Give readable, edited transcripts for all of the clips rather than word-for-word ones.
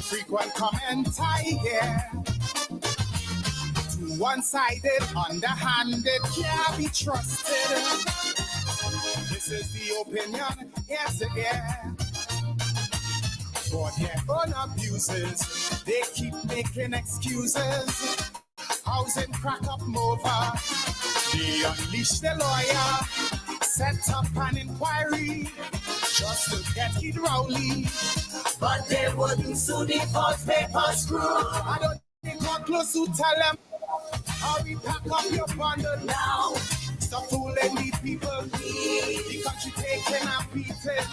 Frequent comment I hear. Too one-sided, underhanded, can't be trusted. This is the opinion, yes, yeah. For their own abuses, they keep making excuses. Housing crack up over. They unleash the lawyer, set up an inquiry just to get it Rowley. But they wouldn't sue the false papers crew. I don't think I'm close to tell them. Hurry, pack up your bundle now. Stop fooling the people. The country taking a beating.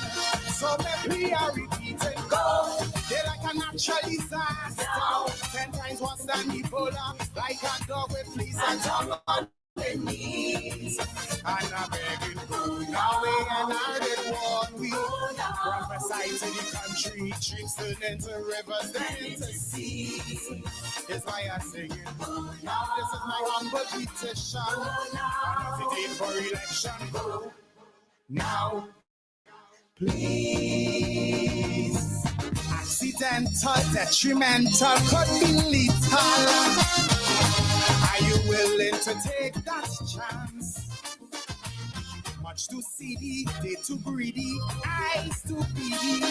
So maybe I repeat it. Go. They're like a natural disaster. 10 times worse than Ebola. Like a dog with fleas and tongue on their knees. And I'm begging food away and I did one week. From the side to the country, streams turn into rivers, then into seas. Is why I sing it. Now this is my humble petition. And if it ain't for election, now, please. Accidental, detrimental, could be lethal. Are you willing to take that chance? Much too seedy, they too greedy, eyes too beady.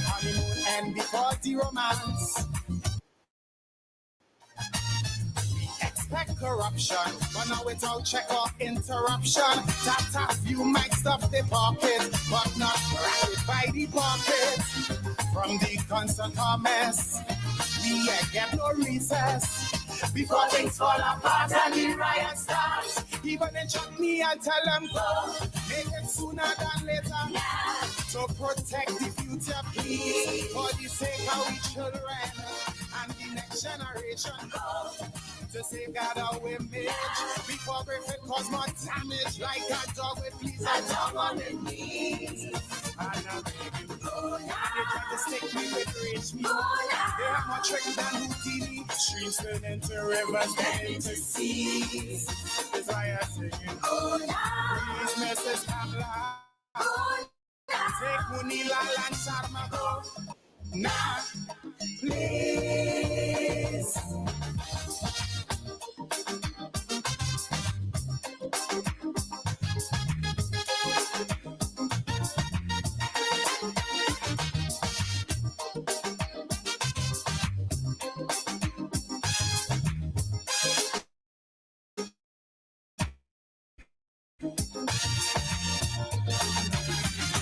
Honeymoon end before the romance. We expect corruption, but now without check or interruption. That you might stuff the pocket, but not rattled by the pocket. From the constant mess, we get no recess. Before things fall apart and the riot starts, even they chuck me and tell them go. Make it sooner than later. Yeah. So protect the future, please, for the sake of we children and the next generation. Go. To safeguard our image before Griffin cause more damage. Like a dog with fleas, a dog on the knees. And I'm begging, go now. They try to stick me with rich me. They have more tricks than Houdini. Streams turn into rivers, then into seas. That's why I'm singing, go now. Please, Mrs. Kamla. Go now. Take Munila and Sharma, go now. Please.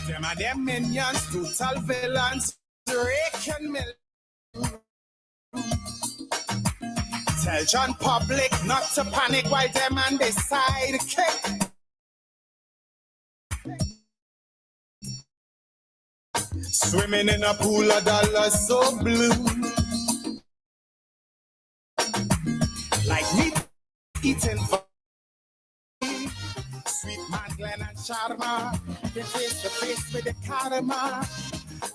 Them are them minions, total villains, raking mill. Tell John Public not to panic while them and they sidekick. Swimming in a pool of dollars so blue. Like me eating Sweet man Glenn and Sharma, they face to face with the karma.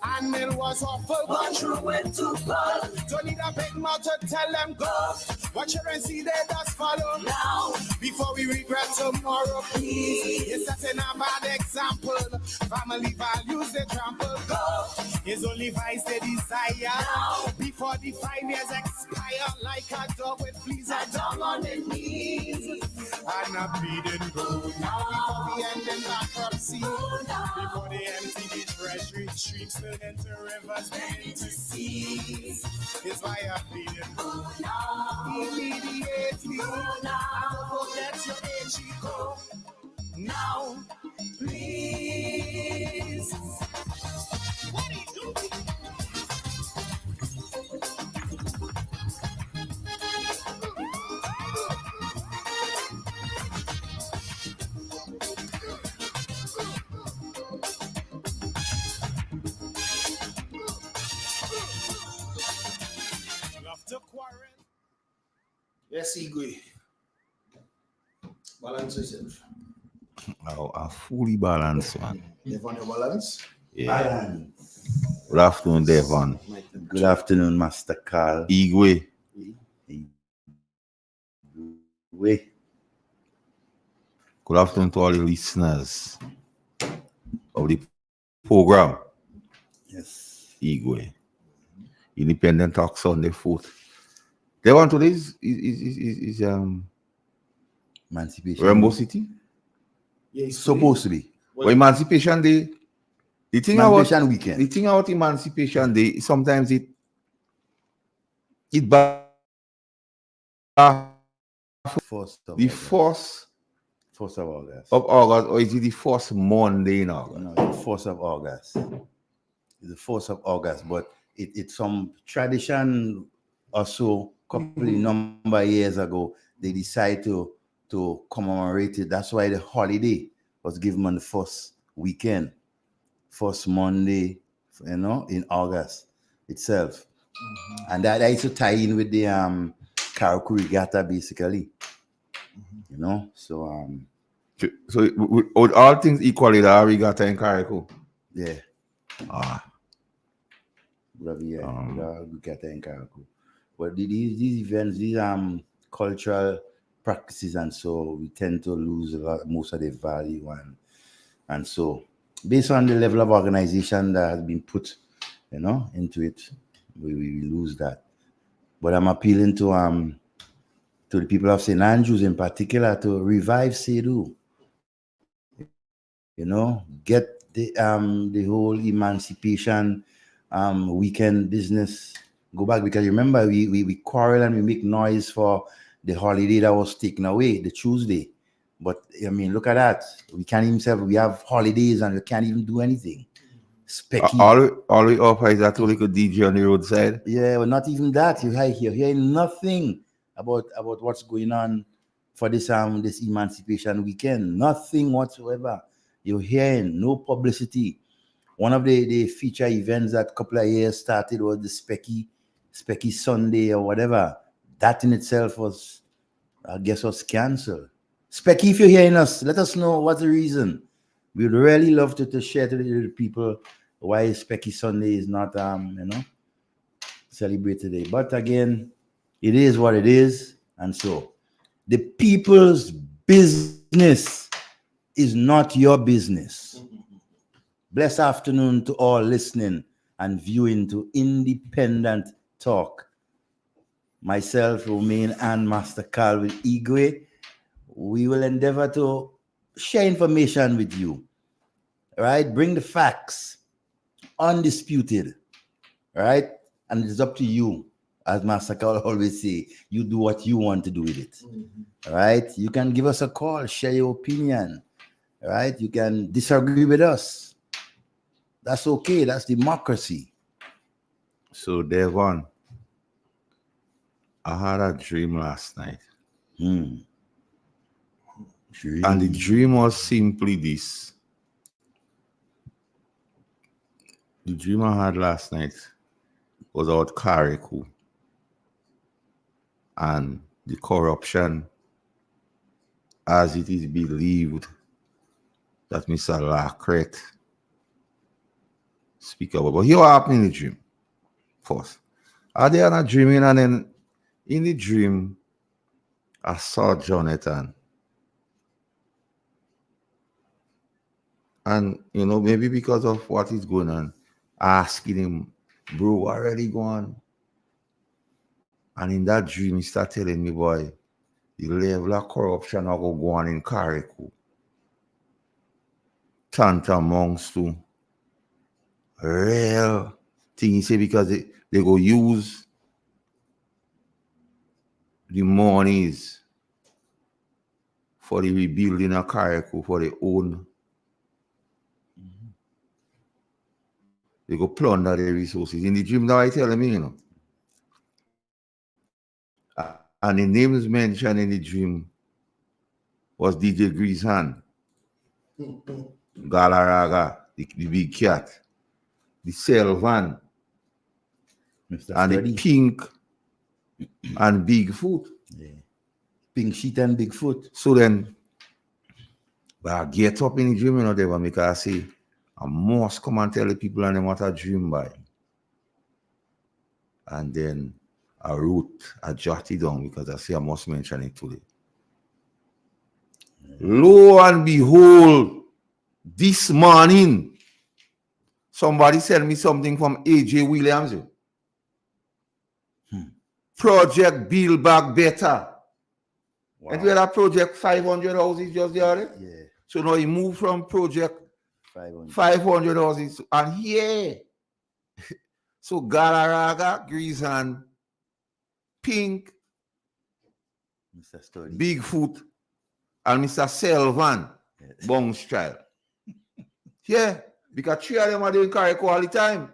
And it was awful, but you went too far. Don't need a big mouth to tell them go. Watch her and see they just follow now. Before we regret tomorrow, please. You're setting a bad example. Family values they trample. Go. It's only vice they desire now. Before the 5 years expire, like a dog with fleas, a dog on the knees. And a bleeding go now before we end in bankruptcy. Before they empty the treasury, streets turn into rivers, then into seas. It's why I'm bleeding go now. Immediately, I will forget your age, go now, please. What are you doing? Yes, Igwe. Balance yourself. Oh, I fully balanced, man. Devon, your balance? Yeah. Balance. Good afternoon, Devon. Good afternoon, Master Carl. Igwe. Igwe. Good afternoon to all the listeners of the program. Yes. Igwe. Independent Talk Sunday foot. They want to this is Emancipation. Rainbow City. Yeah, it's Supposed to be. But Emancipation Day. The thing Emancipation about weekend. the thing about Emancipation Day, sometimes it back First of the August. 1st 1st of August. of August, or is it the first Monday in August? No, it's the 1st of August. It's the 1st of August, but it's some tradition or so, couple number of years ago, they decided to commemorate it. That's why the holiday was given on the first weekend, first Monday, in August itself. And that used to tie in with the Karakou Regatta, basically. So So with all things equally, the Regatta in Carriacou. yeah. Regatta in Karakou. But these events, these cultural practices, and so we tend to lose most of the value, and so based on the level of organization that has been put, into it, we lose that. But I'm appealing to the people of St. Andrews in particular to revive Sedu. Get the whole emancipation weekend business go back, because remember we quarrel and we make noise for the holiday that was taken away, the Tuesday. But I mean, look at that. We can't even say we have holidays and we can't even do anything. Specky. All we offer is that little DJ on the roadside. Yeah, but not even that. You're hearing nothing about what's going on for this emancipation weekend. Nothing whatsoever. You're hearing no publicity. One of the feature events that a couple of years started was the Specky Sunday or whatever. That in itself was, I guess, was canceled. Specky, if you're hearing us, let us know what's the reason. We'd really love to share to the people why Specky Sunday is not, celebrated today. But again, it is what it is. And so, the people's business is not your business. Blessed afternoon to all listening and viewing to Independent Talk. Myself, Romain, and Master Carl with Igwe. We will endeavor to share information with you. All right? Bring the facts, undisputed. All right? And it's up to you. As Master Carl always say, you do what you want to do with it. All right? You can give us a call, share your opinion. All right? You can disagree with us. That's okay. That's democracy. So, Devon, I had a dream last night. Dream. And the dream was simply this. The dream I had last night was about Carriacou and the corruption, as it is believed that Mr. Lacret speak about. But here what happened in the dream first. Are they not dreaming? And then in the dream, I saw Jonathan. And, maybe because of what is going on, asking him, bro, already gone. And in that dream, he started telling me, boy, the level of corruption will go on in Carriacou. Tantamount to real thing. He said because they go use the monies for the rebuilding of Carriacou for their own. They go plunder the resources. In the dream now I tell me, and the names mentioned in the dream was DJ Greasehan, Galaraga, the big cat, the Selvan, and the Pink and Bigfoot. Yeah. Pink Sheet and Bigfoot. So then, I get up in the dream, Devon, because I say, I must come and tell the people and them what I dream by. And then I jotted down because I say I must mention it today. Yeah. Lo and behold, this morning, somebody sent me something from A.J. Williams. Project Build Back Better. Wow. And we had a project 500 houses just the other. Yeah, So now he moved from project 500. 500 houses and here. So Galaraga, Grisan, Pink, Mr. Study. Bigfoot, and Mr. Selvan, Yes. Bong's child. Yeah, because three of them are doing Carrico all the time.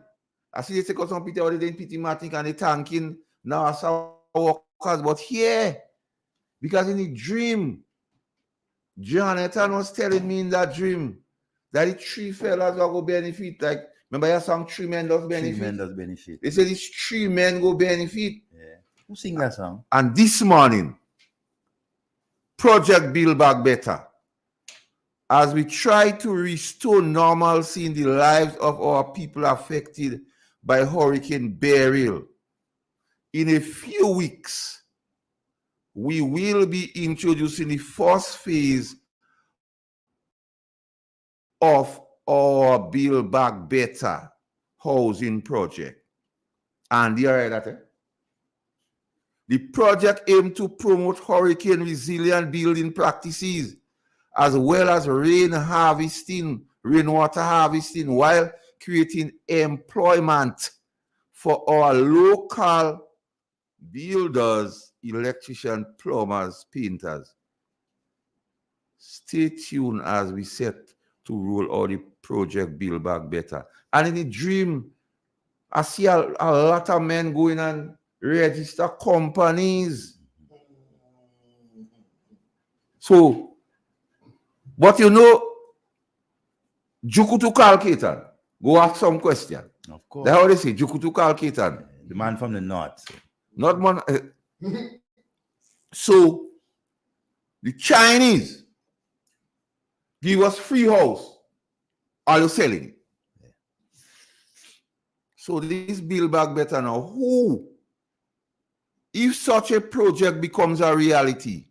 I see they take out some people already doing pity matic and they tanking now as workers, but here, because in the dream, Jonathan was telling me in that dream that the three fellas will go benefit. Like, remember your song, Three Men Does Benefit? 3 men does benefit. They said these 3 men go benefit. Yeah. Who sing that song? And this morning, Project Build Back Better, as we try to restore normalcy in the lives of our people affected by Hurricane Beryl, in a few weeks, we will be introducing the first phase of our Build Back Better housing project. And you heard that, eh? The project aims to promote hurricane resilient building practices as well as rainwater harvesting, while creating employment for our local builders, electricians, plumbers, painters. Stay tuned as we set to roll out the project Build Back Better. And in the dream, I see a lot of men going and register companies. So, but you know, Jukutu Kalketan, go ask some question. Of course. That's how they say, Jukutu Kalketan. The man from the north. Not one. So, the Chinese give us free house. Are you selling it? Yeah. So, this Build Back Better now. Who, if such a project becomes a reality,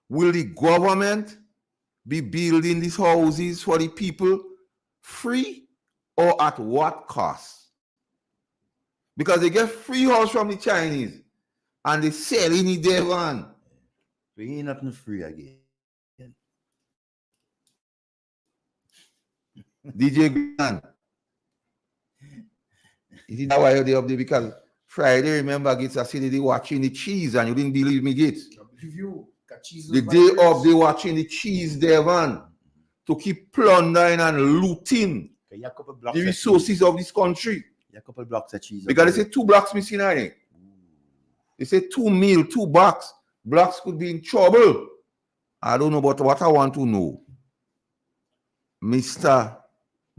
will the government be building these houses for the people free or at what cost? Because they get free house from the Chinese and they sell in it there one. So he ain't nothing free again. DJ Grant. Is it that why you're up there? Because Friday, remember, Gates, I said they watching the cheese and you didn't believe me, Gates. The day of they watching the cheese there, man, to keep plundering and looting the resources of this country. A couple blocks of cheese. Because they say 2 blocks missing, I think. They say 2 meal, 2 bucks. Blocks could be in trouble. I don't know, but what I want to know, Mr.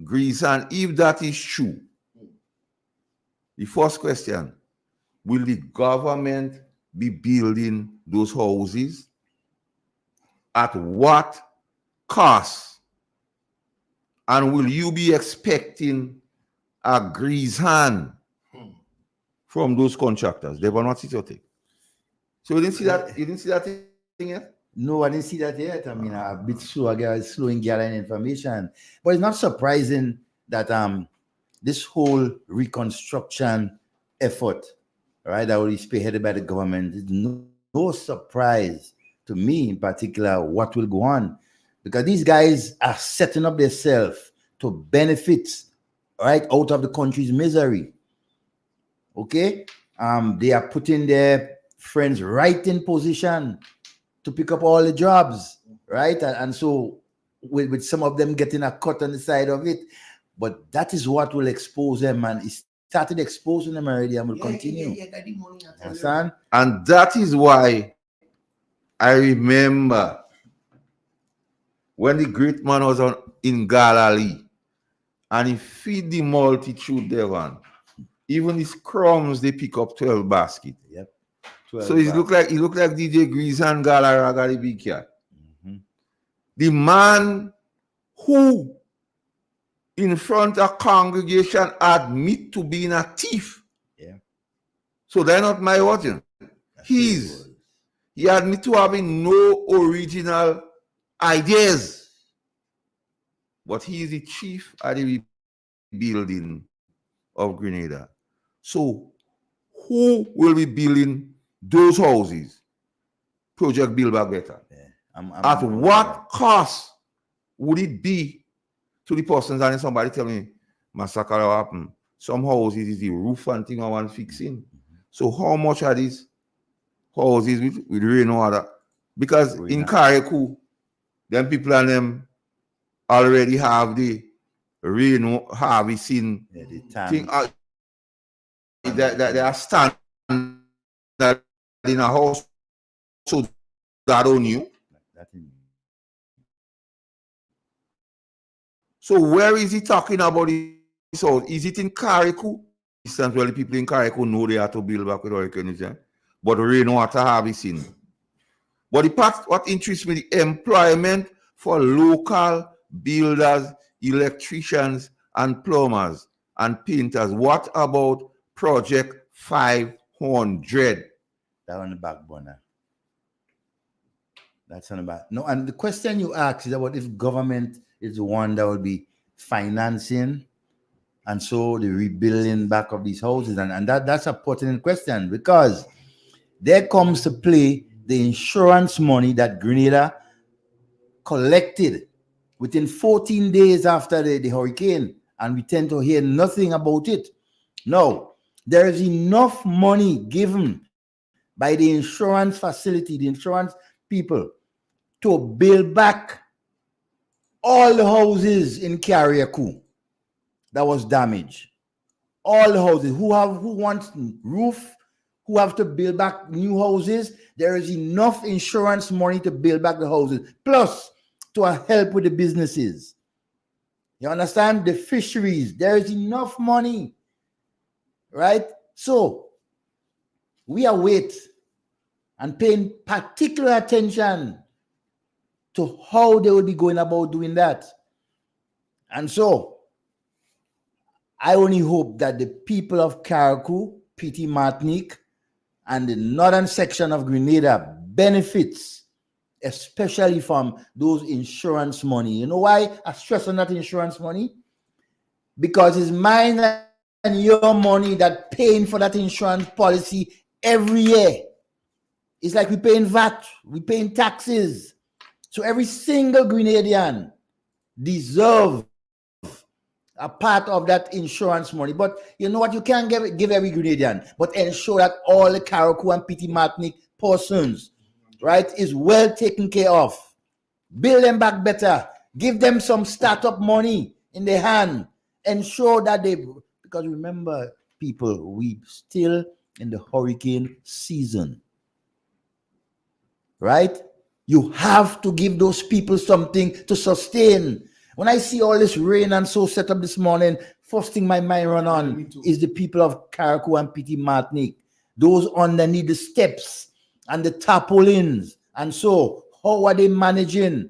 Greason, if that is true, the first question, will the government be building those houses? At what cost? And will you be expecting a grease hand from those contractors? They were not take. So you didn't see that? You didn't see that thing yet? No, I didn't see that yet. I mean, a bit slow. I guess slow in gathering information, but it's not surprising that this whole reconstruction effort, right, that will be spearheaded by the government, is no surprise to me in particular what will go on, because these guys are setting up themselves to benefit right out of the country's misery. Okay, they are putting their friends right in position to pick up all the jobs, right? And so with some of them getting a cut on the side of it, but that is what will expose them, and it started exposing them already and will continue. Understand? And that is why I remember when the great man was in Galilee and he feed the multitude there, one. Even his crumbs, they pick up 12 baskets. Yep. So he look like DJ Grease and Galaraga the big cat. Mm-hmm. The man who in front of congregation admit to being a thief. Yeah. So they're not my watching. He admit to having no original ideas. But he is the chief of the rebuilding of Grenada. So Who will be building those houses? Project Build Back Better. Yeah. At what cost would it be to the persons? And somebody tell me, massacre happen. Some houses is the roof and thing I want fixing. So how much are these houses with rainwater? Because in Kareku, them people and them already have the rain harvesting thing. They are standard in a house, so that on you. So where is he talking about this house? Is it in Kareku? Well, the people in Kareku know they have to build back with hurricanes, but rainwater harvesting. But the part what interests me, the employment for local builders, electricians, and plumbers and painters. What about Project 500? That on the back burner. That's on the back. No, and the question you ask is about if government is the one that will be financing and so the rebuilding back of these houses. And that's a pertinent question, because there comes to play the insurance money that Grenada collected within 14 days after the hurricane, and we tend to hear nothing about it. No, there is enough money given by the insurance facility, the insurance people, to build back all the houses in Carriacou that was damaged. All the houses who want roof, who have to build back new houses, there is enough insurance money to build back the houses, plus to help with the businesses. You understand? The fisheries, there is enough money, right? So we are waiting and paying particular attention to how they will be going about doing that. And so I only hope that the people of Carriacou, Petit Martinique, and the northern section of Grenada benefits, especially from those insurance money. You know why I stress on that insurance money? Because it's mine and your money that paying for that insurance policy every year. It's like we paying VAT, we paying taxes. So every single Grenadian deserves a part of that insurance money. But you know what? You can't give every Grenadian, but ensure that all the Carriacou and Petit Martinique persons, right, is well taken care of. Build them back better. Give them some startup money in their hand. Ensure that because remember, people, we still in the hurricane season, right? You have to give those people something to sustain. When I see all this rain and so set up this morning, first thing my mind run on is the people of Carriacou and Petit Martinique. Those underneath the steps and the tarpaulins. And so, how are they managing?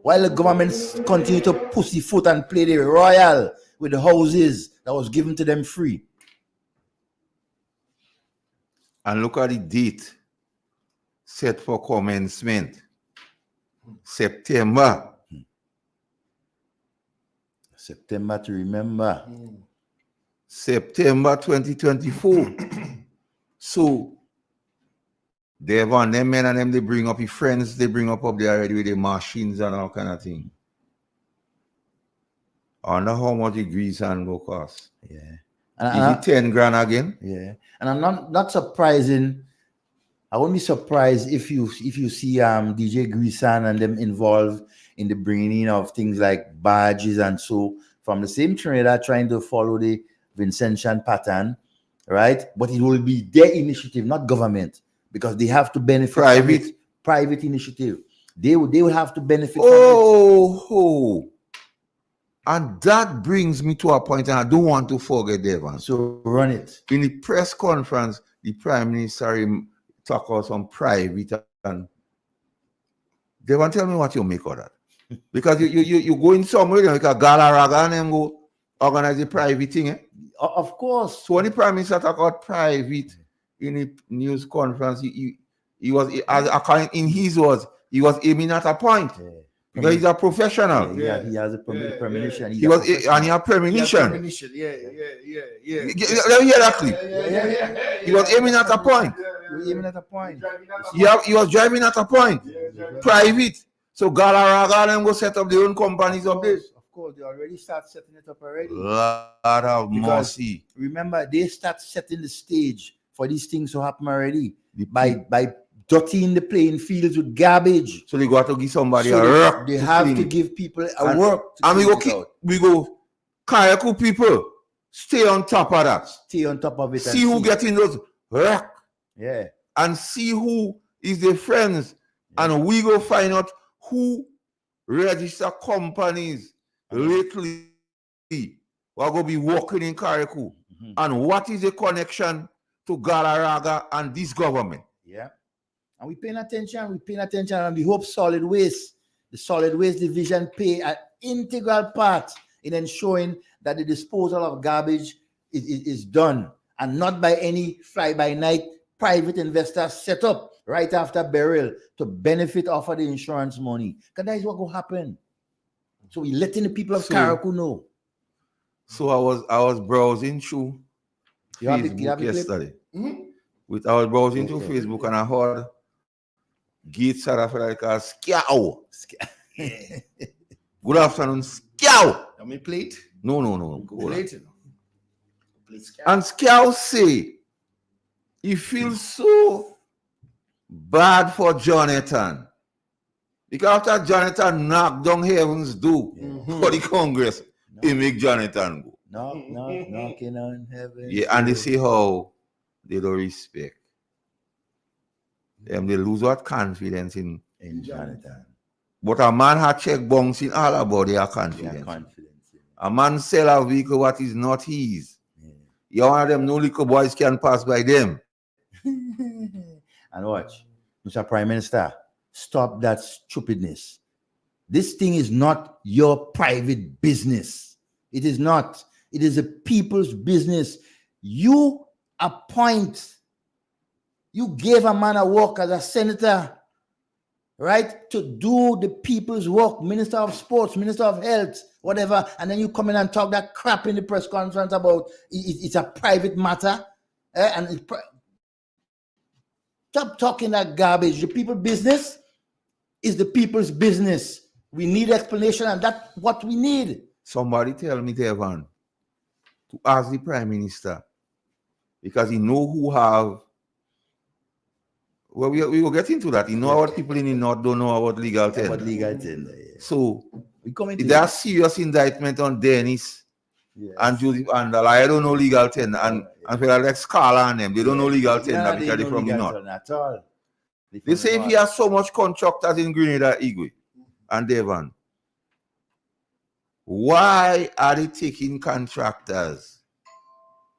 While the governments continue to pussyfoot and play the royal with the houses that was given to them free. And look at the date set for commencement. September to remember. September 2024. So them men and them, they bring up your friends, they bring up there already with the machines and all kind of thing. I wonder how much the grease and go cost. Yeah. Is it 10 grand again? Yeah. And I'm not surprising. I won't be surprised if you see DJ Grisan and them involved in the bringing in of things like badges and so from the same Trinidad trying to follow the Vincentian pattern, right? But it will be their initiative, not government, because they have to benefit from it. Private initiative. They will have to benefit from it. And that brings me to a point, and I don't want to forget, Devon. So run it. In the press conference, the Prime Minister talk about some private, and Devon, tell me what you make of that. Because you go in somewhere like a Galaraga and go organize a private thing. Of course. So when the Prime Minister talk about private in the news conference, he was, as in his words, he was aiming at a point. Yeah. Because he's a professional. He has a premonition. He was and he had premonition. Yeah. Let me hear that clip. He was aiming at a point. He was driving at a point. Private. So Galarraga and go set up their own companies of this. Of course, they already start setting it up already. Lord of mercy. Remember, they start setting the stage for these things to happen already by dirtying the playing fields with garbage. So they got to give somebody So a work. they have to give people a work. And we go Kayaku people stay on top of that. Stay on top of it. See who getting those work. Yeah. And see who is their friends. And we go find out who register companies lately who are going to be working in Kariku. And what is the connection to Galarraga and this government? Yeah. And we're paying attention, and we hope the solid waste division play an integral part in ensuring that the disposal of garbage is done and not by any fly-by-night private investors set up right after burial to benefit off of the insurance money. Because that is what will happen. So we're letting the people of Karaku know. So I was browsing through Facebook yesterday. I was browsing through Facebook and I heard Gates South Africa Scow. Good afternoon, Scow. Let me plate. No. Plate. And Scow say he feels so bad for Jonathan. Because after Jonathan knocked down heaven's door for the Congress, he make Jonathan go. Knocking on heaven. Yeah, and they see how they don't respect. They lose what confidence in Jonathan. But a man had check bunks in all about their confidence. A man sell a vehicle what is not his. You one of them no little boys can pass by them. And watch, Mr. Prime Minister, stop that stupidness. This thing is not your private business. It is not. It is a people's business. You gave a man a work as a senator, right, to do the people's work, Minister of Sports, Minister of Health, whatever, and then you come in and talk that crap in the press conference about it's a private matter, stop talking that garbage. The people's business is the people's business. We need explanation, and that's what we need. Somebody tell me, Devon, to ask the Prime Minister, because he know who have. Well, we will get into that. You know what people in the North don't know about legal tender. So, there are serious indictment on Dennis and Joseph Andal. I don't know legal tender. And people like Scala and them, they don't know legal tender because they're from the North. At all. They say if you have so much contractors in Grenada, Igwe and Devon, why are they taking contractors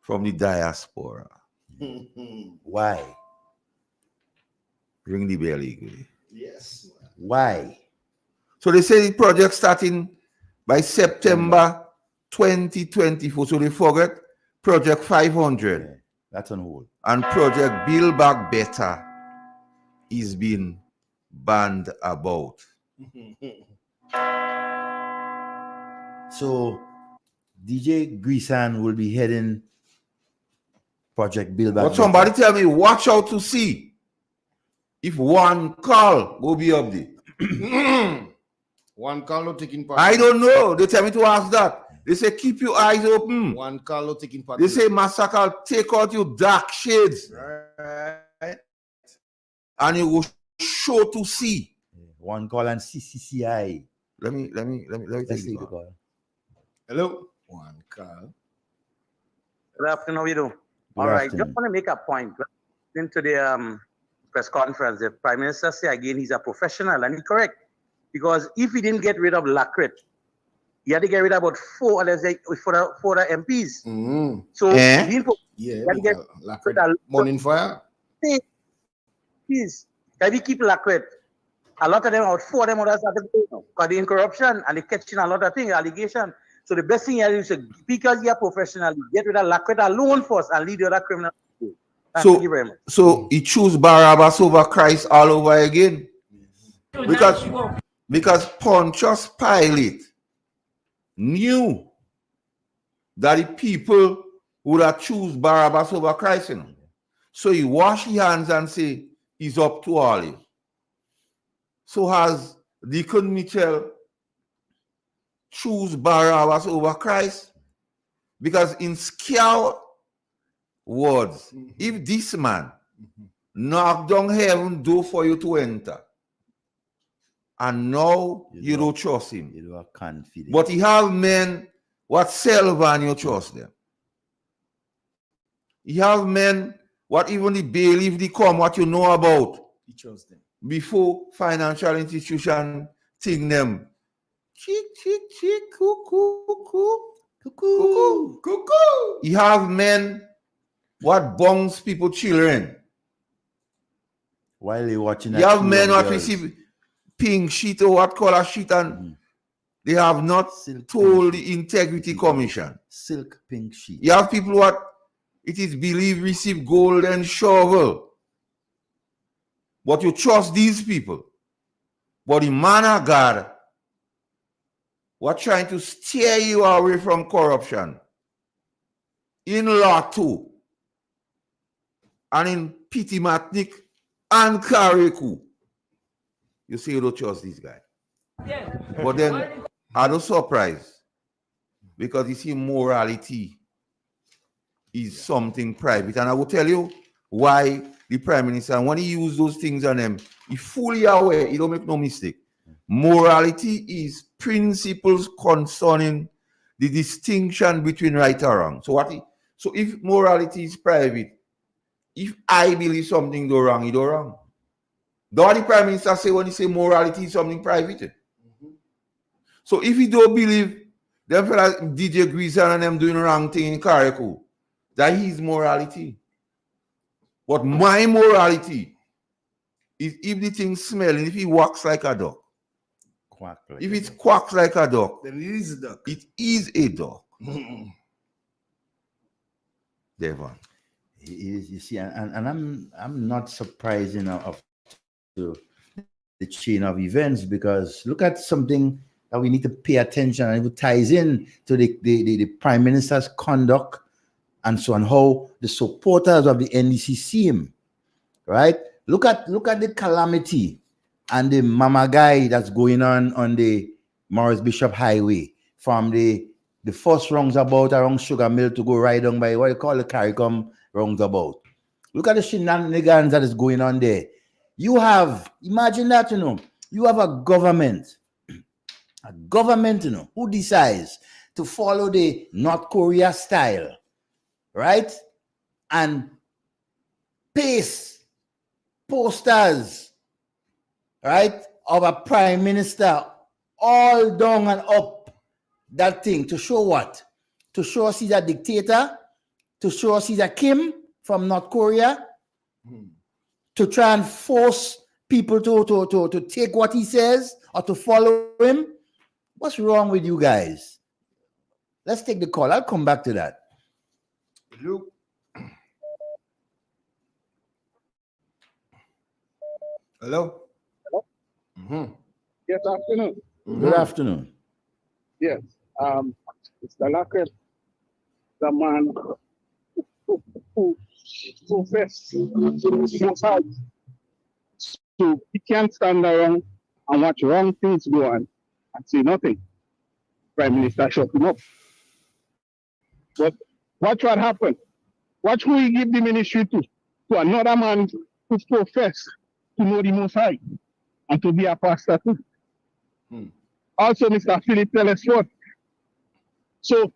from the diaspora? Why? Ring the bell, Igwe. Yes. Why? So they say the project starting by September 2024. So they forget Project 500. Yeah, that's on hold. And Project Build Back Better is being banned about. So DJ Grisan will be heading Project Build Back But Better. somebody tell me, watch out to see if one call will be up there. One call taking part. I don't know. They tell me to ask that. They say keep your eyes open. One call taking part. They say massacre, take out your dark shades. Right. And you will show to see. One call and CCCI. Let me Let's take see it. the call. Hello. One call. Good afternoon, how you doing? Good All right, afternoon. just want to make a point. Into the press conference, the Prime Minister say again he's a professional, and he's correct. Because if he didn't get rid of Lacret, he had to get rid of about four other MPs. So he didn't put, Yeah. he had to get rid of Morning fire. MPs. If he keep Lacret, a lot of them, about four of them others started going because they in corruption and they catching a lot of things, allegation. So the best thing you do is because you're professional, you get rid of Lacret alone first and lead the other criminals. Thank you very much. So he choose Barabbas over Christ all over again. Because Because Pontius Pilate knew that the people would have choose Barabbas over Christ. You know? So he washed his hands and say, he's up to all it. So has Deacon Mitchell choose Barabbas over Christ? Because in scare words, if this man knock down heaven door for you to enter, and now you don't trust him. You are confident. But he have men what sell and you trust them. He have men what even the bailiff they come, what you know about. You trust them. Before financial institution think them. Chick, chick, chick, cuckoo, cuckoo, cuckoo, cuckoo. He have men what bongs people children. While they watching that. You have men what receive pink sheet or what color sheet and they have not told the Integrity Commission. Silk pink sheet. You have people what it is believed receive gold and shovel. But you trust these people. But the man of God what trying to steer you away from corruption in Law 2 and in Pitimatnik and Kariku. You see, you don't trust this guy. Yeah. But then, I don't surprise because you see, morality is something private. And I will tell you why the Prime Minister, when he used those things on them, he fully aware, he don't make no mistake. Morality is principles concerning the distinction between right or wrong. So if morality is private, if I believe something go wrong, it go wrong. That's what the Prime Minister say when he say morality is something private. So if you don't believe them fellas DJ Griezan and them doing the wrong thing in Carriacou, that is morality. But my morality is if the thing smelling, if it walks like a duck. Quack like if it quacks like a duck, Then it is a duck. it is a duck. Devon. You see, and I'm not surprised of the chain of events, because look at something that we need to pay attention, and it ties in to the Prime Minister's conduct and so on, how the supporters of the NDC see him, right? Look at the calamity and the mama guy that's going on the Morris Bishop Highway from the first roundabout around Sugar Mill to go right on by what you call the CARICOM roundabout. Look at the shenanigans that is going on there. You have, imagine that, you have a government, who decides to follow the North Korea style, right? And paste posters, right, of a prime minister all down and up that thing to show what? To show us he's a dictator, to show us he's a Kim from North Korea, to try and force people to take what he says or to follow him. What's wrong with you guys? Let's take the call. I'll come back to that. Luke. Hello? Hello? Mm-hmm. Yes, afternoon. Good afternoon. Yes. Mr. Lockett, the man who professes most high. So he can't stand around and watch wrong things go on and say nothing. Prime Minister shut him up. But watch what happened. Watch who he give the ministry to another man who professes to know the Most High and to be a pastor too. Also, Mr. Philip Telesford. So,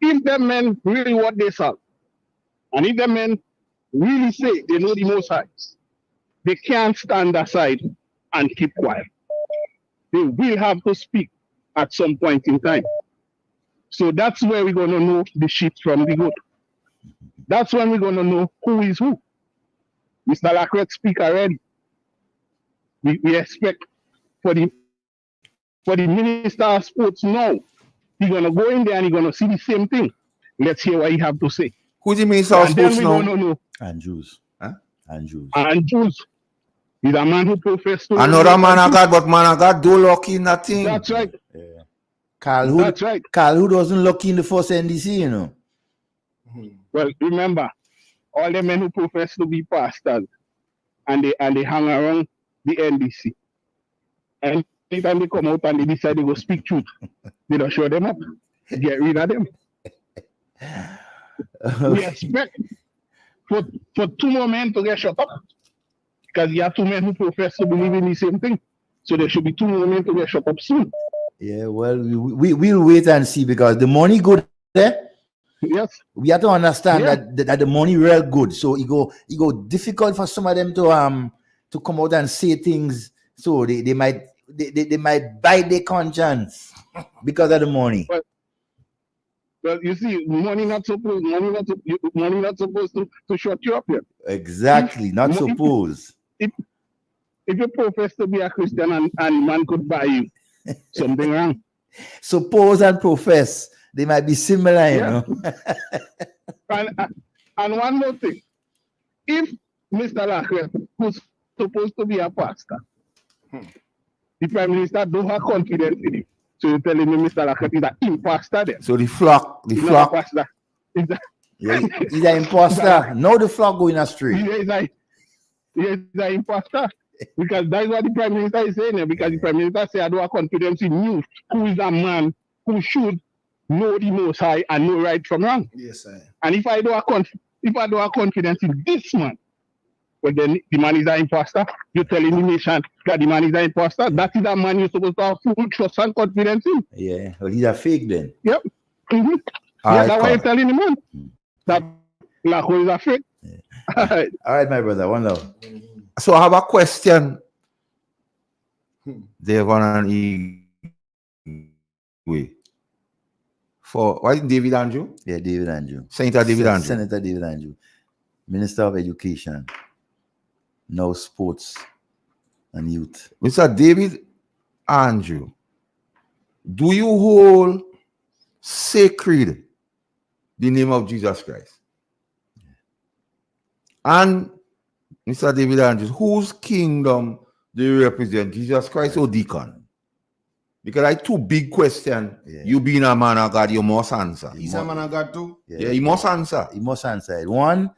if the men really what they say, and if the men really say they know the Most High, they can't stand aside and keep quiet. They will have to speak at some point in time. So that's where we're going to know the sheep from the goat. That's when we're going to know who is who. Mr. Lacret speak already. We expect for the Minister of Sports now. He's going to go in there and he's going to see the same thing. Let's hear what he have to say. Who's the Minister of Sports now? Andrews. Huh? Andrews. Andrews. He's a man who professed to Another man of God, but man of God do lucky in that thing. That's right. Carl That's right. Hood wasn't lucky in the first NDC, you know. Well, remember, all the men who profess to be pastors and they hang around the NDC. And anytime they come out and they decide to go speak truth, they don't show them up. Get rid of them. We expect for 2 more men to get shut up. Because you have 2 men who profess to believe in the same thing. So there should be 2 more men to get shut up soon. Yeah, well, we'll wait and see because the money good there. Yes. We have to understand that the money real good. So it go difficult for some of them to come out and say things. So they might bite their conscience because of the money. Well, you see, money not supposed to shut you up here. Exactly, not supposed. If you profess to be a Christian and man could buy you, something wrong. Suppose and profess, they might be similar, you know. and one more thing. If Mr. Lacret, who's supposed to be a pastor, the Prime Minister don't have confidence in him. So you're telling me Mr. Lacret is an imposter then? So the flock. He's an imposter. Now the flock going astray. He's an imposter. Because that's what the Prime Minister is saying. Because the Prime Minister said, I don't have confidence in you, who is a man who should know the Most High and know right from wrong. Yes, sir. And if I don't have confidence in this man, well then the man is an imposter. You're telling the nation that the man is an imposter. That is a man you're supposed to have full trust and confidence in. Yeah, well, he's a fake then. Yep. All that's right, why you're telling the man that Lajo is a fake. Yeah. All right, my brother, one love. So I have a question. Devon and Igwe. For what is David Andrew? Yeah, David Andrew. Senator David Andrew. Senator David Andrew. Minister of Education. Now Sports and Youth. Mr. David Andrew, do you hold sacred the name of Jesus Christ? And Mr. David Andrews, whose kingdom do you represent, Jesus Christ or Deacon? Because I 2 big questions. Yeah. You being a man of God, you must answer. He's a man of God too. Yeah, he must answer. He must answer it. One,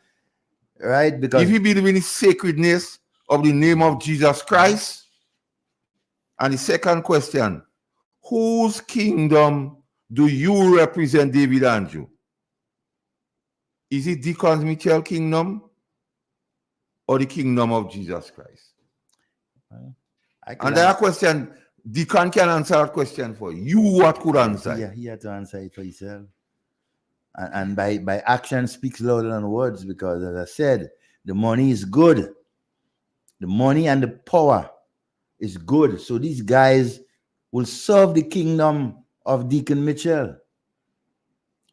right? Because If you believe in the sacredness of the name of Jesus Christ, and the second question, whose kingdom do you represent, David Andrew? Is it Deacon Mitchell kingdom or the kingdom of Jesus Christ? And that question, Deacon can answer that question for you. What could answer? Yeah, he had to answer it for himself. And by action speaks louder than words, because as I said, the money is good. The money and the power is good. So these guys will serve the kingdom of Deacon Mitchell.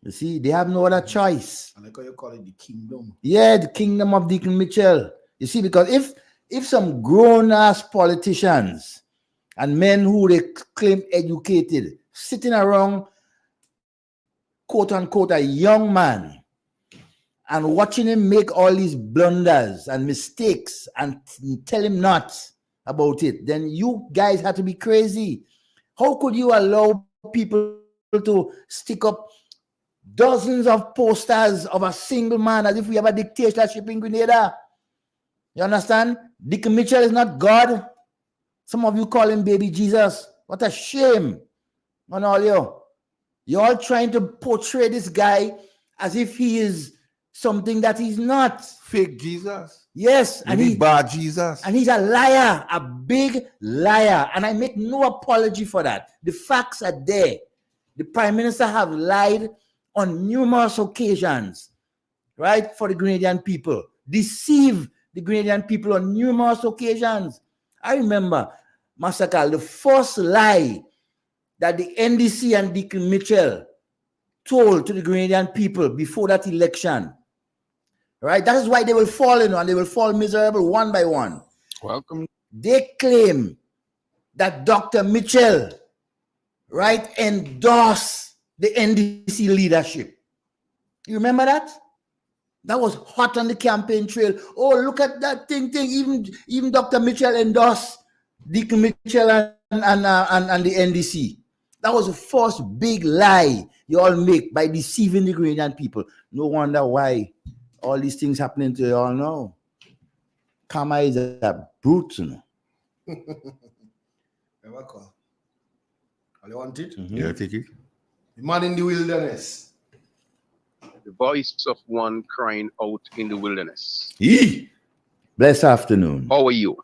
You see, they have no other choice. I like how you call it the kingdom. Yeah, the kingdom of Deacon Mitchell. You see, because if some grown-ass politicians and men who they claim educated sitting around, quote-unquote, a young man and watching him make all these blunders and mistakes and tell him not about it, then you guys have to be crazy. How could you allow people to stick up dozens of posters of a single man as if we have a dictatorship in Grenada? You understand? Deacon Mitchell is not God. Some of you call him baby Jesus. What a shame on all you. You're all trying to portray this guy as if he is something that he's not. Fake Jesus. Yes, and he's bad Jesus. And he's a liar, a big liar. And I make no apology for that. The facts are there. The Prime Minister have lied on numerous occasions, right, for the Grenadian people. Deceive the Grenadian people on numerous occasions. I remember, Masakal, the first lie that the NDC and Deacon Mitchell told to the Grenadian people before that election. Right? That is why they will fall in and they will fall miserable one by one. Welcome. They claim that Dr. Mitchell, right, endorsed the NDC leadership. You remember that? That was hot on the campaign trail. Oh, look at that thing. Even Dr. Mitchell endorsed Deacon Mitchell and the NDC. That was the first big lie you all make by deceiving the Grenadian people. No wonder why all these things happening to you all now. Karma is a brute, you know. Never call. All you want it? Yeah, take it. The man in the wilderness. The voice of one crying out in the wilderness. Yee. Blessed afternoon. How are you?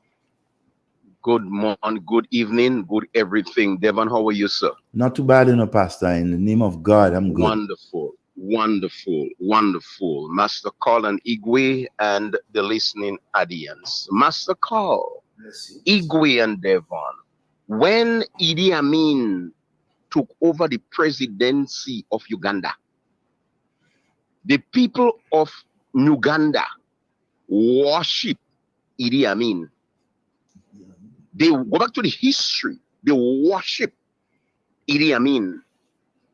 Good morning, good evening, good everything. Devon, how are you, sir? Not too bad, Pastor. In the name of God, I'm good. Wonderful, wonderful, wonderful. Master Call and Igwe and the listening audience. Master Call, Igwe and Devon. When Idi Amin took over the presidency of Uganda, the people of Uganda worship Idi Amin. They go back to the history. They worship Idi Amin.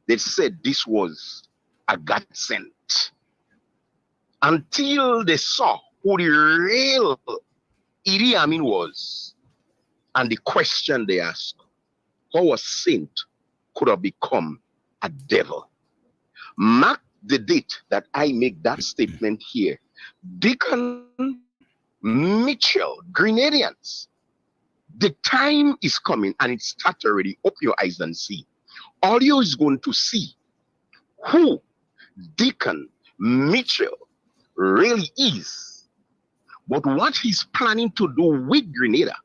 They said this was a godsend. Until they saw who the real Idi Amin was. And the question they asked, how a saint could have become a devil? Mark the date that I make that statement here. Deacon Mitchell, Grenadians, the time is coming and it started already. Open your eyes and see. All you is going to see who Deacon Mitchell really is. But what he's planning to do with Grenada,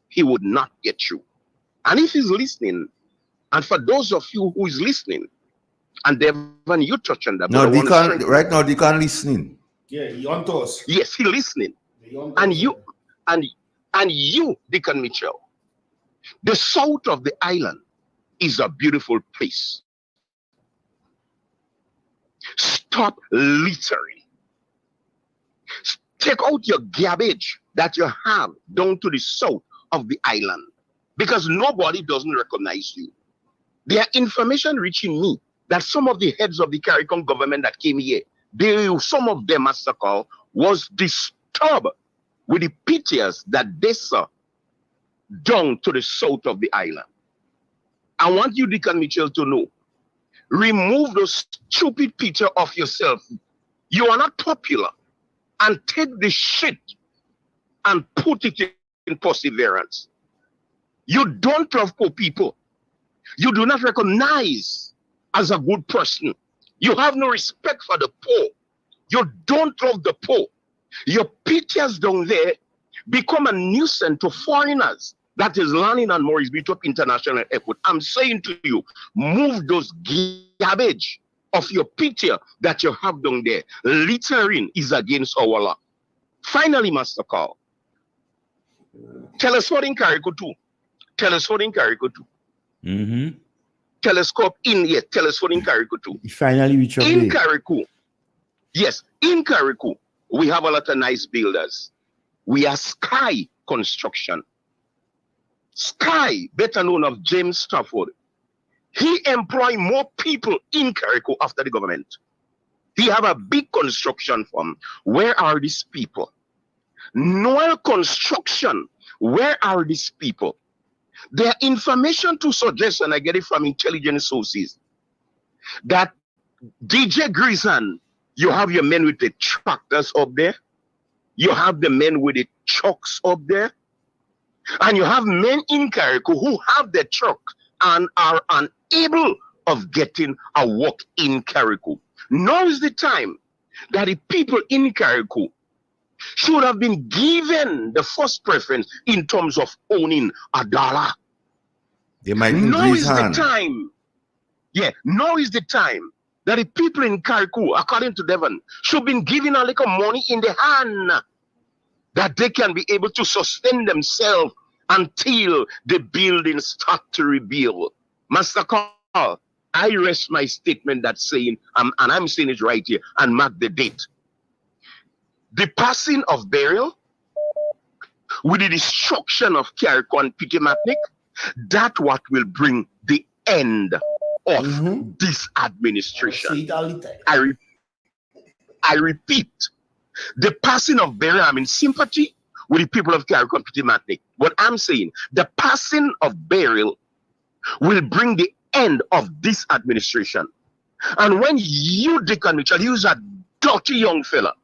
he would not get through. And if he's listening, and for those of you who is listening, and Devon, you touch on that. No, right now they can't listening. Yeah, he on to us. Yes, he listening. And you, Deacon Mitchell, the south of the island is a beautiful place. Stop littering. Take out your garbage that you have down to the south of the island because nobody doesn't recognize you. There are information reaching me that some of the heads of the CARICOM government that came here, some of them, Master Call, was disturbed with the pictures that they saw down to the south of the island. I want you, Deacon Mitchell, to know, remove those stupid picture of yourself. You are not popular. And take the shit and put it in perseverance. You don't love poor people. You do not recognize as a good person. You have no respect for the poor. You don't love the poor. Your pictures down there become a nuisance to foreigners that is landing on Maurice Bishop International Airport. I'm saying to you, move those garbage of your picture that you have down there. Littering is against our law. Finally, Master Call. Telescope in Carrico 2. Telescope in Carrico 2. Telescope in here. Telescope in Carrico 2. Finally, reach up in there. Carrico. Yes, in Carrico, we have a lot of nice builders. We are Sky Construction. Sky, better known of James Stafford. He employ more people in Carrico after the government. He have a big construction firm. Where are these people? Noel Construction. Where are these people? Their information to suggest, and I get it from intelligence sources, that DJ Grison, you have your men with the tractors up there. You have the men with the trucks up there. And you have men in Carrico who have their truck and are unable of getting a work in Carrico. Now is the time that the people in Carrico should have been given the first preference in terms of owning a dollar. They might now is hand. the time. Yeah, now is the time that the people in Carrico, according to Devon, should have been given a little money in the hand that they can be able to sustain themselves until the buildings start to rebuild. Master Carl, I rest my statement that saying, and I'm saying it right here, and mark the date. The passing of burial with the destruction of Carrico and Pikimatnik, that what will bring the end of this administration. I repeat, the passing of Beryl, I'm in sympathy with the people of CARICOM pretty much. What I'm saying, the passing of Beryl will bring the end of this administration. And when you, Deacon Mitchell, you is a dirty young fella,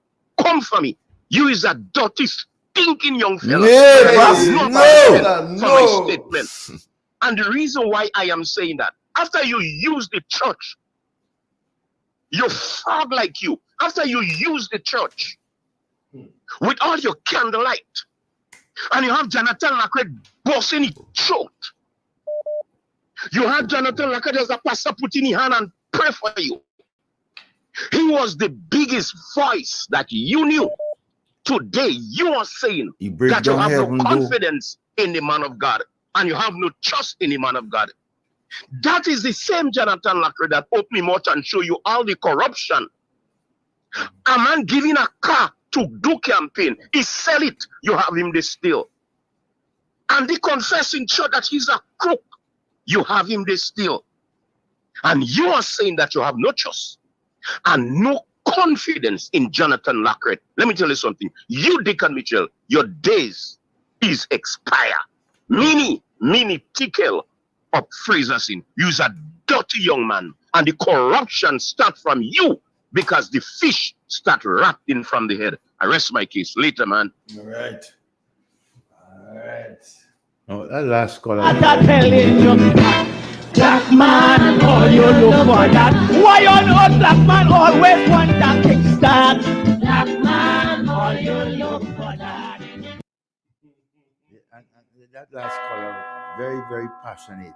come for me. You is a dirty, stinking young fella. Yeah, I boss, have no no. confidence for my statement. And the reason why I am saying that, after you use the church, you frog like you, after you use the church with all your candlelight, and you have Jonathan Lacret bossing it short. You had Jonathan Lacret as a pastor put in his hand and pray for you. He was the biggest voice that you knew. Today, you are saying that you have no confidence in the man of God and you have no trust in the man of God. That is the same Jonathan Lacret that opened me mouth and show you all the corruption. A man giving a car to do campaign, he sell it, you have him this still. And they confess in church that he's a crook, you have him this still. And you are saying that you have no trust and no confidence in Jonathan Lacret. Let me tell you something. You, Deacon Mitchell, your days is expire. Mini tickle of Fraser's in. You's a dirty young man. And the corruption start from you because the fish start rotting from the head. I rest my case. Later, man. All right. Oh, that last caller. I'm telling you, black man, all you look for that. Why on earth black man always want that kickstart? Black man, all you look for that. And that last caller, very, very passionate,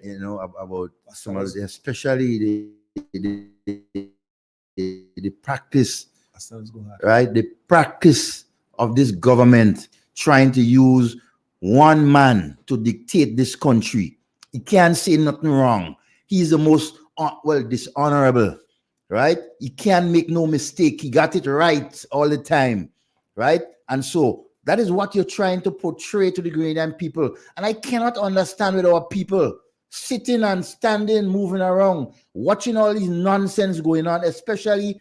you know, about some of the, especially the practice, right? The practice of this government trying to use one man to dictate this country. He can't say nothing wrong. He's the most, dishonorable, right? He can't make no mistake. He got it right all the time, right? And so that is what you're trying to portray to the Grenadian people. And I cannot understand with our people sitting and standing, moving around, watching all these nonsense going on, especially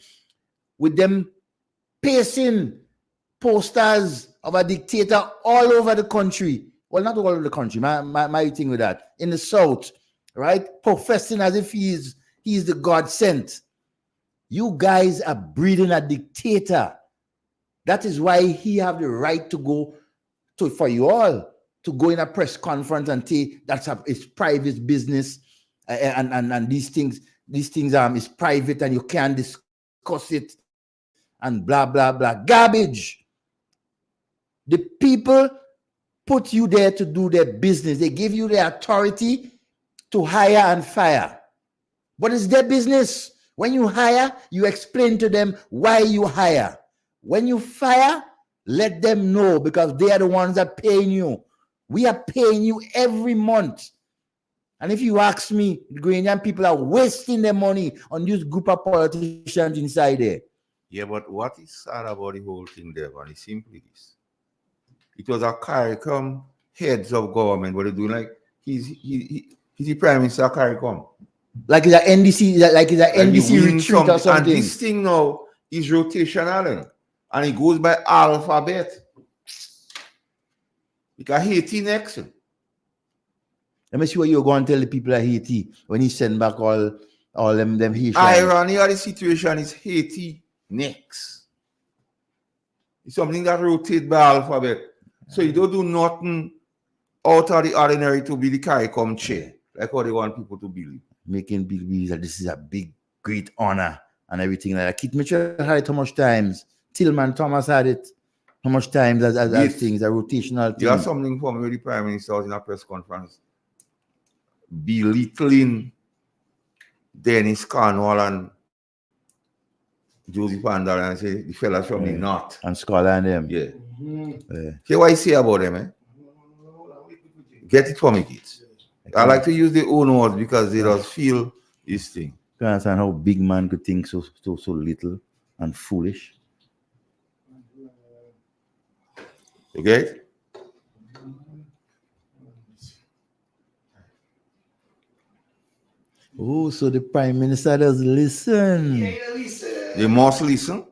with them pasting posters of a dictator all over the country. Well, not all over the country, my thing with that. In the South, right? Professing as if he's the God sent. You guys are breeding a dictator. That is why he have the right to go for you all to go in a press conference and say that's it's private business and these things is private and you can't discuss it and blah blah blah. Garbage. The people put you there to do their business. They give you the authority to hire and fire. But it's their business. When you hire, you explain to them why you hire. When you fire, let them know because they are the ones that are paying you. We are paying you every month. And if you ask me, the Grenadian people are wasting their money on this group of politicians inside there. Yeah, but what is sad about the whole thing there, man, is simply this. It was a CARICOM heads of government, what they do, like he's the Prime Minister of CARICOM. Like it's an NDC, like it's an NDC retreat or something. And this thing now is rotational, and it goes by alphabet. Because Haiti next. Let me see what you're going to tell the people at Haiti when he send back all them Haitians. Irony of the situation is Haiti next. It's something that rotates by alphabet. So you don't do nothing out of the ordinary to be the CARICOM chair, like how they want people to believe. Making believe that this is a big, great honor and everything like that. Keith Mitchell had it how much times? Tillman Thomas had it how much times as things, a rotational thing. You have something for me with the Prime Minister was in a press conference belittling Dennis Cornwall and Joseph Andal and say the fellas from the north. And Scholar and them. Yeah. See what I say about them, eh? Get it for me, kids. I like to use the own words because they just feel this thing. You understand how big man could think so little and foolish? Okay? Oh, so the Prime Minister does listen. They must listen.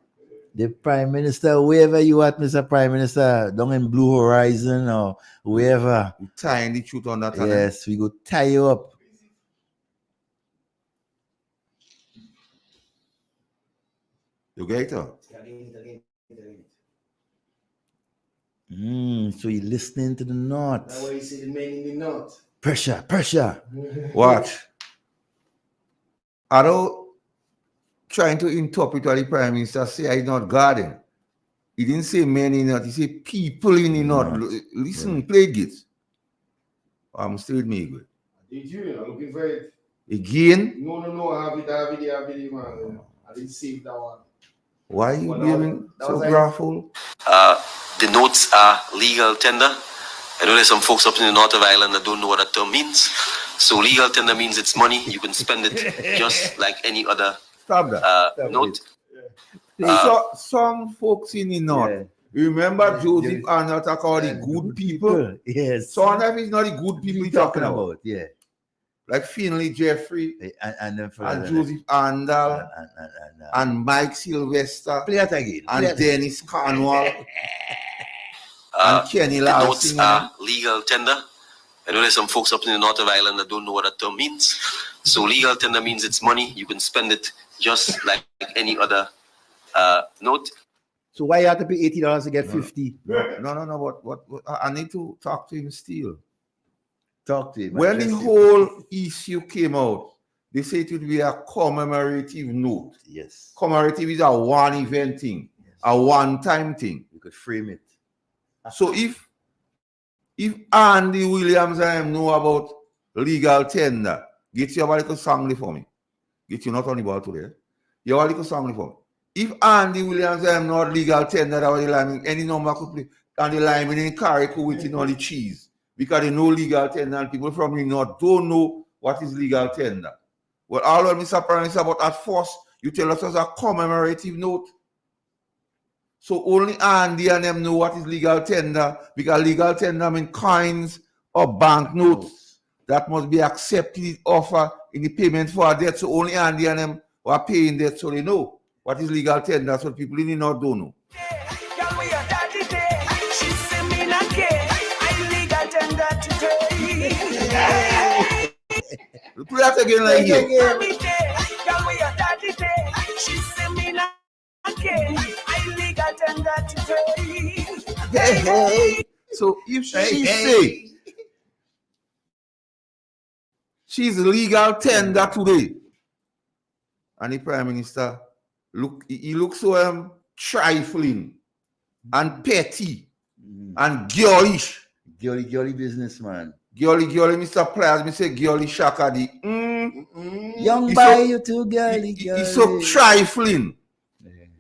The Prime Minister, wherever you at, Mr. Prime Minister, down in Blue Horizon or wherever. You tying the truth on that. Yes, we go tie you up. You get it? So you're listening to the North. That's why you see the men in the north. Pressure, pressure. Watch. I don't trying to interpret what the Prime Minister say. I not garden. He didn't say men in the north. He said people in the north. Listen, play it. I'm still with me. Good. Did you? I'm looking for it. Again? No. I have it, man. I didn't save that one. Why you Well, being that so was like- graphic? The notes are legal tender. I know there's some folks up in the north of Ireland that don't know what that term means. So legal tender means it's money. You can spend it just like any other Stop that. note. So some folks in the north. Remember Joseph Arnold talk about the good people? Yes. So one of them is not the good people he's talking about. Yeah. Like Finley Jeffrey And Joseph Arndal and Mike Sylvester play it again. and Dennis Cornwall Uh, and Kenny the notes Lawson. are legal tender. I know there's some folks up in the north of Ireland that don't know what that term means. So legal tender means it's money. You can spend it just like any other note. So why you have to pay $80 to get 50? No. What I need to talk to him still. Talk to him. When the whole issue came out, they said it would be a commemorative note. Yes. Commemorative is a one event thing, a one-time thing. You could frame it. So if Andy Williams and him know about legal tender, get you a little song for me. Get you not only about today. You have a little song for me. If Andy Williams and him not legal tender, that was the line, any number could play, and the line in carry with it on the cheese. Because they know legal tender and people from the north don't know what is legal tender. Well, all of Mr. Prime Minister, but at first, you tell us as a commemorative note. So only Andy and them know what is legal tender, because legal tender means coins or banknotes that must be accepted, offer in the payment for a debt. So only Andy and them are paying debt, so they know what is legal tender. So people in the north don't know. Play that again like here. Hey. So if she say she's legal tender today, and the Prime Minister he looks so trifling and petty and girlish. Girly businessman. Girly, Mr. Pliers, me say girly shakadi. Young He's boy, so- you too girly. He's so trifling.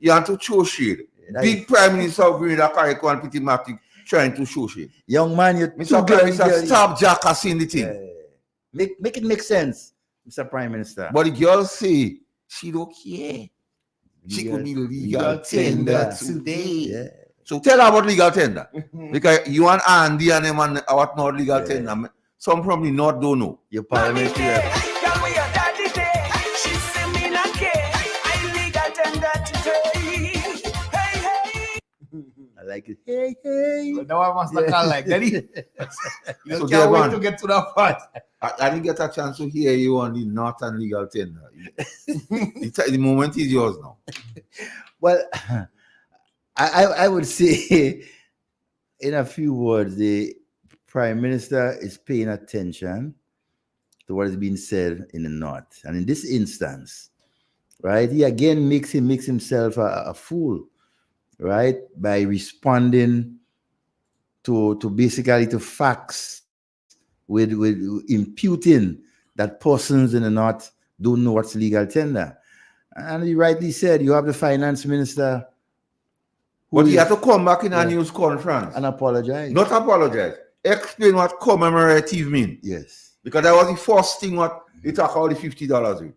You want to show shade. Big Prime Minister of Grenada, Carrico and Pitty trying to show shade. Young man, you Mr. Prime Minister, stop jackassing the thing. Make it make sense, Mr. Prime Minister. But the girl say she don't care. She could be legal tender today. Yeah. So tell her about legal tender. Because you and Andy and them and what not legal tender. Some from the north don't know. Your parliamentary rep. I like it. Hey. Now I must not call like that. You So can't there wait one. to get to that part. I didn't get a chance to hear you on the northern legal tender. The moment is yours now. Well, I would say, in a few words, the Prime Minister is paying attention to what is being said in the North. And in this instance, right, he again makes himself a fool, right, by responding to basically to facts with imputing that persons in the North don't know what's legal tender. And he rightly said, you have the finance minister But he had to come back in a news conference. and apologize. Not apologize. Explain what commemorative mean. Yes. Because that was the first thing what they talk about the $50 with.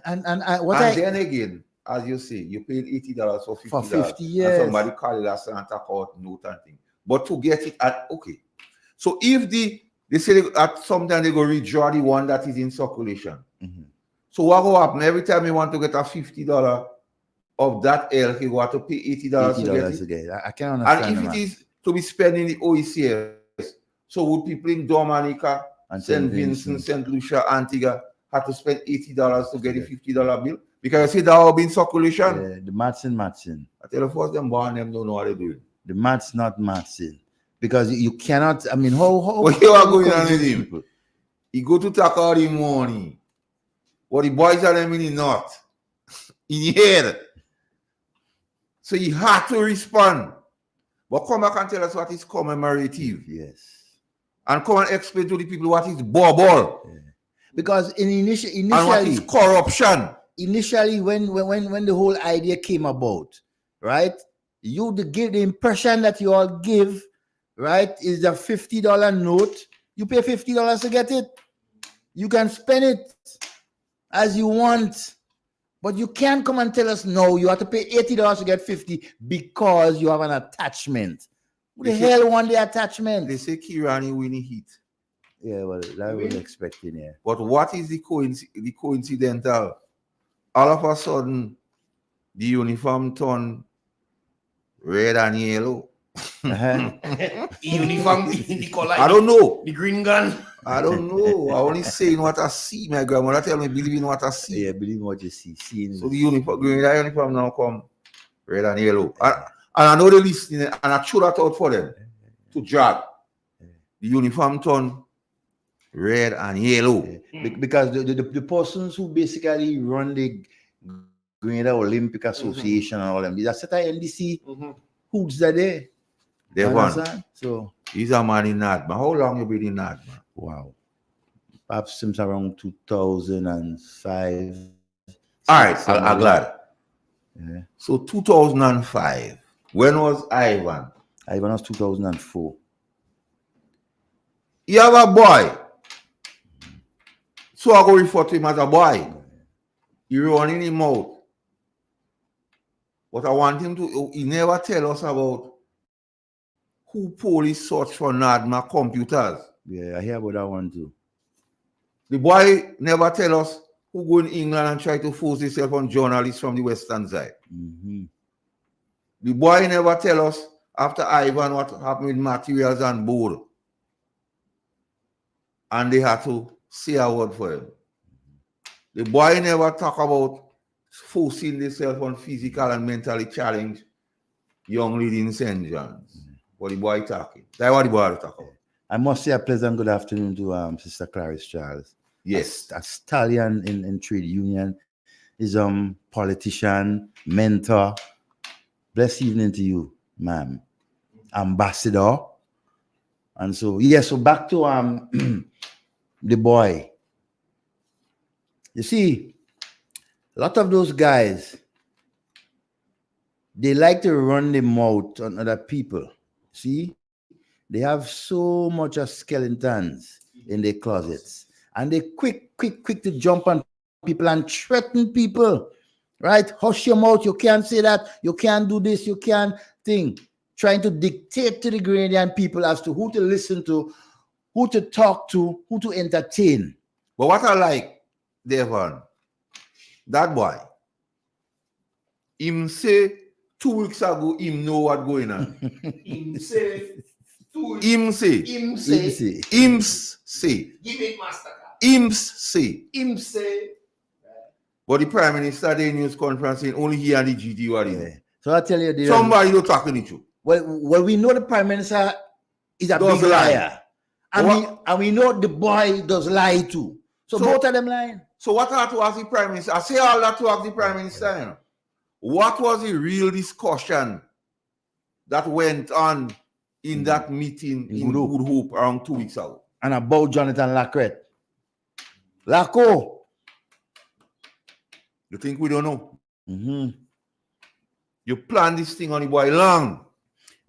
And Then again, as you say, you paid $80 for $50. For 50 And years. somebody call it a Santa Court note and thing. But to get it at okay. So if they say at some time they go redraw the one that is in circulation. Mhm. So what will happen every time you want to get a $50 of that ilk, you got to pay $80 to get $80 it. again. I can't understand. And if it is to be spent in the OECS, so would people in Dominica, And St. Vincent, St. Lucia, Antigua have to spend $80 to get a $50 bill? Because you see that all been circulation. Yeah, the maths in. I tell you, first them born, them don't know what they're doing. The maths not mathsing. Because you cannot, I mean, how What you are going on confuse with him? people? He go to talk all the morning. What the boys are them in the north, in the head. So he had to respond. But come back and tell us what is commemorative. Yes. And come and explain to the people what is bubble. Yeah. Because initially, And what is corruption. Initially, when the whole idea came about, right? You give the impression that you all give, right, is a $50 note. You pay $50 to get it. You can spend it as you want. But you can't come and tell us, no, you have to pay $80 to get 50 because you have an attachment. Who the hell want the attachment? They say Kirani winning heat. Yeah, well, that was expecting, yeah. But what is the coincidental? All of a sudden, the uniform turned red and yellow. Uniform in the color. I don't know. The green gun. I don't know. I only saying what I see. My grandmother tell me believe in what I see. Yeah, believe in what you see. So the uniform now come red and yellow. And I know they're listening, and I threw that out for them to drag. The uniform turn red and yellow. Because the persons who basically run the Grenada Olympic Association and all them, that's set at NDC. Who's that there? They won. So he's a man in that, man. How long you been in that, man? Wow. Perhaps since around 2005. All right, I'm glad. Yeah. So 2005. When was Ivan? Ivan was 2004. You have a boy. So I go refer to him as a boy. You running him out. But I want him to, he never tell us about who police search for NADMA computers. Yeah, I hear about that one too. The boy never tell us who go in England and try to force himself on journalists from the western side. The boy never tell us after Ivan what happened with materials and board. And they had to say a word for him. The boy never talk about forcing themselves on physical and mentally challenged young lady in St. John's. What the boy talking? That's what the boy talk about. I must say a pleasant good afternoon to Sister Clarice Charles. Yes. A stallion in trade union. Is politician, mentor. Blessed evening to you, ma'am. Ambassador. And so, yeah, so back to the boy. You see, a lot of those guys, they like to run the mouth on other people. See, they have so much of skeletons in their closets, and they quick to jump on people and threaten people, right? Hush your mouth, you can't say that, you can't do this, you can't think. Trying to dictate to the Grenadian people as to who to listen to, who to talk to, who to entertain. But what I like, Devon, that boy, him say 2 weeks ago, him know what going on. Him say. Him say. Him say. Him say. Give it Mastercard. Him say. Him say. But the Prime Minister, the news conference, saying only he and the GD were in. So I tell you, somebody not talking to you. Well, we know the Prime Minister is a big liar. And we know the boy does lie too. So both of them lying. So what had to ask the Prime Minister? I say all that to ask the Prime Minister. You know. What was the real discussion that went on in that meeting in Good Hope around 2 weeks ago? And about Jonathan Lacrette. Laco. You think we don't know? You plan this thing on the boy long.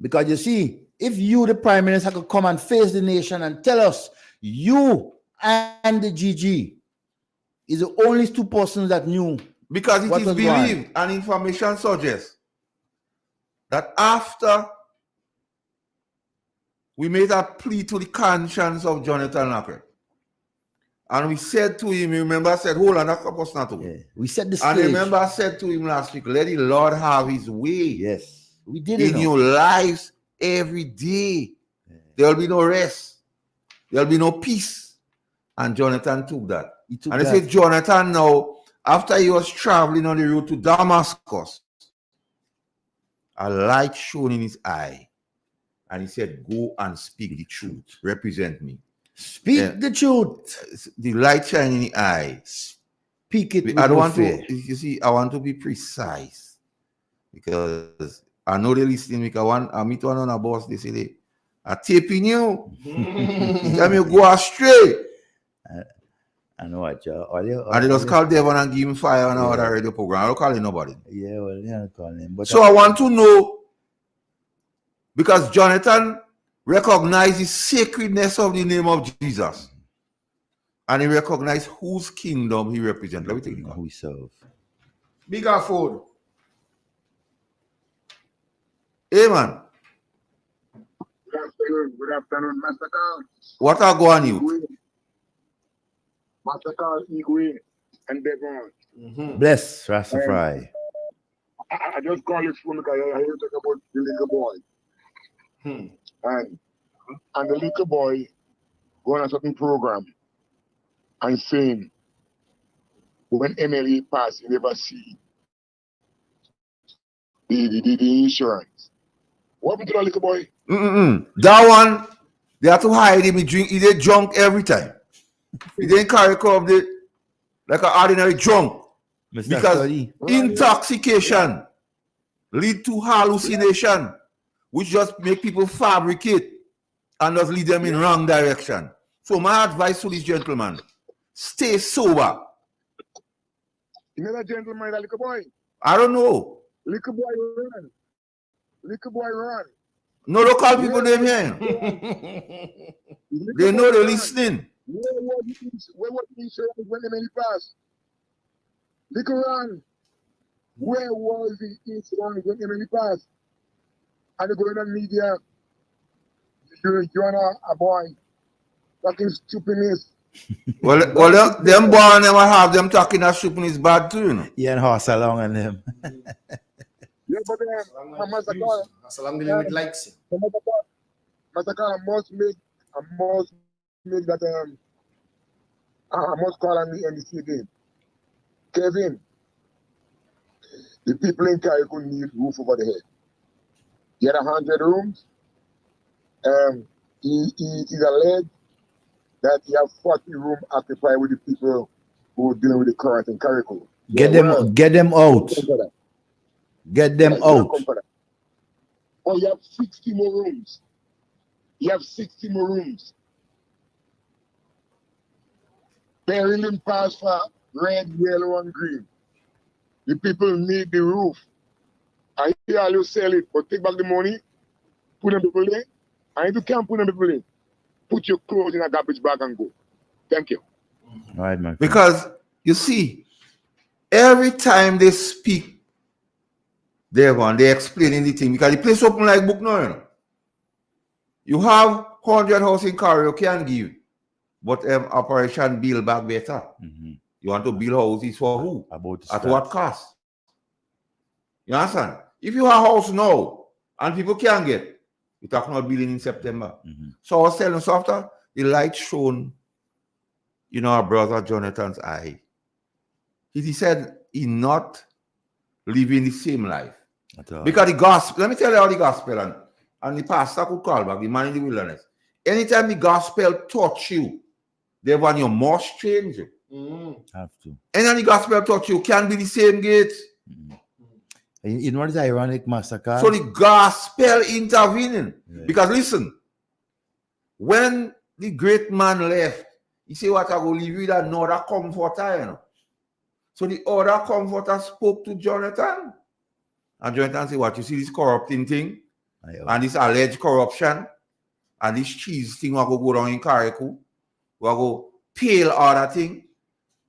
Because you see, if you, the Prime Minister, could come and face the nation and tell us you and the GG is the only two persons that knew. Because it is believed and information suggests that after we made a plea to the conscience of Jonathan Lacrette, And we said to him, remember I said, hold on, that's supposed not to. Yeah. We set the And stage. remember I said to him last week, let the Lord have his way. Yes. We did In it. your lives every day. There'll be no rest. There'll be no peace. And Jonathan took that. And they said, Jonathan now, after he was traveling on the road to Damascus, a light shone in his eye. And he said, go and speak the truth. Represent me. Speak the truth. The light shine in the eye. Speak it. I don't want to, you see, I want to be precise. Because I know they listening. Because I meet one on a boss, they say, I'm taping you. Tell you go astray. I know what you and they just call Devon and give him fire on our radio program. I don't call him nobody. Yeah, well, they don't call him. But so I want to know, because Jonathan recognized the sacredness of the name of Jesus. And he recognized whose kingdom he represents. Let me take it. Who we serve. Bigger food. Amen. Good afternoon, Master Carl. What are going you? Master Carl, Igwe, and Devon. Bless Rastafari. I just call this phone because I hear you talk about the little boy. And the little boy going on a certain program and saying, when MLA pass, you never see the insurance. What happened to that little boy? That one, they have to hide him. He did drunk every time. He didn't carry up like an ordinary drunk. Because intoxication lead to hallucination, which just make people fabricate and just lead them in wrong direction. So my advice to this gentleman, stay sober. You know that gentleman, that little boy? I don't know. Little boy run. Little boy run. No local people name here. They know they're listening. Where was the insurance when they made it pass? Little run. Where was the insurance when they made it pass? And they going on media. You're a boy. Talking stupidness. Well, them boy never have them talking that stupidness bad too, you know. Yeah, and horse along on them. Yeah, but Master Carl, as long as the limit likes it. Master Carl, I must make that I must call on the NDC again. Kevin, the people in Carriacou need roof over the head. He had 100 rooms. He is alleged that he has 40 rooms occupied with the people who are dealing with the current in Carriacou. Get them out. Get them out. Oh, you have 60 more rooms. You have 60 more rooms. Berlin pass for red, yellow, and green. The people need the roof. I hear you sell it, but take back the money, put them people in. And if you can't put them people in, put your clothes in a garbage bag and go. Thank you. All right, my friend. Because you see, every time they speak, they explaining the thing. Because the place open like book now, you know. You have 100 house in Carriacou can give, but operation build back better. You want to build houses for who? At what cost? You understand? If you have a house now and people can't get, you're talking about building in September. So I was telling us after the light shone, you know, our brother Jonathan's eye. He said he not living the same life. Because the gospel, let me tell you how the gospel and the pastor could call back, the man in the wilderness. Anytime the gospel touch you, they want you must change. Have to. Anytime the gospel touch you, can't be the same gate. You know what is ironic, Master Carl? So the gospel intervening. Yeah. Because listen, when the great man left, he said, what I will leave you with another comforter, you know. So the other comforter spoke to Jonathan. And Jonathan said, what, you see this corrupting thing? And this alleged corruption? And this cheese thing will go down in Carriacou? Will go pale all that thing?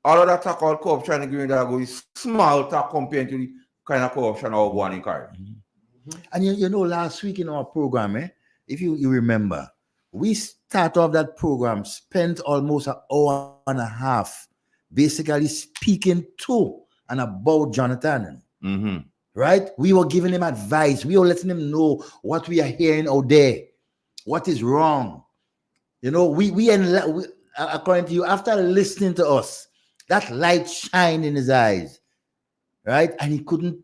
All of that talk about corruption agreement that go is small talk compared to the kind of corruption that will go on in Carriacou. And you know, last week in our program, if you remember, we start off that program, spent almost an hour and a half basically speaking to and about Jonathan. Mm-hmm. Right? We were giving him advice. We were letting him know what we are hearing out there, what is wrong. You know, we according to you, after listening to us, that light shined in his eyes, right? And he couldn't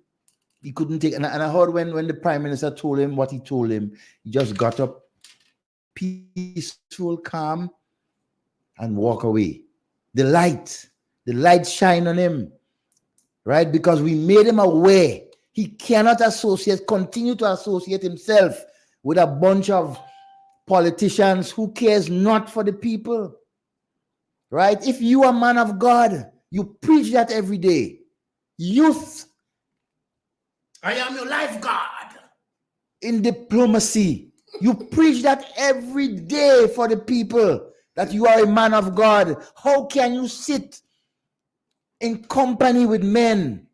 take. And I heard when the Prime Minister told him what he told him, he just got up, peaceful, calm, and walk away. The light shine on him, right? Because we made him aware he cannot continue to associate himself with a bunch of politicians who cares not for the people, right? If you are a man of God, you preach that every day. Youth, I am your lifeguard. in diplomacy, you preach that every day for the people, that you are a man of God. How can you sit in company with men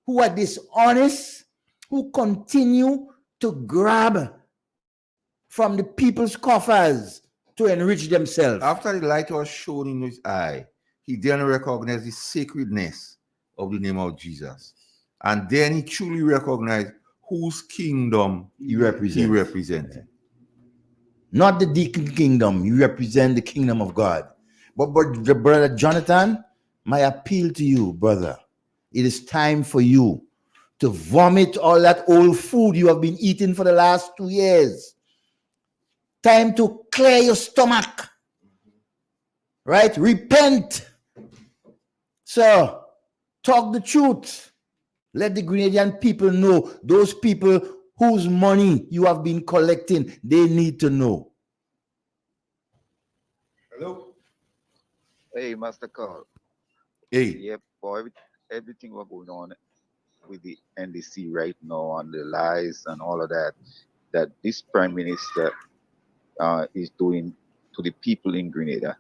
who are dishonest, who continue to grab from the people's coffers to enrich themselves? After the light was shown in his eye, he then recognized the sacredness of the name of Jesus. And then he truly recognized whose kingdom He represents. represented. Not the deacon kingdom. You represent the kingdom of God. But brother Jonathan, my appeal to you, brother, it is time for you to vomit all that old food you have been eating for the last 2 years. Time to clear your stomach. Right? Repent. So, talk the truth. Let the Grenadian people know, those people whose money you have been collecting, they need to know. Hello? Hey, Master Carl. Hey, Yep, for everything what going on with the NDC right now and the lies and all of that, that this Prime Minister is doing to the people in Grenada.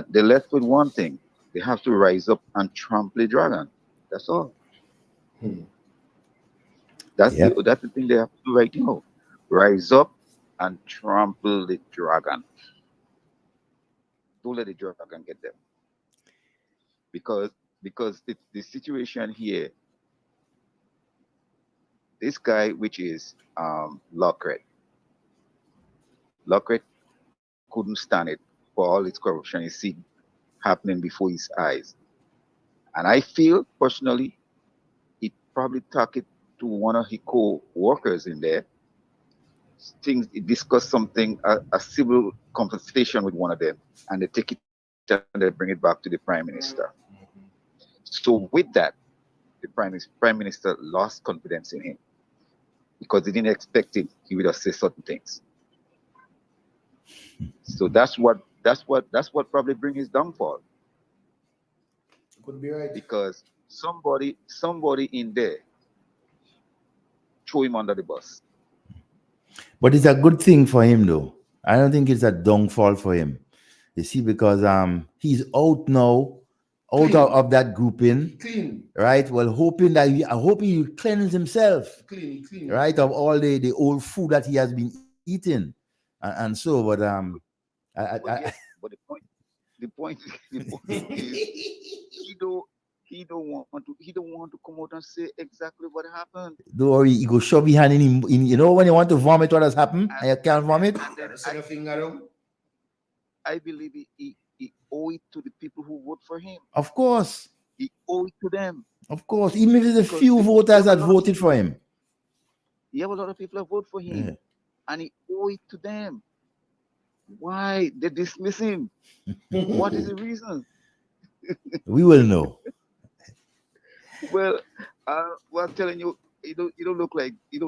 They're left with one thing. They have to rise up and trample the dragon. That's all. That's the thing they have to do right now. Rise up and trample the dragon. Don't let the dragon get them. Because the situation here, this guy, which is Lockred couldn't stand it for all its corruption he see happening before his eyes. And I feel personally, he probably took it to one of his co-workers in there. Things, he discussed something, a civil conversation with one of them, and they take it and they bring it back to the Prime Minister. So with that, the Prime Minister lost confidence in him because he didn't expect it. He would have said certain things. So that's what probably bring his downfall. Could be right. Because somebody in there threw him under the bus. But it's a good thing for him, though. I don't think it's a downfall for him. You see, because he's out now, of that grouping. Clean. Right? Well, I hope he cleanses himself. Clean. Right? Of all the old food that he has been eating. And so, but but the point is he don't want to come out and say exactly what happened. Don't worry, he go shove his hand in you know when you want to vomit what has happened and you can't vomit. I believe he owe it to the people who vote for him. Of course. He owe it to them. Of course, even if it's a few voters that voted for him. You have a lot of people that vote for him, and he owe it to them. Why they dismiss him? What is the reason? We will know. Well, I'm telling you, you don't look like you're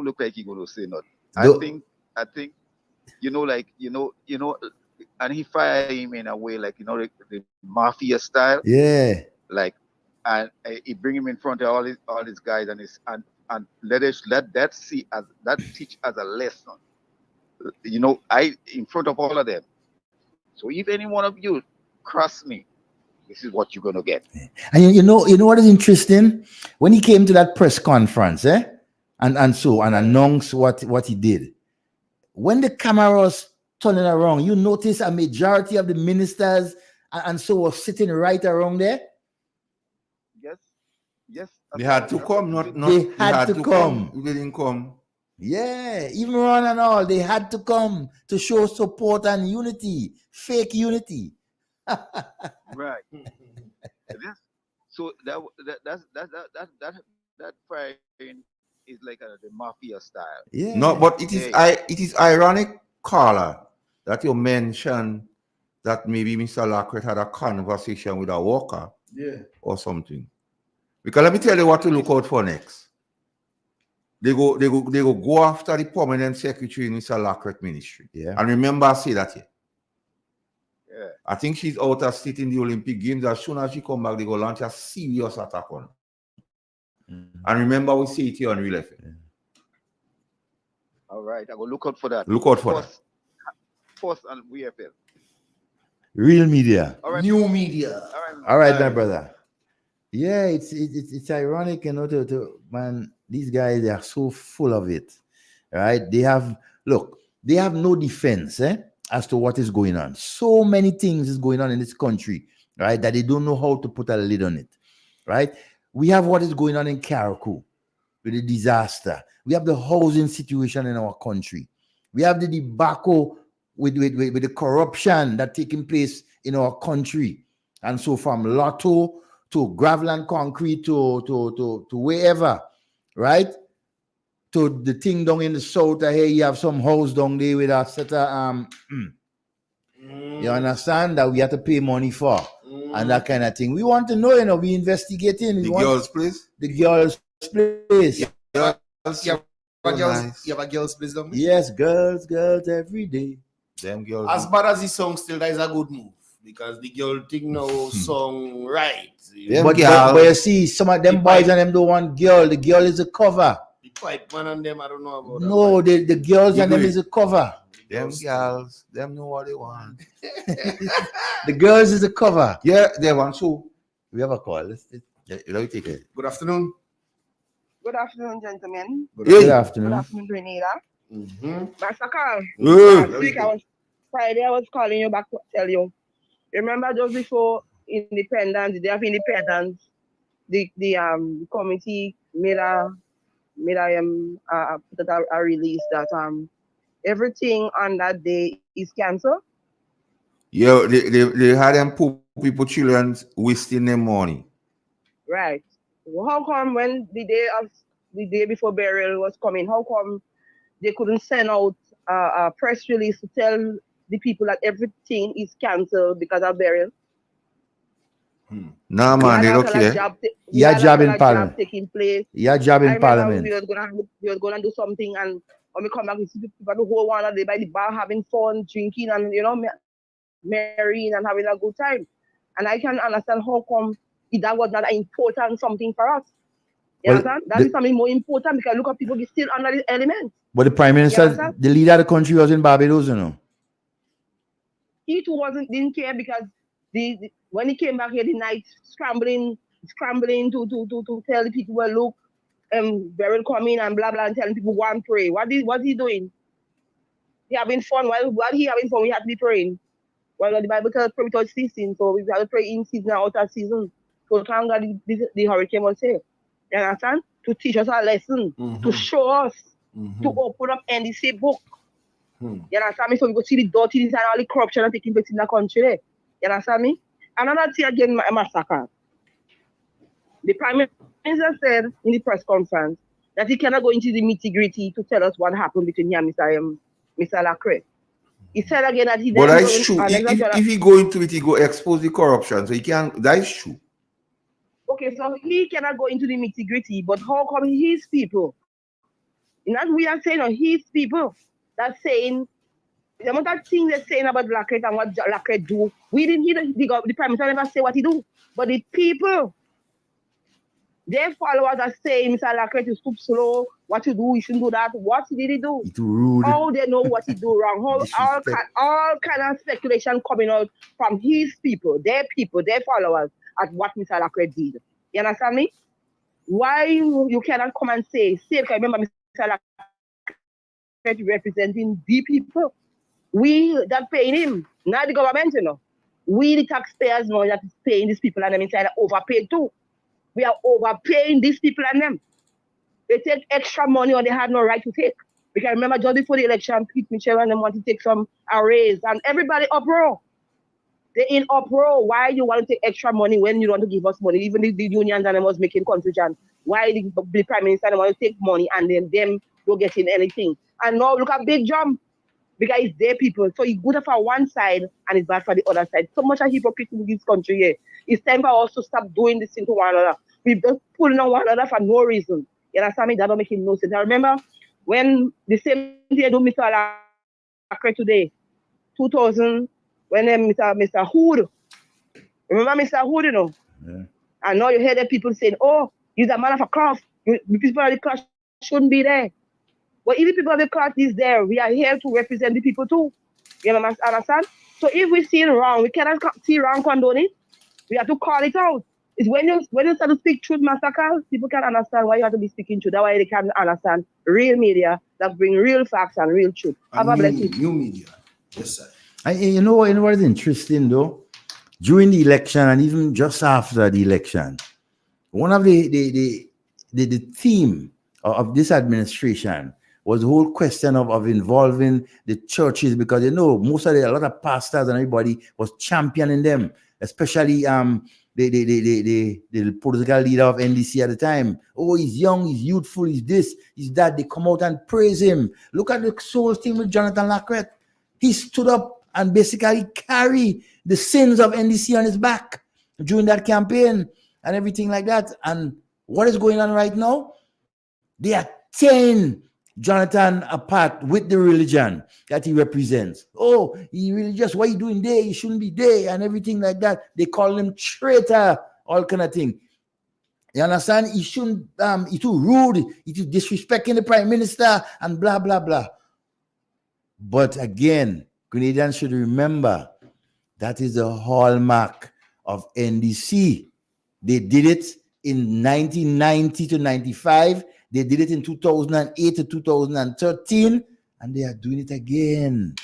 going to say nothing. I think, and he fired him in a way like the mafia style. Yeah. Like, and he bring him in front of all his guys and let that teach as a lesson. In front of all of them. So if any one of you cross me, this is what you're gonna get. And you know what is interesting? When he came to that press conference, and announced what he did. When the cameras turning around. You notice a majority of the ministers and so were sitting right around there. Yes, yes. They had to come, They had to come. They didn't come. Yeah, even Ron and all, they had to come to show support and unity, fake unity. Right. Yes. So that firing is like the mafia style. Yeah. No, but it is ironic, Carla, that you mentioned that maybe Mr. Lacquette had a conversation with a worker or something. Because let me tell you what to look out for next. They go after the permanent secretary in Mr. Lacquette ministry. Yeah. And remember, I say that here. Yeah. I think she's out of state in the Olympic Games. As soon as she come back, they go launch a serious attack on her. And remember, we say it here on Real FM. All right, I will look out for that. Look out for that. Post on VFL. Real media. All right. New media. All right, my brother. Yeah, it's ironic, you know, man, these guys, they are so full of it, right? They have no defense as to what is going on. So many things is going on in this country, right, that they don't know how to put a lid on it, right? We have what is going on in Karakou with the disaster. We have the housing situation in our country. We have the debacle with the corruption that's taking place in our country. And so from Lotto to gravel and concrete to wherever, right? To the thing down in the south, here you have some house down there with a set of you understand that we have to pay money for and that kind of thing. We want to know, you know, we investigating. The girls' place? The girls' place. You have a girls' place down there? Yes, girls every day. Them girls. As bad as the song still, that is a good move. Because the girl thing now song right. But you see, some of them boys and them don't want girl. The girl is a cover. The pipe man and them, I don't know about no, the girls and them is a cover. Them girls, them know what they want. The girls is a cover. Yeah, they want so. We have a call. Let me take it. Good afternoon. Good afternoon, gentlemen. Good afternoon. Good afternoon, Grenada. Master Carl. Last week Friday, I was calling you back to tell you. Remember just before independence, the day of independence, the committee made a release that everything on that day is cancelled. Yeah, they had them poor people, children wasting their money. Right. How come when the day before burial was coming, how come they couldn't send out a press release to tell the people that everything is cancelled because of burial? No, man, they don't care. Job in Parliament. Taking place. Job in Parliament. We was gonna do something, and when we come back, we see people the whole one day by the bar having fun, drinking, and marrying and having a good time. And I can understand how come that was not an important something for us. You understand? That is something more important because look at people still under the elements. But the Prime Minister, the leader of the country, was in Barbados, you know. He too didn't care because when he came back here the night, scrambling to tell the people, well, look, burial coming and blah blah, and telling people go and pray. What's he doing? He having fun. While he having fun, we have to be praying. Well, the Bible tells us pray without ceasing, so we have to pray in season and out of season. So thank God the hurricane was here. You understand? To teach us a lesson, to show us, to open up NDC book. You understand me? So we go see the dirtiness and all the corruption that taking place in the country there. You understand me? Another thing again, massacre. The Prime Minister said in the press conference that he cannot go into the nitty-gritty to tell us what happened between him and Mr. Lacquette. He said again that he. But that's true. If he go into it, he go expose the corruption. So he can. That is true. Okay, so he cannot go into the nitty-gritty, but how come his people? Not we are saying, his people that's saying the amount of things they're saying about Lacquette and what Lacquette do. We didn't hear the Prime Minister never say what he do, but the people, their followers are saying, Mr. Lacquette is too slow. What you do, you shouldn't do that. What did he do? Too rude. How they know what he do wrong? How all kind of speculation coming out from his people, their followers, at what Mr. Lacquette did. You understand me? Why you cannot come and say, because remember Mr. Lacquette representing the people. We that paying him, not the government, you know. We the taxpayers know that is paying these people and them inside are overpaid too. We are overpaying these people and them. They take extra money or they had no right to take. Because remember just before the election, Pete Mitchell and them want to take some raise and everybody uproar. They in uproar. Why you want to take extra money when you want to give us money? Even the unions and them was making confusion. Why the prime minister want to take money and then them don't get in anything? And now look at big jump because it's their people. So it's good for one side and it's bad for the other side. So much of hypocrisy in this country here. It's time for us to stop doing this thing to one another. We're just pulling on one another for no reason. You understand me? That don't make no sense. I remember when the same thing I do Mr. Alacre today, 2000, when Mr. Hood, remember Mr. Hood, you know? Yeah. And now you hear the people saying, oh, he's a man of a craft. The people of the craft shouldn't be there. But if the people of the craft is there, we are here to represent the people too. You understand? So if we see it wrong, we cannot see wrong condone it. We have to call it out. It's when you start to speak truth, massacre, people can understand why you have to be speaking truth. That's why they can understand real media that bring real facts and real truth. Have a blessing. New media. Yes, sir. And you know what is interesting though? During the election and even just after the election, one of the theme of this administration was the whole question of involving the churches, because you know a lot of pastors and everybody was championing them, especially the political leader of NDC at the time. Oh, he's young, he's youthful, he's this, he's that. They come out and praise him. Look at the soul thing with Jonathan Lacrette. He stood up and basically carry the sins of NDC on his back during that campaign and everything like that. And what is going on right now? They are tearing Jonathan apart with the religion that he represents. Oh, he religious, what are you doing there? He shouldn't be there and everything like that. They call him traitor, all kind of thing. You understand? He shouldn't, he's too rude, he's disrespecting the prime minister and blah, blah, blah. But again, Grenadians should remember that is the hallmark of NDC. They did it in 1990 to 95. They did it in 2008 to 2013. And they are doing it again.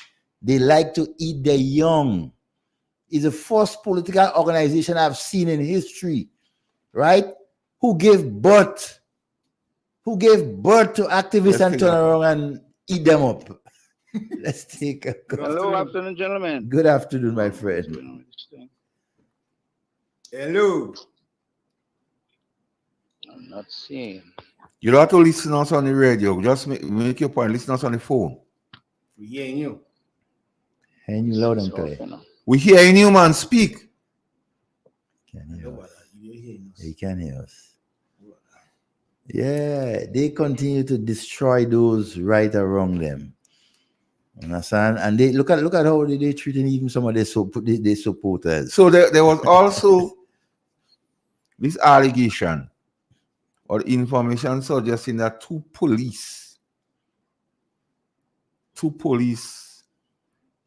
They like to eat their young. It's the first political organization I've seen in history, right? Who gave birth to activists and turn around and eat them up. Let's take a Hello, afternoon, gentlemen. Good afternoon, my friend. Hello. I'm not seeing. You don't have to listen us on the radio. Just make your point. Listen us on the phone. We hearing you. And you loud and clear. We hearing you, man. Speak. He can hear us. Yeah, they continue to destroy those right around them. Understand? And they look at how they treating even some of their supporters. So there was also this allegation or information suggesting that two police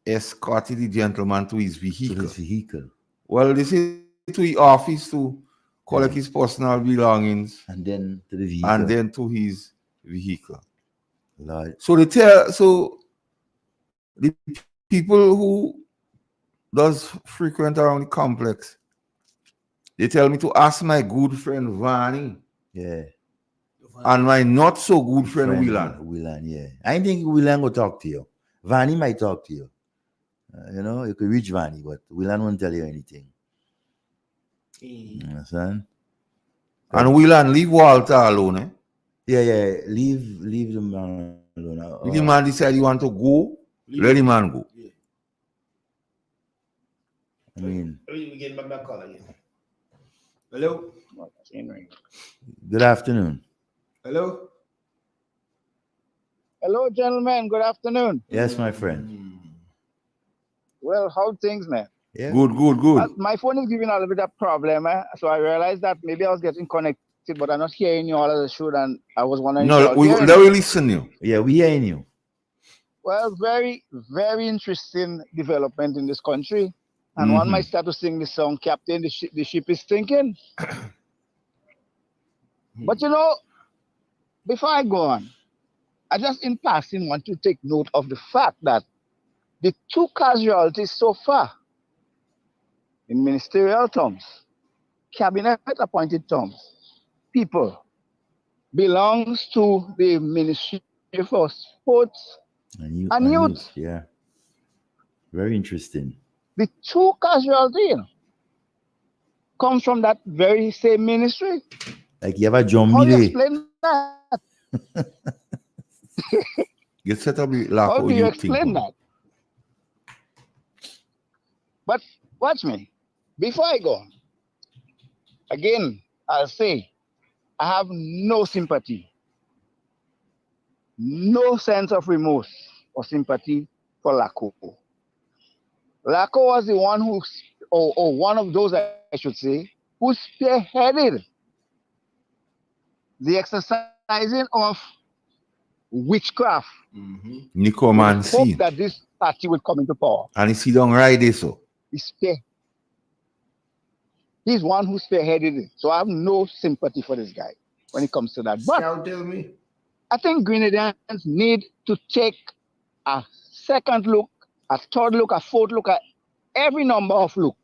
escorted the gentleman to his vehicle. Well, this is to his office to collect his personal belongings, and then to the vehicle, and then to his vehicle. Lord. So the people who does frequent around the complex, they tell me to ask my good friend Vani. Yeah. And my not so good friend Willan. Willan, yeah. I think Willan will talk to you. Vani might talk to you. You could reach Vani, but Willan won't tell you anything. You understand? And Willan, leave Walter alone, eh? Yeah. Leave the man alone. If the man decide you want to go, let the man go. Yeah. I mean, we get back call again. Hello. Good afternoon. Hello. Hello, gentlemen. Good afternoon. Yes, my friend. Well, how things, man? Yeah. Good. My phone is giving a little bit of problem, so I realized that maybe I was getting connected, but I'm not hearing you all as I should, and I was wondering. No, we listen you. Yeah, we hearing you. Well, very, very interesting development in this country. And one might start to sing the song, Captain, the ship is sinking. But before I go on, I just in passing want to take note of the fact that the two casualties so far, in ministerial terms, cabinet appointed terms, people, belongs to the Ministry for Sports and Youth. Yeah. Very interesting. The two casualties comes from that very same ministry. Like you have a John How do you Mide. explain that? You set up the lack How of do you you explain think. that? But watch me. Before I go, again, I'll say I have no sympathy, no sense of remorse or sympathy for Lako. Lako was the one who, or one of those, I should say, who spearheaded the exercising of witchcraft. Necromancy. Hope that this party would come into power. And if you don't ride this, so. He's one who spearheaded it. So I have no sympathy for this guy when it comes to that. But Tell me. I think Grenadians need to take a second look, a third look, a fourth look, at every number of look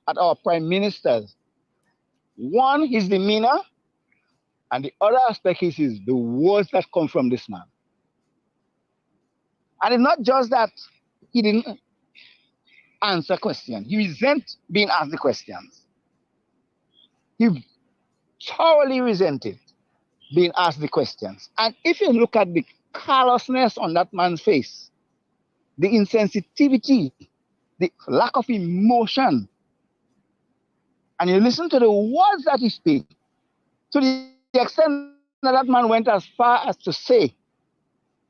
at our prime ministers. One, his demeanor, and the other aspect is the words that come from this man. And it's not just that he didn't answer questions. He resents being asked the questions. He thoroughly resented being asked the questions. And if you look at the callousness on that man's face, the insensitivity, the lack of emotion, and you listen to the words that he speaks, to the extent that that man went as far as to say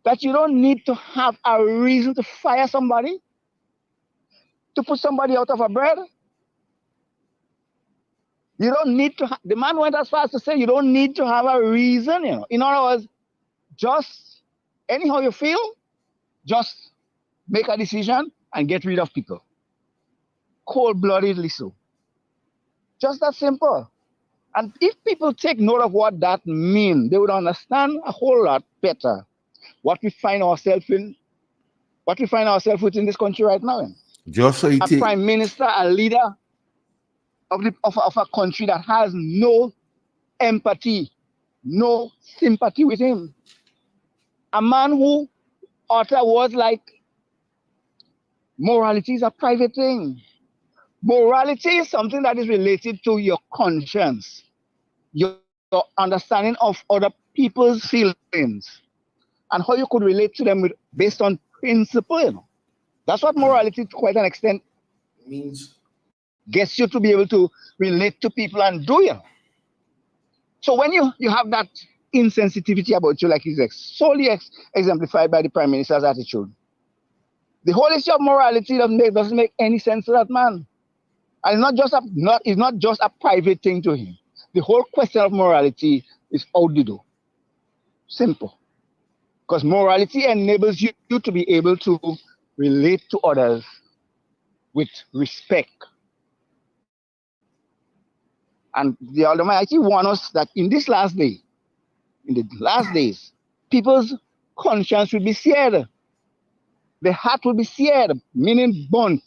that you don't need to have a reason to fire somebody, to put somebody out of a bread. You don't need to, the man went as far as to say you don't need to have a reason, In other words, just anyhow you feel, just make a decision and get rid of people. Cold-bloodedly so. Just that simple. And if people take note of what that means, they would understand a whole lot better what we find ourselves in, in this country right now. Just so you a prime minister, a leader of a country that has no empathy, no sympathy with him. A man who utter words like, morality is a private thing. Morality is something that is related to your conscience, your understanding of other people's feelings, and how you could relate to them based on principle. That's what morality, to quite an extent, means. Gets you to be able to relate to people and do it. So when you have that insensitivity about you, like is solely exemplified by the Prime Minister's attitude, the whole issue of morality doesn't make any sense to that man. And it's not just a private thing to him. The whole question of morality is out the door. Simple. Because morality enables you to be able to relate to others with respect. And the Almighty warns us that in the last days, people's conscience will be seared. The heart will be seared, meaning burnt.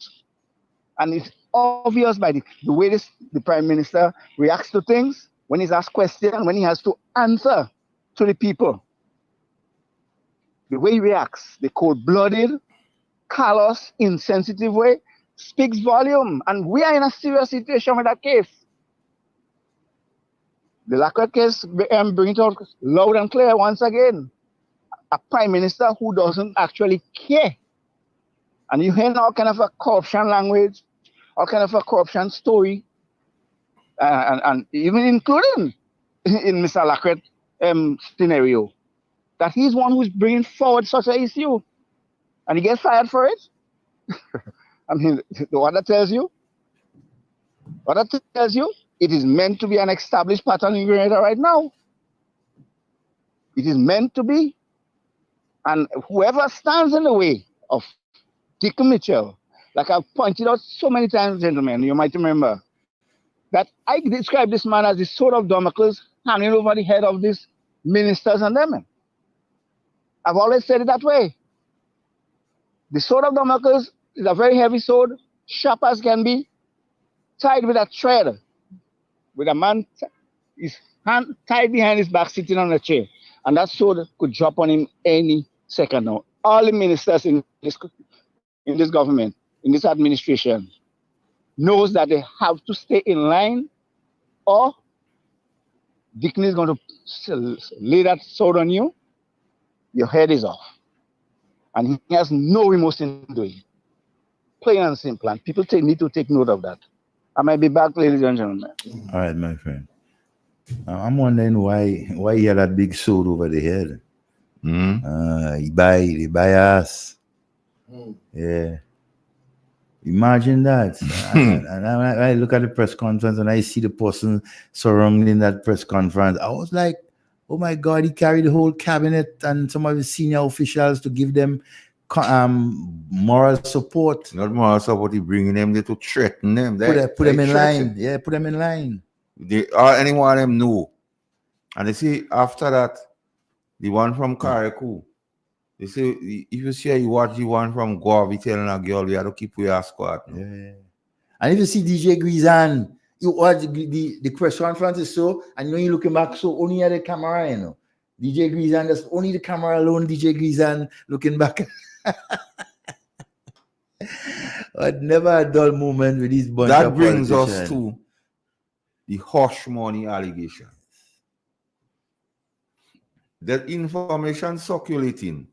And it's obvious by the way the Prime Minister reacts to things, when he's asked questions, when he has to answer to the people. The way he reacts, the cold-blooded, callous, insensitive way, speaks volume. And we are in a serious situation with that case. The Lacroix case brings it out loud and clear once again. A prime minister who doesn't actually care. And you hear all kind of a corruption language, all kind of a corruption story, and even including in Mr. Lacroix scenario, that he's one who's bringing forward such an issue. And he gets fired for it. I mean, what that tells you? It is meant to be an established pattern in Grenada right now. It is meant to be. And whoever stands in the way of Dick Mitchell, like I've pointed out so many times, gentlemen, you might remember, that I describe this man as the sword of Damocles hanging over the head of these ministers and them. I've always said it that way. The sword of Damocles is a very heavy sword, sharp as can be, tied with a thread, with a man, his hand tied behind his back, sitting on a chair. And that sword could drop on him any second now. All the ministers in this government, in this administration, knows that they have to stay in line, or Dickney is going to lay that sword on you, your head is off. And he has no remorse in doing it. Plain and simple. And people need to take note of that. I might be back, ladies and gentlemen. All right, my friend. I'm wondering why he had that big sword over the head. He buy us. Yeah. Imagine that. and I look at the press conference and I see the person surrounding that press conference. I was like, oh my God, he carried the whole cabinet and some of his senior officials to give them moral support. Not moral support, he bringing them there to threaten them. Put them in line. Yeah, put them in line. Any one of them know. And they see after that, the one from Karakou, they say, if you see you watch the one from Guavi telling a girl, you have to keep your squad. Yeah. And if you see DJ Grizan, you watch the press conference is so, and you looking back, so only at the camera, DJ Grizan, that's only the camera alone, DJ Grizan looking back. But never a dull moment with these bunch that of brings us politicians. to the hush money allegation. That information circulating,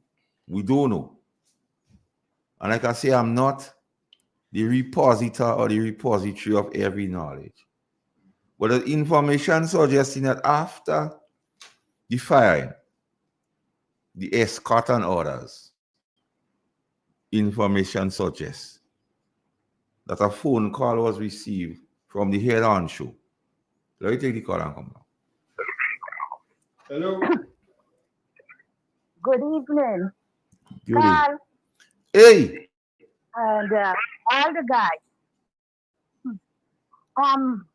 we don't know. And like I say, I'm not the repositor or the repository of every knowledge. But the information suggesting that after the firing, the escort and orders, information suggests that a phone call was received from the head honcho. Let me take the call and come back. Hello. Good evening. Good Carl. Hey. And all the guys. I'm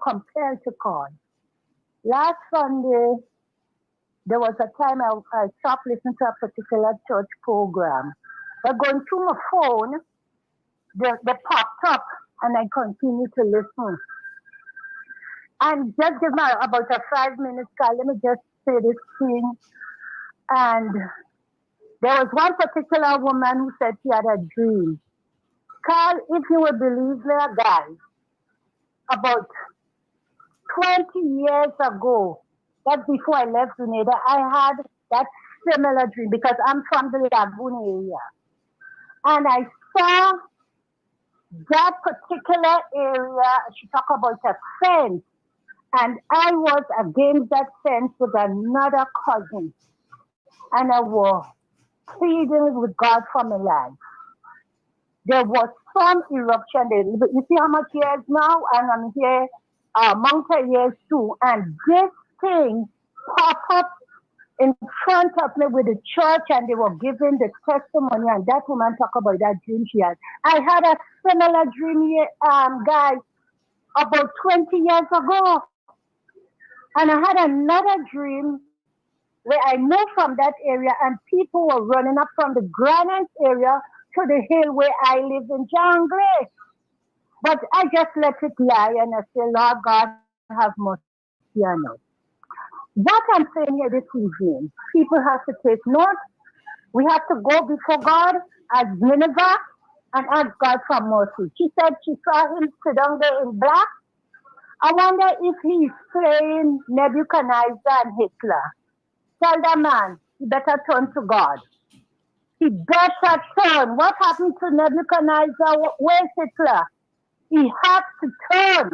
compelled to call. Last Sunday, there was a time I stopped listening to a particular church program. But going through my phone, they popped up and I continued to listen. And just give me about a 5-minute call. Let me just say this thing. And there was one particular woman who said she had a dream. Carl, if you would believe me, guys, about 20 years ago, that's before I left Grenada, I had that similar dream because I'm from the Lagoon area. And I saw that particular area, she talked about a fence, and I was against that fence with another cousin. And I was pleading with God for my life. There was some eruption there. You see how much years now? And I'm here amongst years too. And this thing popped up in front of me with the church and they were giving the testimony and that woman talked about that dream she had. I had a similar dream here, guys, about 20 years ago. And I had another dream where I moved from that area and people were running up from the Granite area to the hill where I live in John Gray. But I just let it lie and I say, Lord God, have mercy on us. What I'm saying here this evening, people have to take note. We have to go before God as Nineveh and ask God for mercy. She said she saw him sit down there in black. I wonder if he's playing Nebuchadnezzar and Hitler. Tell that man, he better turn to God. He better turn. What happened to Nebuchadnezzar? Where's Hitler? He has to turn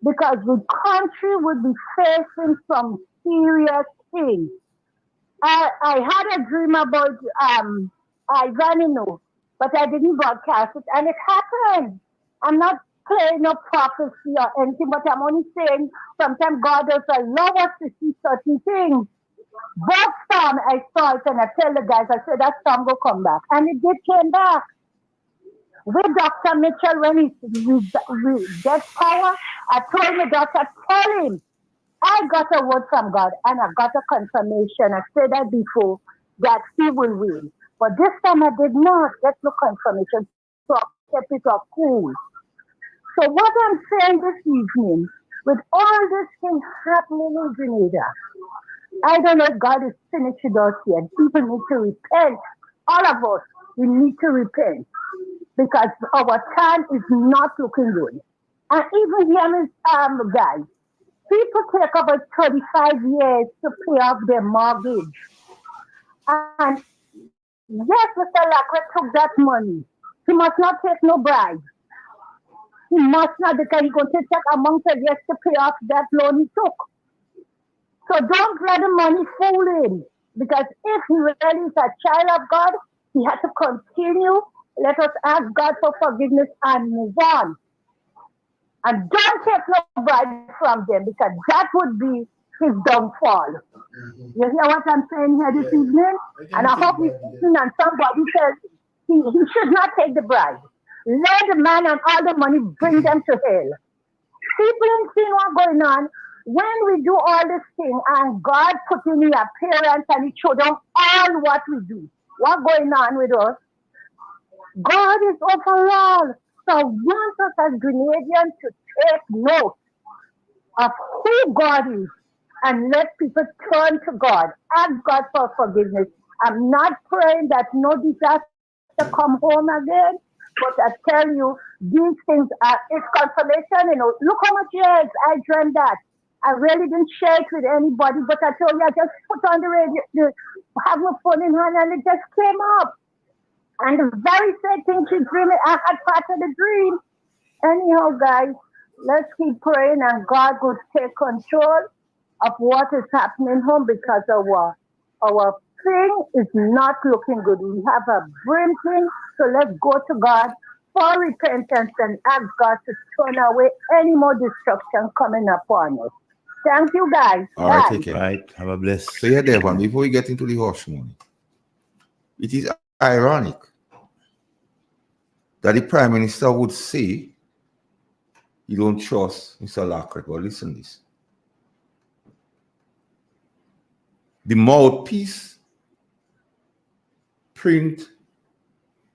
because the country would be facing some serious things. I had a dream about Ivanino, but I didn't broadcast it, and it happened. I'm not playing no prophecy or anything, but I'm only saying sometimes God does allow us to see certain things. That storm, I saw it and I tell the guys, I said that storm will come back. And it did came back. With Dr. Mitchell, when he gets power, I told my daughter, tell him, I got a word from God and I got a confirmation. I said that before. that he will win. But this time I did not get no confirmation, so I kept it up cool. So what I'm saying this evening, with all this thing happening in Grenada, I don't know if God is finished with us yet. People need to repent. All of us, we need to repent because our time is not looking good. And even here, guys, people take about 35 years to pay off their mortgage. And yes, Mr. Lacroix took that money. He must not take no bribe. He must not because he's going to take amongst the years to pay off that loan he took. So don't let the money fool him. Because if he really is a child of God, he has to continue. Let us ask God for forgiveness and move on. And don't take no bribe from them because that would be his downfall. You hear what I'm saying here this evening? And I hope you listen and somebody says he should not take the bribe. Let the man and all the money bring them to hell. People ain't seeing what's going on. When we do all this thing and God put in the appearance and he showed them all what we do, what's going on with us, God is overall. So I want us as Grenadians to take note of who God is and let people turn to God. Ask God for forgiveness. I'm not praying that no disaster come home again, but I tell you, these things are, it's confirmation, look how much years I dreamed that. I really didn't share it with anybody, but I told you I just put on the radio, have my phone in hand and it just came up. And the very same thing she dreamed, I had part of the dream. Anyhow, guys, let's keep praying and God will take control of what is happening home because our thing is not looking good. We have a grim thing, so let's go to God for repentance and ask God to turn away any more destruction coming upon us. Thank you, guys. All right, Bye. take care. Right. Have a bless. So yeah, Devon, before we get into the hush money, it is ironic that the Prime Minister would say you don't trust Mr. Lacroix. But listen to this. The mouthpiece, print,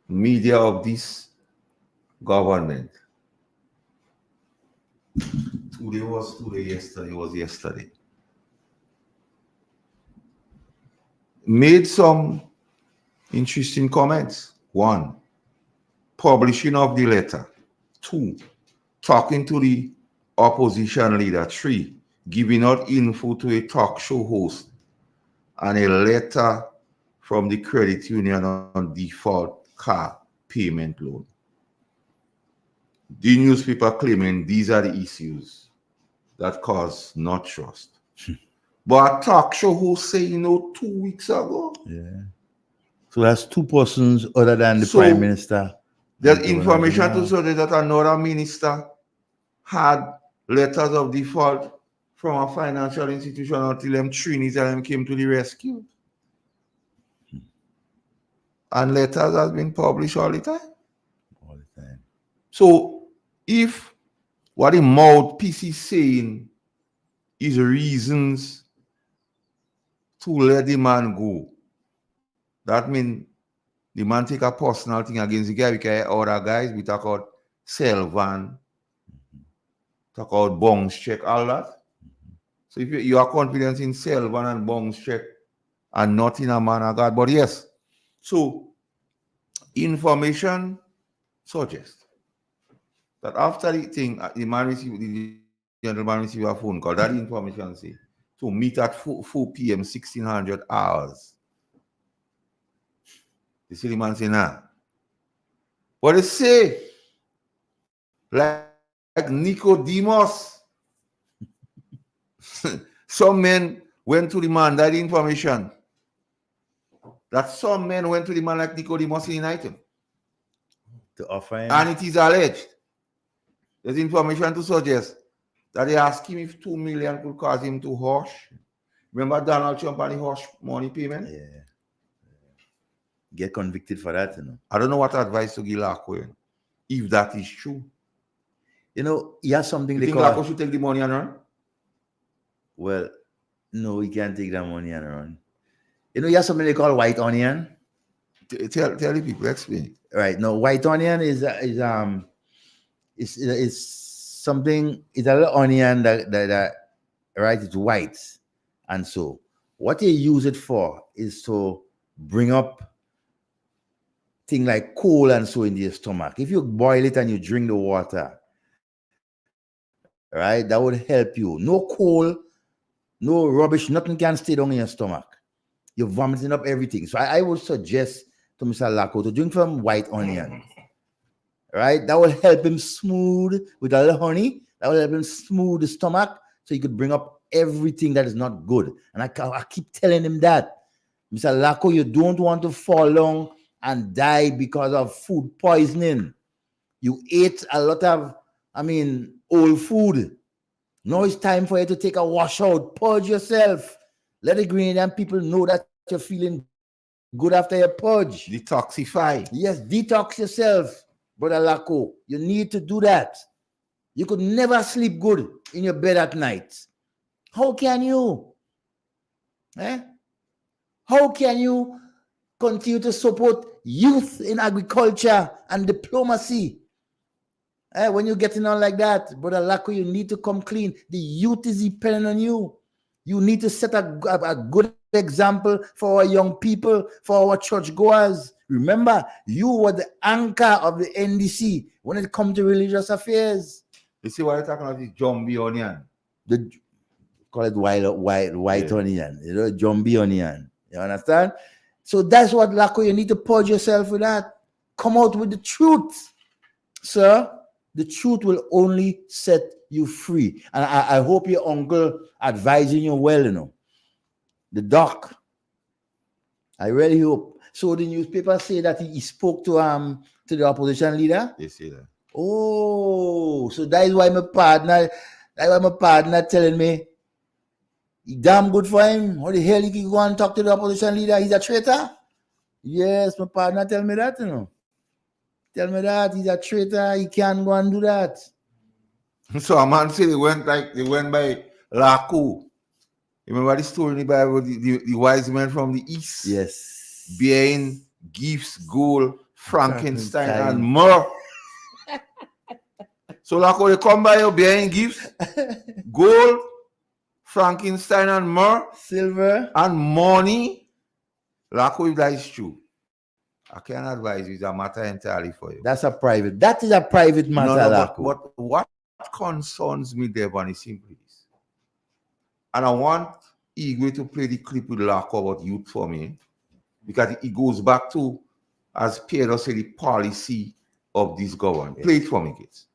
media of this government. Today was yesterday. Made some interesting comments. 1, publishing of the letter. 2, talking to the opposition leader. 3, giving out info to a talk show host. And a letter from the credit union on default car payment loan. The newspaper claiming these are the issues that cause not trust. But a talk show host say, 2 weeks ago. Yeah. So that's 2 persons other than the Prime Minister. There's information to suggest that another minister had letters of default from a financial institution until them Trinity and them came to the rescue. And letters has been published all the time. All the time. So if what the mouthpiece is saying is reasons to let the man go, that means the man take a personal thing against the guy because other guys, we talk about Selvan, talk about bongs check, all that. So if you are confident in Selvan and bongs check and not in a man of God, but yes. So information suggests that after the thing, the gentleman received a phone call, that information say to meet at 4 p.m., 1600 hours. The city man say, nah. But they say, like Nicodemus, some men went to the man, that information, that some men went to the man like Nicodemus in the night. To offer him. And it is alleged. There's information to suggest that they asked him if 2 million could cause him to hush. Remember Donald Trump and the hush money payment? Yeah. Get convicted for that, I don't know what advice to give Lacroix, if that is true. He has something you they think call... Lacroix should take the money and run? Well, no, he can't take that money and run. You know, you have something they call white onion. Tell the people, explain. Right. No, white onion is something. It's a little onion that right. It's white, and so what they use it for is to bring up things like coal and so in your stomach. If you boil it and you drink the water, right, that would help you. No coal, no rubbish, nothing can stay down in your stomach. You're vomiting up everything. So I would suggest to Mr. Lacko to drink some white onion. Right? That will help him smooth with a little honey. That will help him smooth the stomach so he could bring up everything that is not good. And I keep telling him that. Mr. Lacko, you don't want to fall down and die because of food poisoning. You ate a lot of, old food. Now it's time for you to take a washout. Purge yourself. Let the Grenadian people know that you're feeling good after your purge. Detoxify. Yes, detox yourself, Brother Lacko. You need to do that. You could never sleep good in your bed at night. How can you? How can you continue to support youth in agriculture and diplomacy? When you're getting on like that, Brother Lacko, you need to come clean. The youth is depending on you. You need to set a good example for our young people, for our churchgoers. Remember, you were the anchor of the NDC when it comes to religious affairs. You see why you're talking about this jumbie onion? Call it white onion, jumbie onion. You understand? So that's what, Lacko, you need to purge yourself with that. Come out with the truth, sir. The truth will only set you free. And I hope your uncle advising you well, The doc. I really hope. So the newspaper say that he spoke to the opposition leader? They say that. Oh, so that is why my partner telling me he damn good for him. How the hell he can go and talk to the opposition leader? He's a traitor? Yes, my partner tell me that, Tell me that he's a traitor. He can't go and do that. So a man said they went by Lacko. Remember the story in the Bible, the wise men from the east? Yes. Bearing gifts, gold, Frankenstein, and myrrh. So Lacko, they come by you bearing gifts, gold, Frankenstein, and myrrh, silver, and money. Lacko, if that is true, I can't advise you. It's a matter entirely for you. That is a private matter, Lacko. But what concerns me, Devon, is simply this. And I want Igwe to play the clip with Lacko about youth for me, because it goes back to, as Pedro said, the policy of this government. Yes. Play it for me, kids.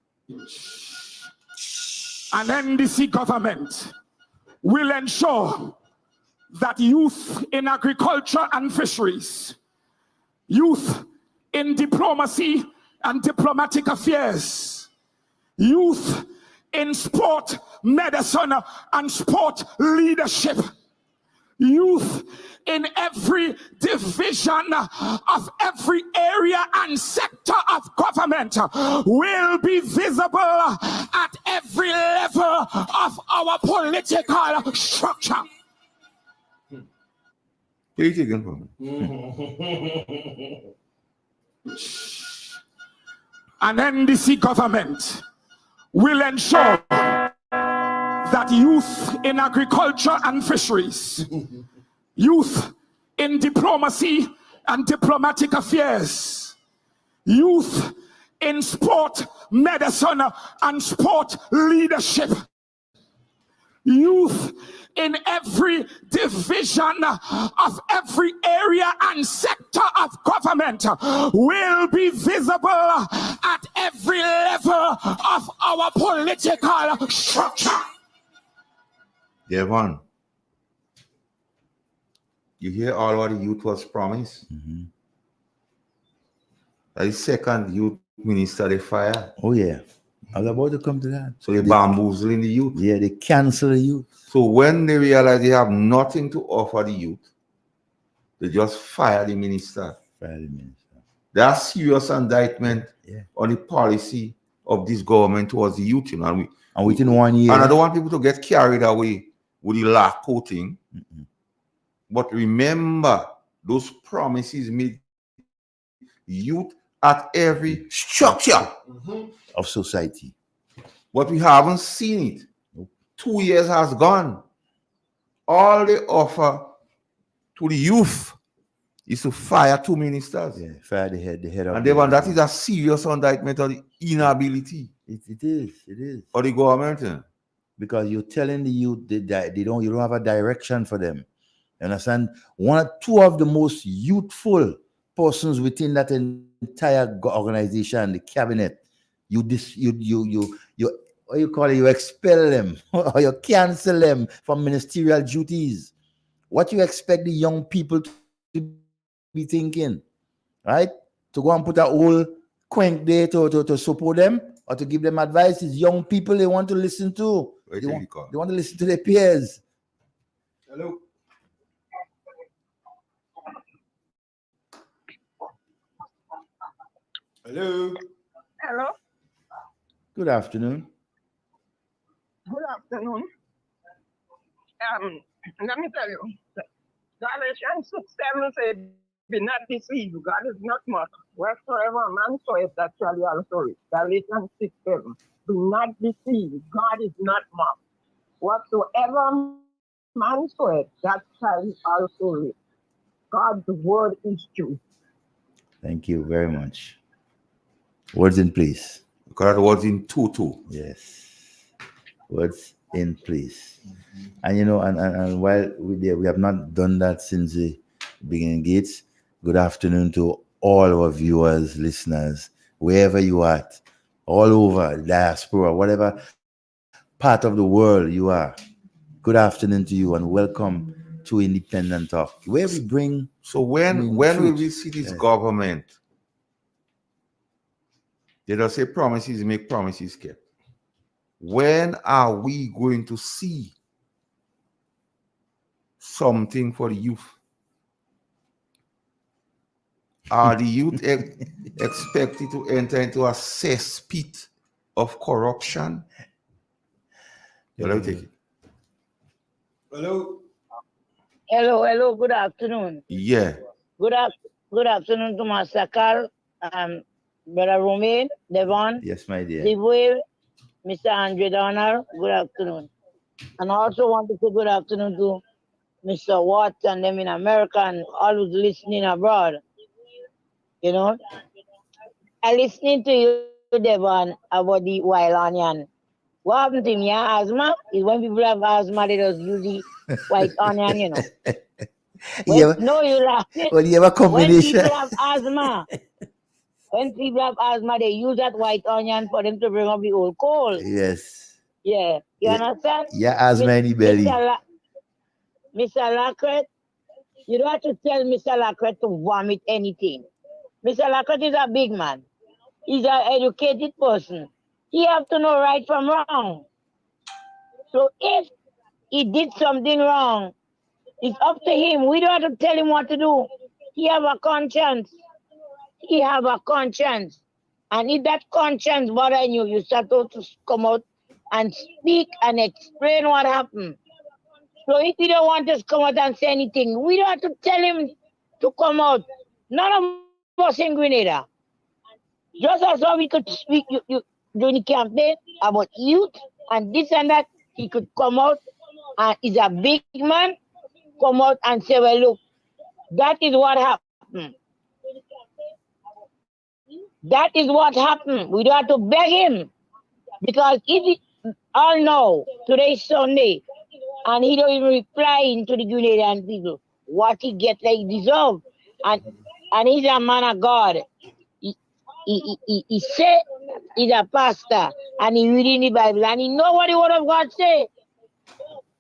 An NDC government will ensure that youth in agriculture and fisheries, youth in diplomacy and diplomatic affairs, youth in sport, medicine, and sport leadership, youth in every division of every area and sector of government will be visible at every level of our political structure. Play it again for me. An NDC government will ensure that youth in agriculture and fisheries, youth in diplomacy and diplomatic affairs, youth in sport, medicine, and sport leadership, youth in every division of every area and sector of government will be visible at every level of our political structure. Devon, you hear all what the youth was promised? Mm-hmm. That is second youth minister they fire. Oh yeah. I was about to come to that. So they bamboozling the youth. Yeah, they cancel the youth. So when they realize they have nothing to offer the youth, they just fire the minister. That's serious indictment on the policy of this government towards the youth. And within 1 year. And I don't want people to get carried away with the Lacko thing. But remember, those promises made youth at every structure of society. But we haven't seen it. 2 years has gone. All they offer to the youth is to fire 2 ministers. Yeah, fire the head of And that is a serious indictment of the inability. It is. Of the government. Because you're telling the youth that you don't have a direction for them. You understand? One or two of the most youthful persons within that entire organization, the cabinet, you what you call it, you expel them or you cancel them from ministerial duties. What you expect the young people to be thinking, right? To go and put a whole quack there to support them or to give them advice is young people they want to listen to. They want to listen to their peers. Hello. Hello. Hello. Good afternoon. Good afternoon. Let me tell you, Galatians 6:7 says, "Be not deceived. God is not mocked. Whatsoever a man soweth, that shall he also reap." Galatians 6:7. Be not deceived. God is not mocked. Whatsoever man soweth, that shall he also reap. God's word is true. Thank you very much. Words in place. Because words in two. Yes. Words in place. And and while we have not done that since the beginning gates, good afternoon to all our viewers, listeners, wherever you are at, all over diaspora, whatever part of the world you are. Good afternoon to you and welcome to Independent Talk, where we bring. So when will we see this government? They don't say promises make promises kept. When are we going to see something for the youth? Are the youth expected to enter into a cesspit of corruption? Let me take it. Hello. Hello, good afternoon. Yeah. Good afternoon to Master Carl, Brother Romain, Devon, Yes, my dear. Zivuel, Mr. Andre Donner, good afternoon. And I also want to say good afternoon to Mr. Watts and them in America and all who's listening abroad. I'm listening to you, Devon, about the wild onion. What happened to me, asthma? Is when people have asthma, they just use the white onion, No, you laugh. Well, you have a combination. When people have asthma, they use that white onion for them to bring up the old cold. Yes. Yeah, you understand? Yeah, asthma in the belly. Mr. Lacret, you don't have to tell Mr. Lacret to vomit anything. Mr. Lacret is a big man. He's an educated person. He have to know right from wrong. So if he did something wrong, it's up to him. We don't have to tell him what to do. He have a conscience. And if that conscience bothering you, you start to come out and speak and explain what happened. So if he don't want us to come out and say anything, we don't have to tell him to come out. None of us in Grenada. Just as how we could speak during the campaign about youth and this and that, he could come out and he's a big man, come out and say, well, look, that is what happened. That is what happened. We don't have to beg him. Because if he all know today's Sunday and he don't even reply to the Grenadian people what he get like deserve. And he's a man of God. He say he's a pastor and he reading the Bible and he know what the word of God say.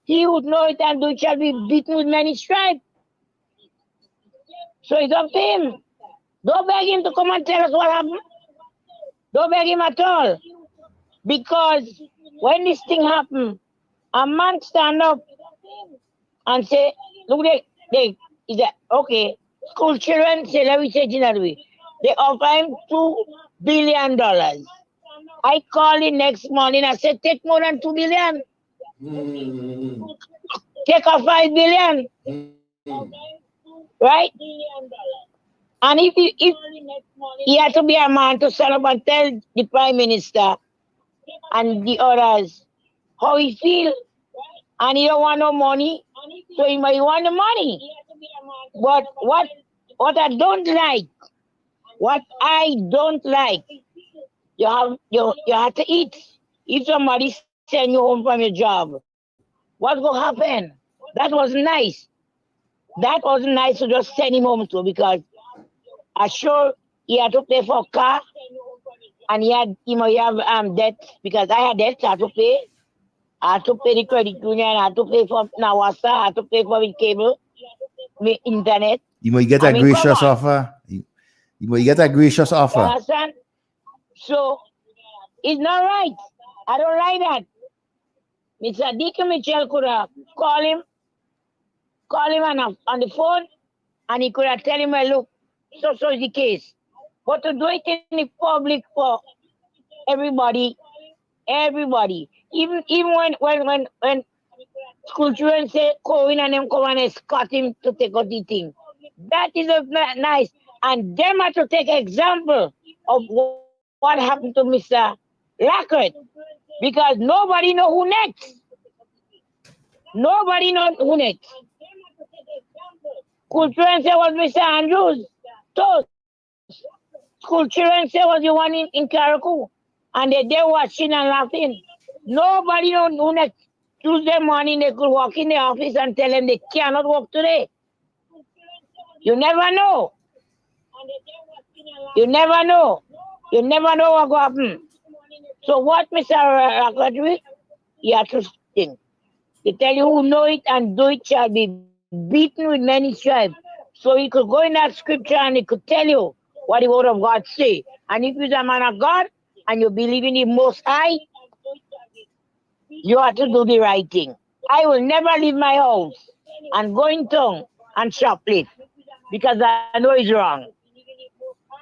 He would know it and do it shall be beaten with many stripes. So it's up to him. Don't beg him to come and tell us what happened. Don't beg him at all. Because when this thing happened, a man stand up and say, look, okay, school children say, let me say it in that way. They offer him $2 billion. I called the next morning, I said, take more than $2 billion. Take a $5 billion. Right? And if he had to be a man to stand up and tell the Prime Minister and the others how he feel, and he don't want no money, so he might want the money. But what I don't like, you have to eat. If somebody send you home from your job, what's gonna happen? That was nice. That wasn't nice to just send him home to, because I'm sure he had to pay for a car, and he might have debt, because I had debt I had to pay. I had to pay the credit union, I had to pay for Nawasa, I had to pay for the cable, the internet. You might get a gracious offer. You might get a gracious offer. You understand? So it's not right. I don't like that. Mr. Deacon Mitchell could have called him on the phone, and he could have tell him, well, look, so is the case. But to do it in the public for everybody, even when school children say Cohen and them come and escort him to take out the thing, that is not nice. And them have to take example of what happened to Mr. Lackert, because nobody know who next. Nobody know who next. School children say was Mr. Andrews. Toast. School children say was the one in Karakou. And they're watching and laughing. Nobody know who next. Tuesday morning they could walk in the office and tell them they cannot work today. You never know. You never know. You never know what will happen. So what Mr. Lackert, you have to think. They tell you who know it and do it shall be beaten with many stripes. So he could go in that scripture and he could tell you what the word of God say. And if you're a man of God and you believe in the Most High, you have to do the right thing. I will never leave my house and go in town and shoplift, because I know it's wrong.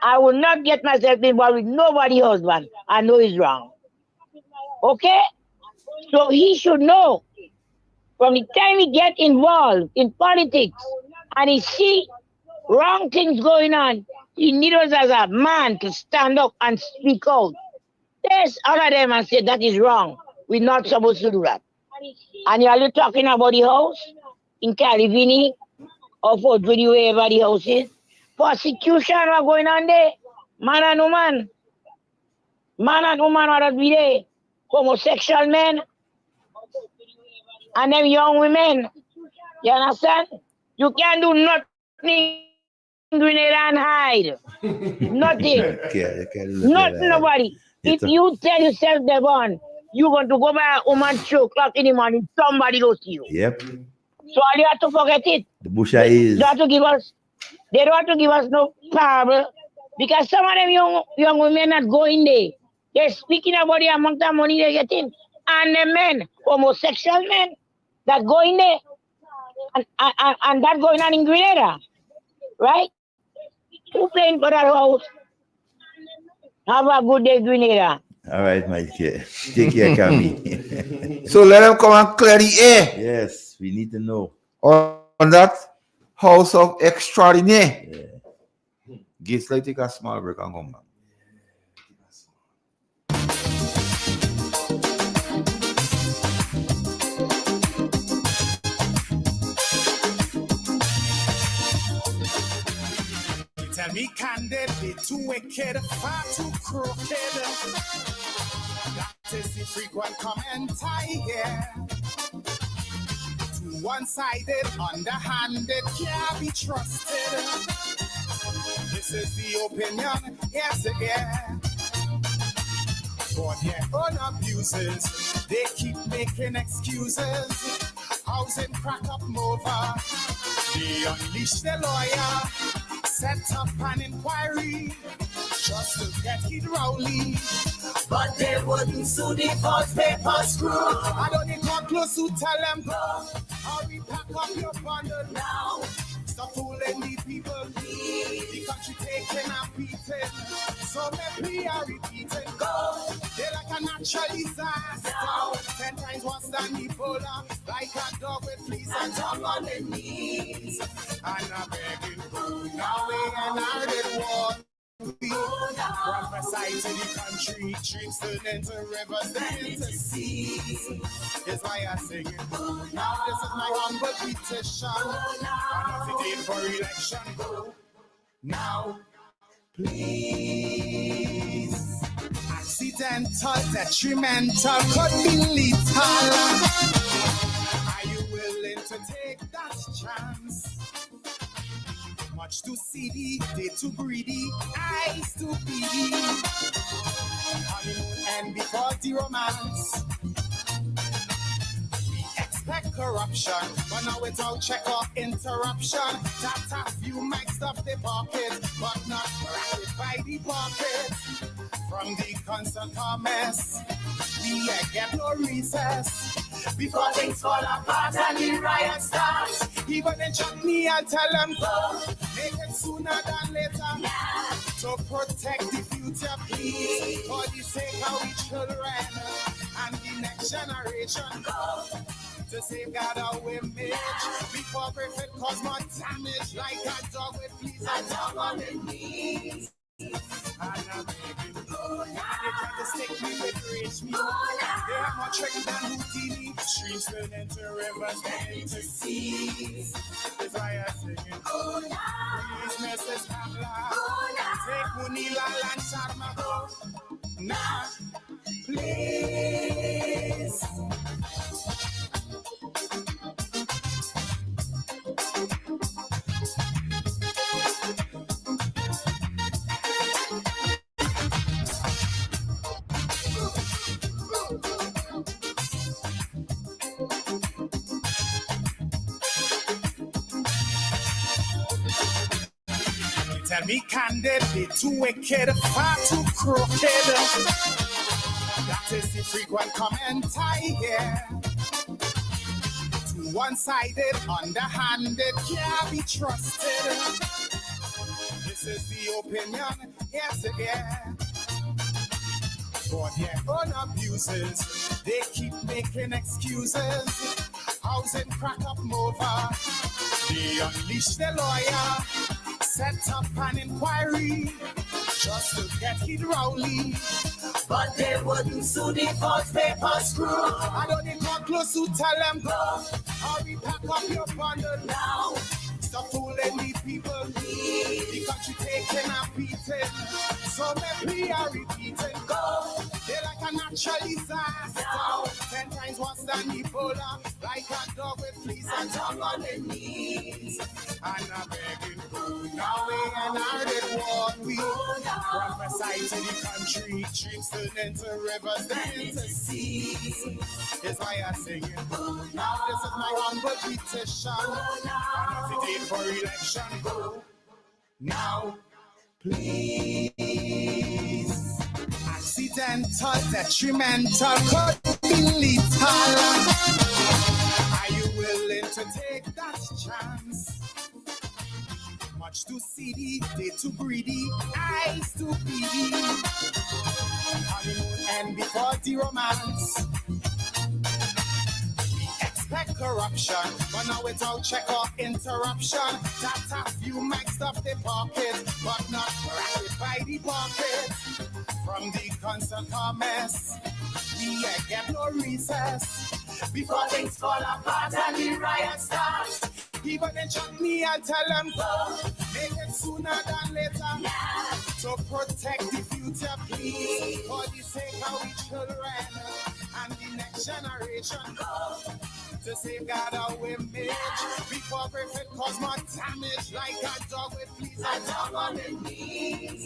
I will not get myself involved with nobody's husband. I know it's wrong. Okay? So he should know from the time he get involved in politics and he see wrong things going on, he needs us as a man to stand up and speak out. There's other them and say that is wrong. We're not supposed to do that. And you're talking about the house in Calivini or for wherever the house is. Persecution are going on there. Man and woman. Man and woman are be there. Homosexual men. And them young women. You understand? You can't do nothing in Grenada and hide. Nothing. Nothing, nobody. If you tell yourself, Devon, you're going to go by a woman 2 o'clock in the morning, somebody goes to you. Yep. So all you have to forget it. The busha is. They don't have to give us no parable, because some of them young women not going there. They're speaking about the amount of money they're getting. And the men, homosexual men, that go in there. And that going on in Grenada. Right? Who paying for that house? Have a good day, Grenada. All right, my dear. Take care, Kami. So let them come and clear the air. Yes, we need to know. On that house of extraordinaire. Yeah. Gates, like take a small break and come back. Tell me candidly, too wicked, far too crooked. That is the frequent commentary here. Too one-sided, underhanded, can't be trusted. This is the opinion, yes, yeah. For their own abuses, they keep making excuses. Housing crack up over. They unleash the lawyer. Set up an inquiry just to get it rolling. But they wouldn't sue the false paper screw. I don't need come close to tell them, go. Hurry, pack up your bundle now. Stop fooling the people. The country taking a beating. So maybe I repeat it. Go. They're like a natural disaster. 10 times worse than Ebola. Like a dog with fleas and tongue on the knees. And I'm begging, now we and I did war. We prophesy to the country, streams turn into rivers, then into seas. That's why I sing it. Now this is my humble petition. Another day for election. Now, please. Accidental, detrimental, could be lethal. Are you willing to take that chance? Much too seedy, they too greedy, eyes too beady. Honeymoon and before the romance. We expect corruption, but now without check or interruption. That a few might stuff the pocket, but not rattled by the pocket. From the constant comments, we get no recess. Before things fall apart and the riot starts. Even in chutney, I'll tell them go. Make it sooner than later. Yeah. To protect the future, please. For the sake of our children and the next generation. Go. To safeguard our image. Before Griffith cause more damage. Like a dog with fleas, a dog on the knees. And I'm begging, they try to stick me with rich me. They have more trick than Houdini. Streams turn into rivers, then into seas. That's why I'm singing. Please, Mrs. Kamla, take Munila and Sharma go. Nah, please. Tell me candid, they too wicked, far too crooked. That is the frequent comment I hear. Too one-sided, underhanded, can't be trusted. This is the opinion, yes, yeah. For their own abuses, they keep making excuses. Housing crack up over, they unleash the lawyer. Set up an inquiry just to get it Rowley. But they wouldn't sue the false paper screw. I don't need come close to tell them go. Hurry, pack up your bundle now. Stop fooling the people. The country taking a beating. So maybe I repeat it. Go. They're like a natural disaster. 10 times worse than Ebola. Like a dog with fleas and tongue on the knees. And I'm begging, now we and I did what we prophesy to the country. Streams turn into rivers, then into seas. That's why I sing it. Now this is my humble petition. Another day for election. Go. Now, please. Accidental, detrimental, could be lethal. Are you willing to take that chance? Much too seedy, they too greedy, eyes too beady. Honeymoon and before the romance. We expect corruption, but now without check or interruption. That a few might stuff the pocket, but not rattled by the pocket. From the constant comments, we get no recess. Before things fall apart and the riot starts. Even in chutney, I'll tell them go. Make it sooner than later. Yeah. To protect the future, please. For the sake of our children and the next generation. Go. To safeguard our image. Before Griffith cause more damage. Like a dog with fleas, a dog on the knees.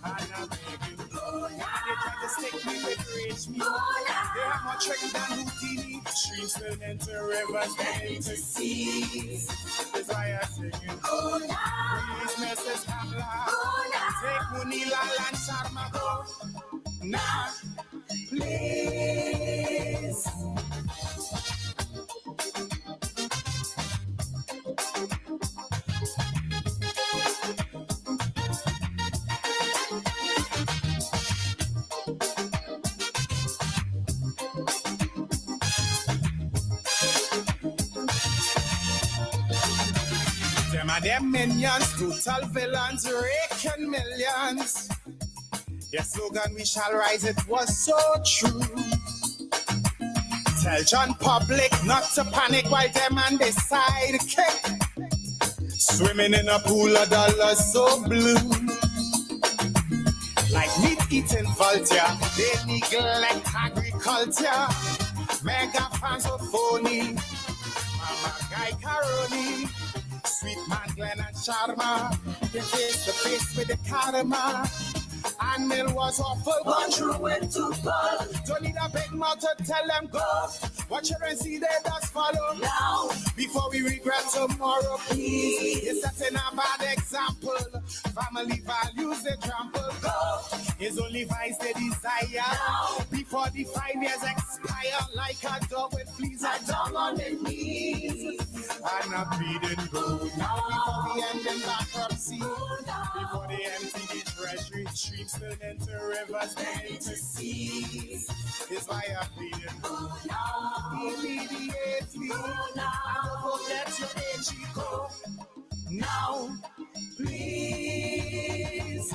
And I'm begging, they try to stick me with rich me. They have more trick than Houdini. Streams turn into rivers, then into seas. That's why I'm singing. Please, Mrs. Kamla, take Munila and Sharma go. Nah, please. of them minions, total villains, raking millions. Their slogan, we shall rise, it was so true. Tell John Public not to panic while them and they sidekick. Swimming in a pool of dollars so blue. Like meat-eating vulture, they neglect agriculture. Mega fans of phony, Mama Guy Caroni, Sweet Man Glenn and Sharma, they face to face with the karma. And Mill was awful, but you went too far. Don't need a big mouth to tell them go. Watch her and see they just follow now. Before we regret tomorrow, please. You're setting a bad example. Family values they trample. Go. It's only vice they desire. Now. Before the 5 years expire, like a dog with fleas, a dog on the knees. And a bleeding go. Now before we end in bankruptcy. Before they empty the treasury. Streams turn into rivers, then into seas. Is why I'm bleeding. Immediately. I don't forget your age, go. Now, please.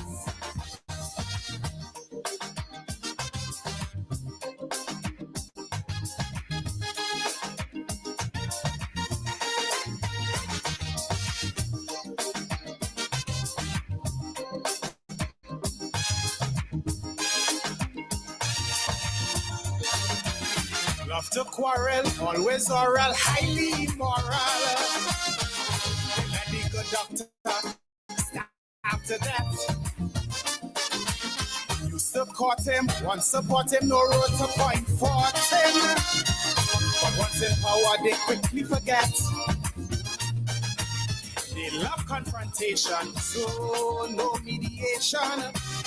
Love to quarrel, always oral, highly immoral. Let the good doctor stab to death. You support him, once support him, no road to point for him. But once in power, they quickly forget. They love confrontation, so no mediation.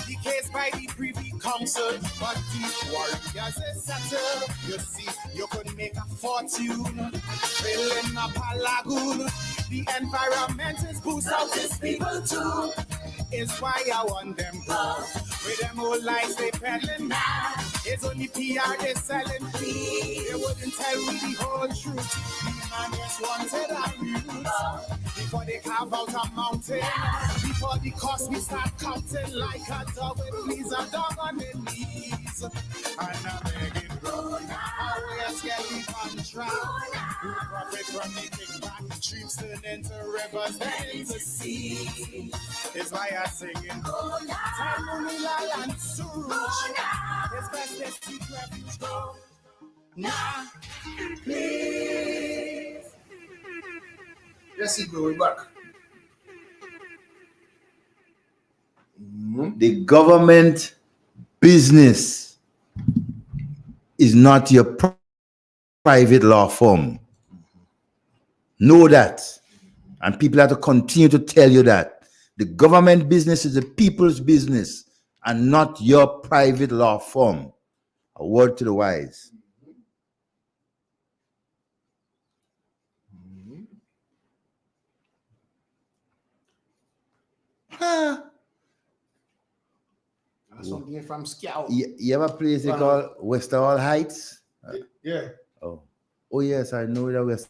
The case by the Privy Council, but the warriors is settled. You see, you could make a fortune, filling up a lagoon. The environment is boost out these people too. Is why I want them go. With them old lies they peddling now. It's only PR they selling. They wouldn't tell me the whole truth. The man just wanted a root. Before they carve out a mountain, before the cost we start counting like a dog with fleas, a dog on the knees. And I'm begging, bro, now let's get the contract. Who profit from the kickback? Streams turn into rivers, then into seas. Is why I'm singing, Tamumila and Suruch. It's best they seek refuge, go. Now, please. Let's see, bro, we're back. The government business is not your private law firm. Know that. And people have to continue to tell you that. The government business is the people's business and not your private law firm. A word to the wise. Something from Scout. You ever place it called Westerhall Heights? Yeah. Oh yes, I know that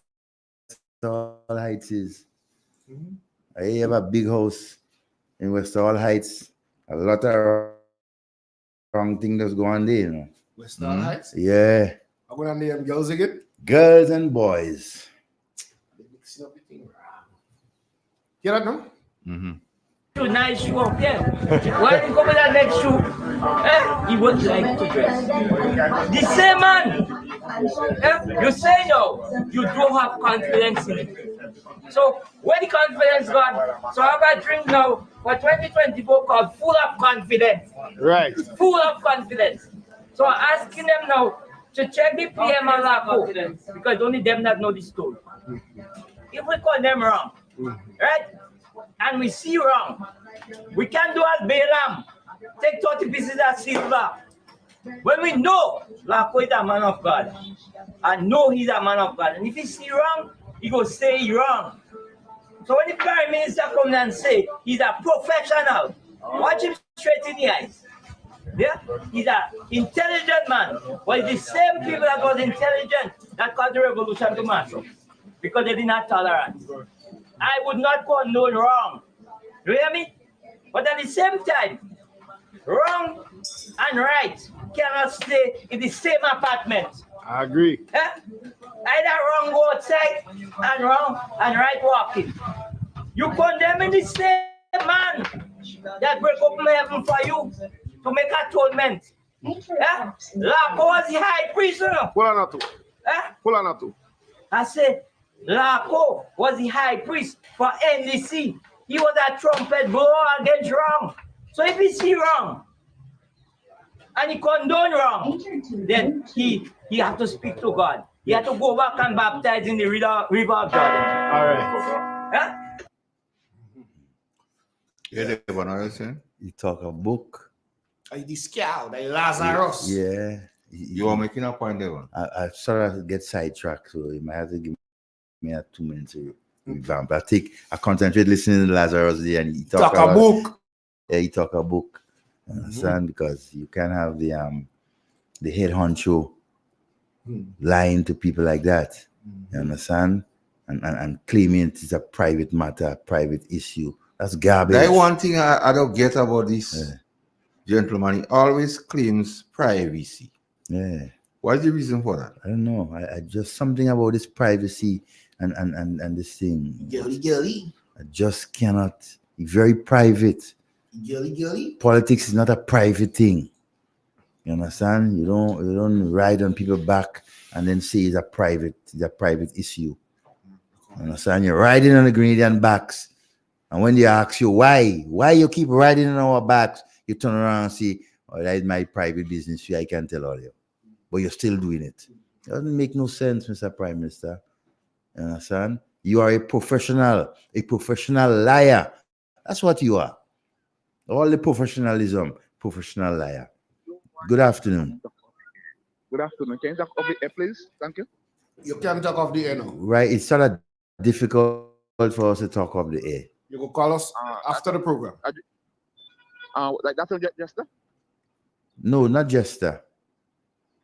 Westerhall Heights is. I have a big house in Westerhall Heights. A lot of wrong things that's going on there, you know. Westerhall Heights? Yeah. I'm going to name girls again. Girls and boys. Hear that now? Nice shoe up there. When you come with that next shoe, he would like to dress. The same man, you say no, you don't have confidence in it. So when the confidence gone, so I have a drink now for 2024 called Full of Confidence. Right. Full of confidence. So I'm asking them now to check the PM and LACO because only them that know the story. If we call them wrong, right? And we see wrong, we can do as Balaam, take 30 pieces of silver. When we know LACO is a man of God, and know he's a man of God, and if he see wrong, he go say he wrong. So when the Prime Minister comes and say he's a professional, watch him straight in the eyes. Yeah, he's an intelligent man, but it's the same people that was intelligent that caused the revolution to mass up, because they did not tolerate. I would not condone wrong. You hear me? But at the same time, wrong and right cannot stay in the same apartment. I agree. Eh? Either wrong go outside and wrong and right walking. You condemning the same man that break open heaven for you to make atonement. Eh? Lapo was the high priest. Pull on to. Pull on to. I said, Lapo was the high priest for NDC. He was a trumpet blower against wrong. So if he see wrong and he condone wrong, then he have to speak to God. He had to go back and baptize in the river of Jordan. All right. Huh? Yeah, what are you saying? You talk a book. The scout, the Lazarus. Yeah. You are making a point there, one. I sort of get sidetracked, so you might have to give me 2 minutes to revamp. I concentrate listening to Lazarus there, and he talk a book. Yeah, he talk a book. You understand? Because you can't have the head honcho lying to people like that. You understand? And claiming it is a private matter, private issue. That's garbage. That's one thing I don't get about this gentleman. He always claims privacy. Yeah. What's the reason for that? I don't know. I just something about this privacy and this thing. Girly. I just cannot. Very private. Girly. Politics is not a private thing. You understand? You don't ride on people's back and then say it's a private issue. You understand? You're riding on the Grenadian backs. And when they ask you why you keep riding on our backs, you turn around and say, oh, that is my private business. I can't tell all you. But you're still doing it. It doesn't make no sense, Mr. Prime Minister. You understand? You are a professional liar. That's what you are. All the professionalism, professional liar. Good afternoon. Good afternoon. Can you talk off the air, please? Thank you. You can talk off the air now. Right. It's sort of difficult for us to talk off the air. You can call us after the program. Like that's Jester? No, not Jester.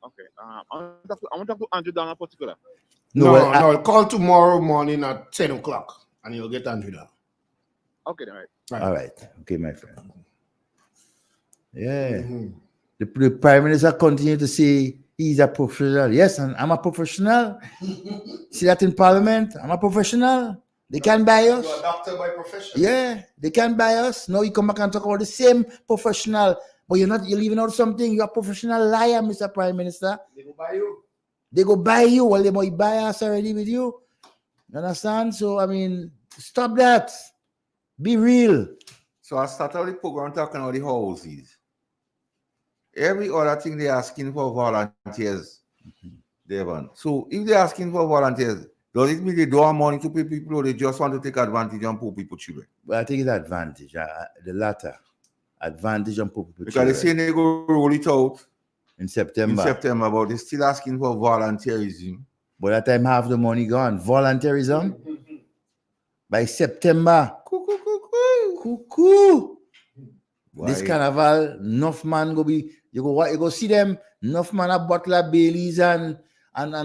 Okay. I want to talk to Andrew down in particular. No. Call tomorrow morning at 10 o'clock and you'll get Andrew down. Okay, all right. All right. Okay, my friend. Yeah. The Prime Minister continued to say he's a professional. Yes, and I'm a professional. See that in Parliament? I'm a professional. They can't buy us. You're a doctor by profession. Yeah, they can't buy us. Now you come back and talk about the same professional, but you're leaving out something. You're a professional liar, Mr. Prime Minister. They go buy you. They go buy you. Well, they might buy us already with you. You understand? So, I mean, stop that. Be real. So I started the program talking about the houses. Every other thing they're asking for volunteers. Devon. So if they're asking for volunteers, does it mean they don't have money to pay people or they just want to take advantage on poor people children? Well, I think it's advantage. The latter. Advantage on poor people because children. They say they go roll it out in September. But they're still asking for volunteerism. But that time half the money gone. Volunteerism. By September. Cuckoo. This carnival, enough man go be, you go see them, enough man a bottle of Baileys and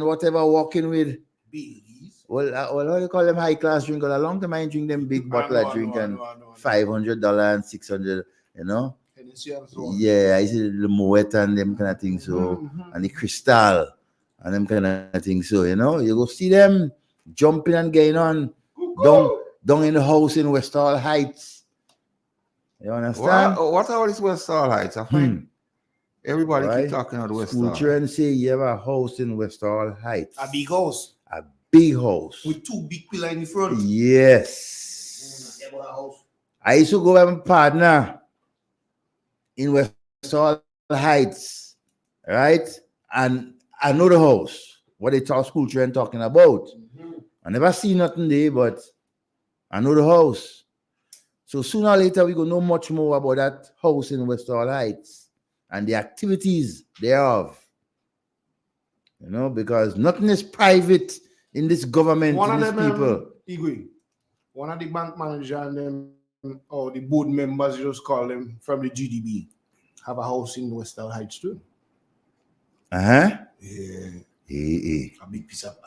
whatever walking with. Baileys? Well, how you call them high class drink? A long time I drink them big bottle of drink and $500 and $600, you know? Yeah, I see the Moet and them kind of things, so, and the Crystal and them kind of things, so, you know, you go see them jumping and getting on down in the house in West Hall Heights. You understand? What are these West Hall Heights? I find everybody keep talking about West Hall. Children say you have a house in West Hall Heights. A big house. A big house. With two big pillars in the front. Yes. I used to go with my partner in West Hall Heights, right? And I know the house. What they talk school children talking about. I never see nothing there, but I know the house. So sooner or later, we're going to know much more about that house in West Hall Heights and the activities thereof. You know, because nothing is private in this government, One in of these them, people. One of the bank manager and them, or the board members, you just call them, from the GDB, have a house in West Hall Heights too. Uh-huh. Yeah. A big piece of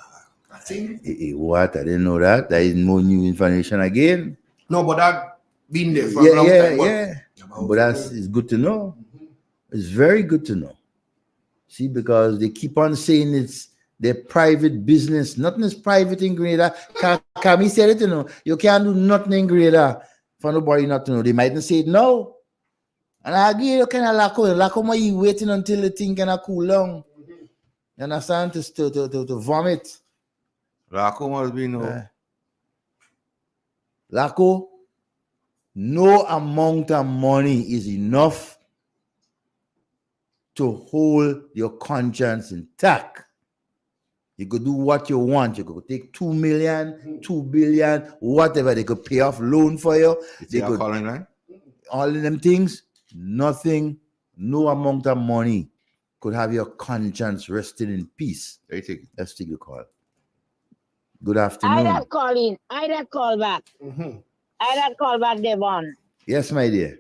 I think. What? I didn't know that. There is no new information again. No, but that been there for a long time. But it's good to know. It's very good to know. See, because they keep on saying it's their private business. Nothing is private in Grenada. Kami said it, you can't do nothing in Grenada for nobody not to know. They mightn't say it no. And I agree, you kind of lack of you waiting until the thing kind of cool down. You understand? To vomit. Laco must be no. Laco, no amount of money is enough to hold your conscience intact. You could do what you want. You could take 2 million, 2 billion, whatever. They could pay off loan for you. They could calling, right? all of them things. Nothing, no amount of money could have your conscience resting in peace. Let's take the call. Good afternoon. I that call in. I that call back. I that call back, Devon. Yes, my dear.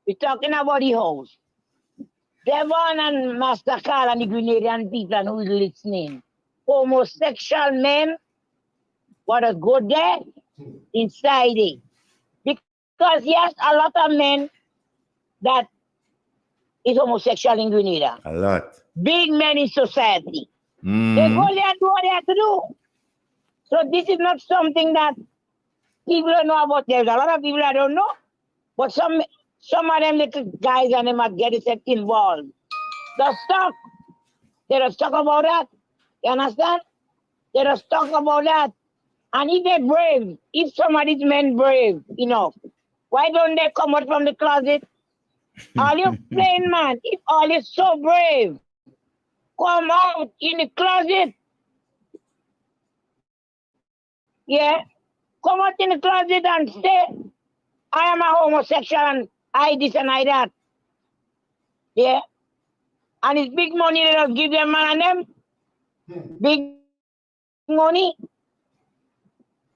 We're talking about the house. Devon and Master Carl and the Grenadian people who is listening. Homosexual men want to go there inside it. Because yes, a lot of men that is homosexual in Grenada. A lot. Big men in society. They go there and do what they have to do. So this is not something that people don't know about. There's a lot of people that don't know. But some of them little guys and them are getting involved. The stuff, they don't talk about that. You understand? They don't talk about that. And if they're brave, if somebody's men brave enough, why don't they come out from the closet? All you plain man, if all is so brave, come out in the closet. Yeah? Come out in the closet and say, I am a homosexual and I this and I that. Yeah? And it's big money they don't give them man and them. Big money.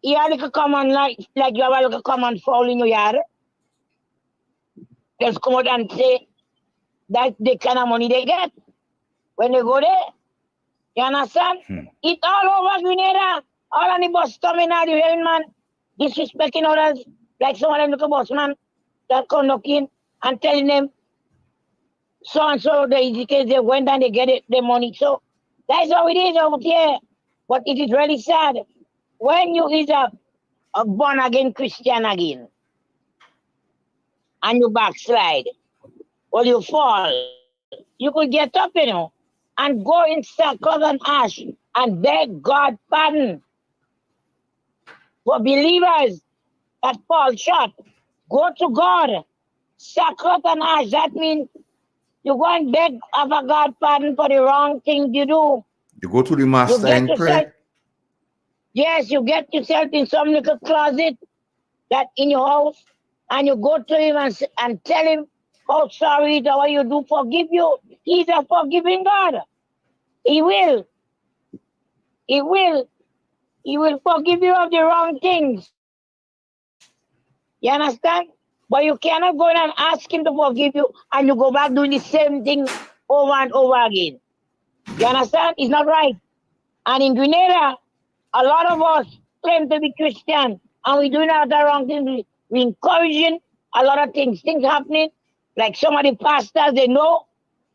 You have to come on like you have to come and fall in your yard. Just come out and say that's the kind of money they get when they go there. You understand? It's all over Grenada. All on the bus terminal, you hearing man, disrespecting others, like some of them little bus man that conducting and telling them so and so the case they went and they get it, the money. So that's how it is over here. But it is really sad. When you is a born again Christian again and you backslide or you fall, you could get up, and go in sackcloth and ash and beg God pardon. For believers that fall short, go to God, sackcloth and ash. That means you go and beg of a God pardon for the wrong thing you do. You go to the master and pray. Yes, you get yourself in some little closet that in your house, and you go to him and tell him how sorry the way you do forgive you. He's a forgiving God. He will. He will. He will forgive you of the wrong things. You understand? But you cannot go in and ask him to forgive you and you go back doing the same thing over and over again. You understand? It's not right. And in Grenada, a lot of us claim to be Christian and we're doing all the wrong things. We're encouraging a lot of things happening. Like some of the pastors, they know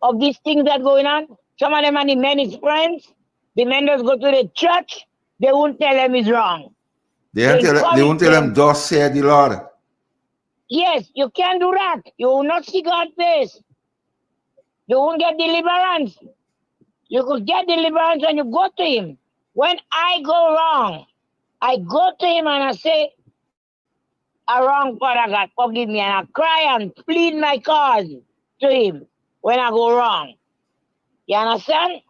of these things that are going on. Some of them and the men is friends. The men just go to the church. They won't tell them it's wrong. They won't tell them, thus said the Lord. Yes, you can't do that. You will not see God's face. You won't get deliverance. You could get deliverance when you go to him. When I go wrong, I go to him and I say, a wrong Father God, forgive me. And I cry and plead my cause to him when I go wrong. You understand?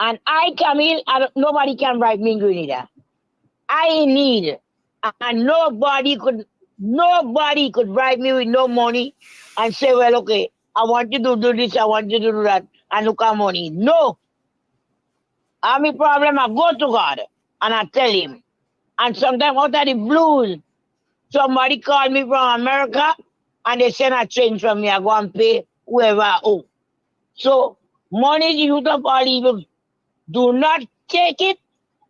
And I come in, nobody can bribe me in Grenada. I in need. And nobody could bribe me with no money and say, well, okay, I want you to do this, I want you to do that, and look at money. No. I have a problem, I go to God and I tell him. And sometimes out of the blues, somebody called me from America and they send a change from me. I go and pay whoever I owe. So money is the root of all evil. Do not take it,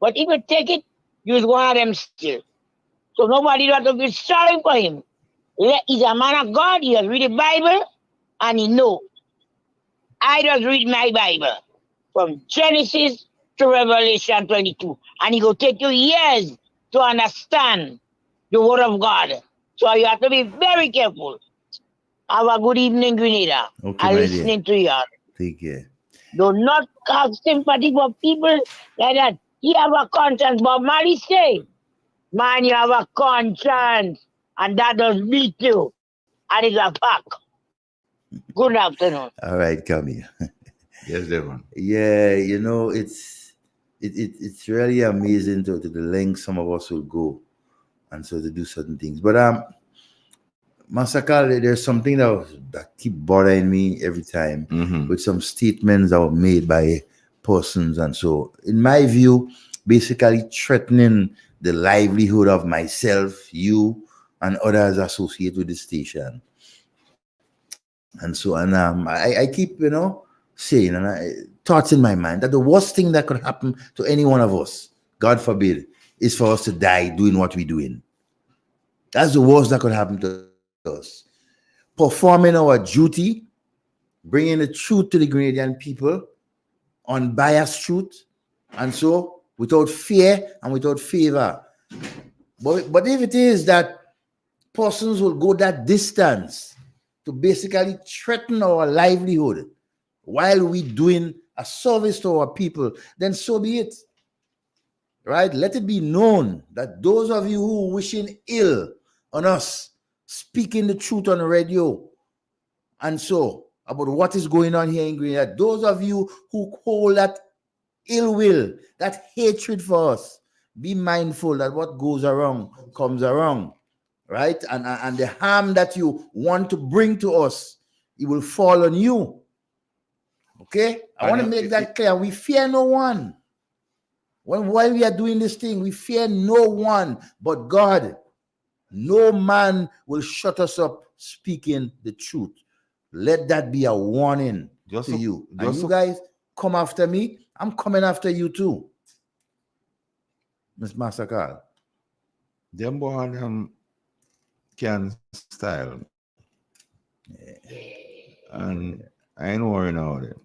but if you take it, you're one of them still. So nobody don't have to feel sorry for him. He's a man of God, he has read the Bible, and he know. I just read my Bible from Genesis to Revelation 22. And it will take you years to understand the word of God. So you have to be very careful. Have a good evening, Grenada. Okay, I'm my listening to you. Take care. Do not have sympathy for people like that. You have a conscience, but Mary say, man, you have a conscience, and that does beat you. And it's a fact. Good afternoon. All right, come here. Yes, Devon. Yeah, you know, it's really amazing to the length some of us will go and so to do certain things. But Masakal, there's something that keep bothering me every time with some statements that were made by persons and so. In my view, basically threatening the livelihood of myself, you, and others associated with the station. And so, and I keep, saying, thoughts in my mind that the worst thing that could happen to any one of us, God forbid, is for us to die doing what we're doing. That's the worst that could happen to us. Performing our duty, bringing the truth to the Grenadian people, unbiased truth, and so without fear and without favor. But if it is that persons will go that distance to basically threaten our livelihood while we doing a service to our people, then so be it. Right? Let it be known that those of you who are wishing ill on us, speaking the truth on the radio, and so about what is going on here in Grenada, those of you who hold that ill will, that hatred for us, be mindful that what goes around comes around. Right? And the harm that you want to bring to us, it will fall on you. Okay? I want to make that clear. We fear no one. While we are doing this thing, we fear no one but God. No man will shut us up speaking the truth. Let that be a warning to you. And you guys come after me, I'm coming after you too. Ms. Masakal. Them boy can style. And I ain't worrying about it.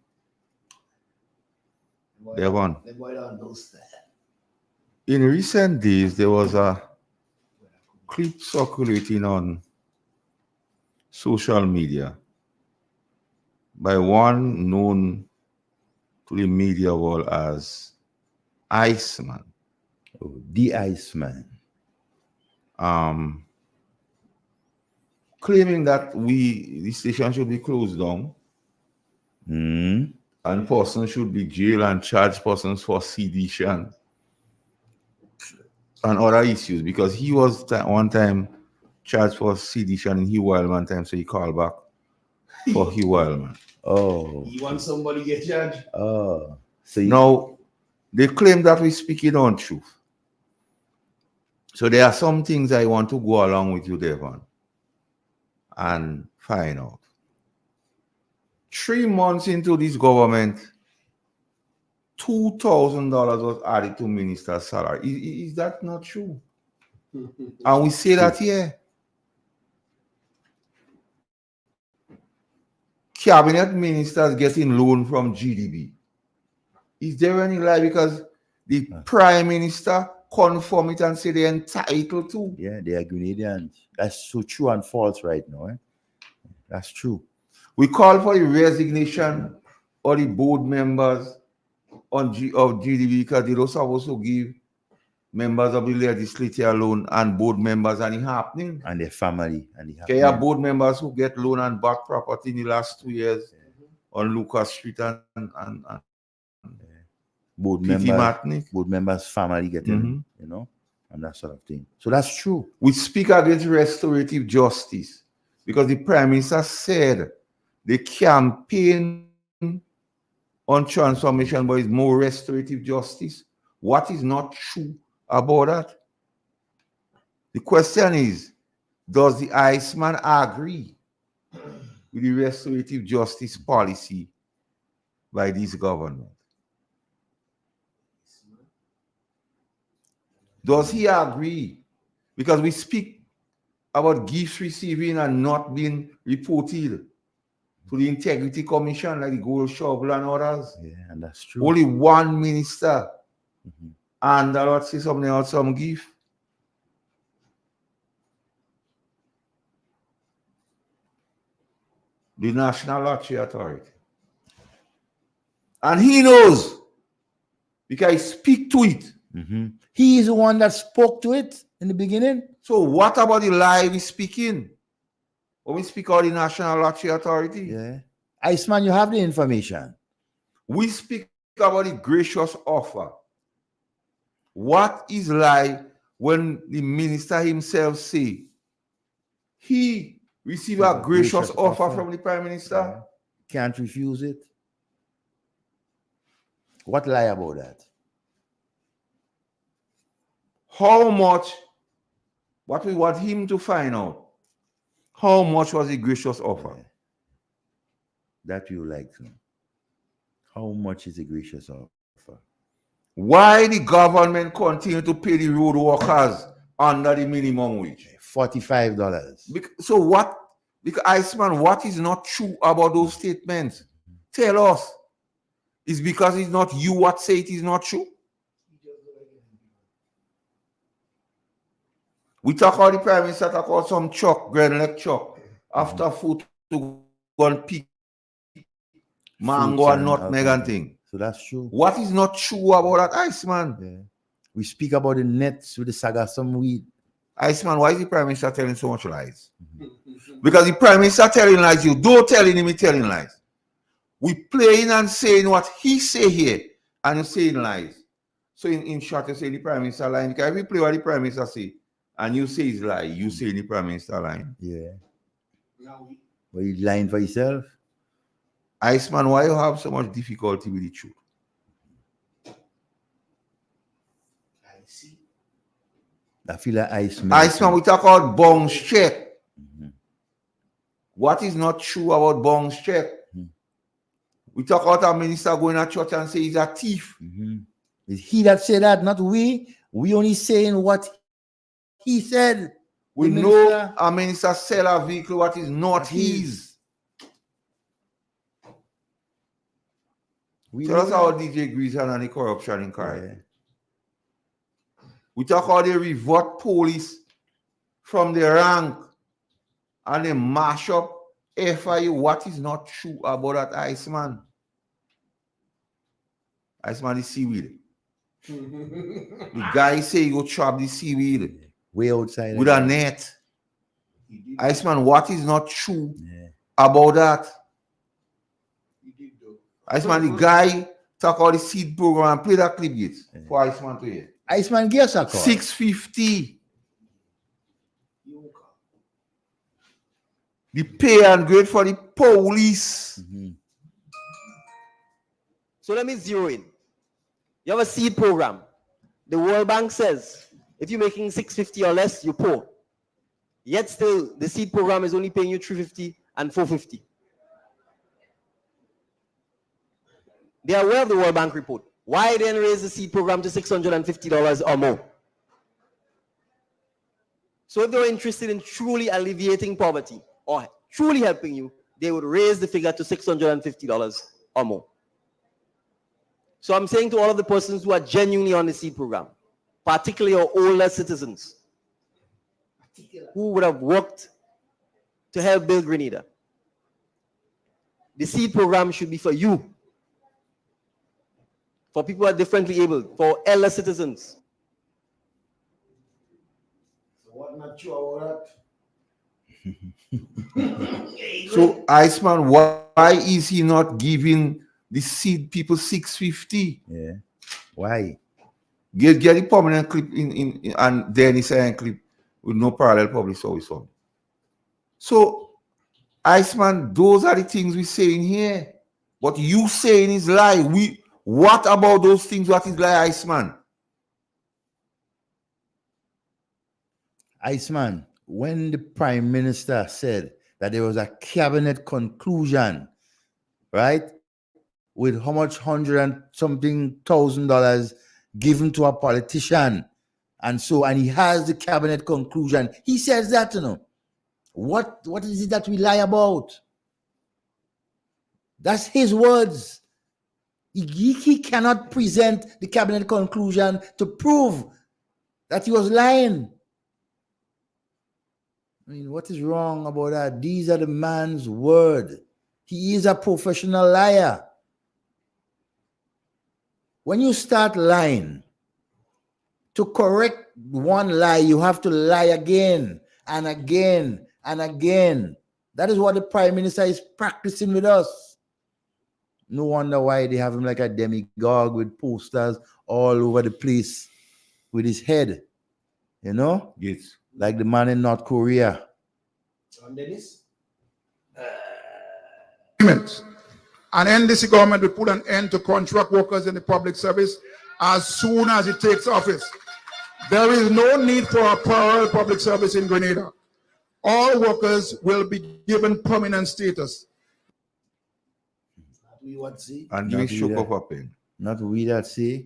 Devon. In recent days, there was a clip circulating on social media by one known to the media world as Iceman. Oh, the Iceman. Claiming that the station should be closed down. And persons should be jailed and charge persons for sedition and other issues, because he was one time charged for sedition in Hewell one time, so he called back for Hewell. Oh. You want somebody to get judged? Oh. So now, they claim that we're speaking on truth. So there are some things I want to go along with you, Devon, and find out. 3 months into this government, $2,000 was added to minister's salary. Is that not true? And we say that here. Cabinet ministers getting loan from GDB. Is there any lie? Because the prime minister confirm it and say they're entitled to. Yeah, they are Grenadians. That's so true and false right now. That's true. We call for the resignation of the board members of GDB, because they don't supposed to give members of the legislature loan and board members and it happening. And their family. Okay, you have board members who get loan and bought property in the last 2 years on Lucas Street and board members' family getting, and that sort of thing. So that's true. We speak against restorative justice because the Prime Minister said the campaign on transformation, but it's more restorative justice. What is not true about that? The question is, does the Iceman agree with the restorative justice policy by this government? Does he agree? Because we speak about gifts receiving and not being reported to the Integrity Commission, like the Gold Shovel and others. Yeah, and that's true. Only one minister and I would say something else, some gift. The National Lottery Authority. And he knows because he speak to it. He is the one that spoke to it in the beginning. So what about the lie we speaking? When we speak about the National Lottery Authority? Yeah. Iceman, you have the information. We speak about the gracious offer. What is lie when the minister himself say he received a gracious offer from the Prime Minister? Yeah. Can't refuse it. What lie about that? How much, what we want him to find out, how much was the gracious offer? Yeah. That you like to know. How much is the gracious offer? Why the government continue to pay the road workers under the minimum wage? $45. So what, because Iceman, what is not true about those statements? Tell us. It's because it's not you what say it is not true? We talk about the Prime Minister, talk about some truck, Grand Lake truck, after food to go and pick mango and nutmeg and thing. So that's true. What is not true about that, Iceman? Yeah. We speak about the nets with the saga some weed. Iceman, why is the Prime Minister telling so much lies? Because the Prime Minister telling lies, you don't telling him, he telling lies. We playing and saying what he say here, and you saying lies. So in short, you say the Prime Minister lying. Because if we play what the Prime Minister say, and you say he's lying, you say the Prime Minister lying. Yeah. But you lying for yourself? Iceman, why you have so much difficulty with the truth? I feel like Iceman. Iceman, we talk about Bong's check. What is not true about Bong's check? We talk about a minister going to church and say he's a thief. It's he that said that, not we. We only saying what he said. We know a minister sell a vehicle what is not his. Tell us how DJ Greason and the corruption in Caribbean. Yeah. We talk how they revert police from the rank and they mash up FIU. What is not true about that Iceman? Iceman is seaweed. The guy say you go trap the seaweed way outside with a net. Iceman, what is not true about that? Iceman, the guy talk about the seed program and play that clip yet for Iceman to hear. Iceman, give us a call. 650. The pay and grade for the police. So let me zero in. You have a seed program. The World Bank says if you're making 650 or less, you're poor. Yet still, the seed program is only paying you 350 and 450. They are aware of the World Bank report. Why then raise the seed program to $650 or more? So if they were interested in truly alleviating poverty or truly helping you, they would raise the figure to $650 or more. So I'm saying to all of the persons who are genuinely on the seed program, particularly our older citizens who would have worked to help build Grenada, the seed program should be for you. For people who are differently able, for elder citizens. So what not true about that? So Iceman, why is he not giving the seed people 650? Yeah. Why? Get the permanent clip in and then the second clip with no parallel public service on. So Iceman, those are the things we saying here. What you saying is lie. What about those things? What is lie, Iceman? Iceman, when the Prime Minister said that there was a cabinet conclusion, right, with how much $100 and something thousand given to a politician, And he has the cabinet conclusion. He says that, What is it that we lie about? That's his words. He cannot present the cabinet conclusion to prove that he was lying. I mean, what is wrong about that? These are the man's word. He is a professional liar. When you start lying, to correct one lie, you have to lie again and again and again. That is what the Prime Minister is practicing with us. No wonder why they have him like a demigod with posters all over the place with his head. Yes. Like the man in North Korea. Dennis? An NDC government will put an end to contract workers in the public service as soon as it takes office. There is no need for a parallel public service in Grenada. All workers will be given permanent status. And we shook up a pen. Not we that say.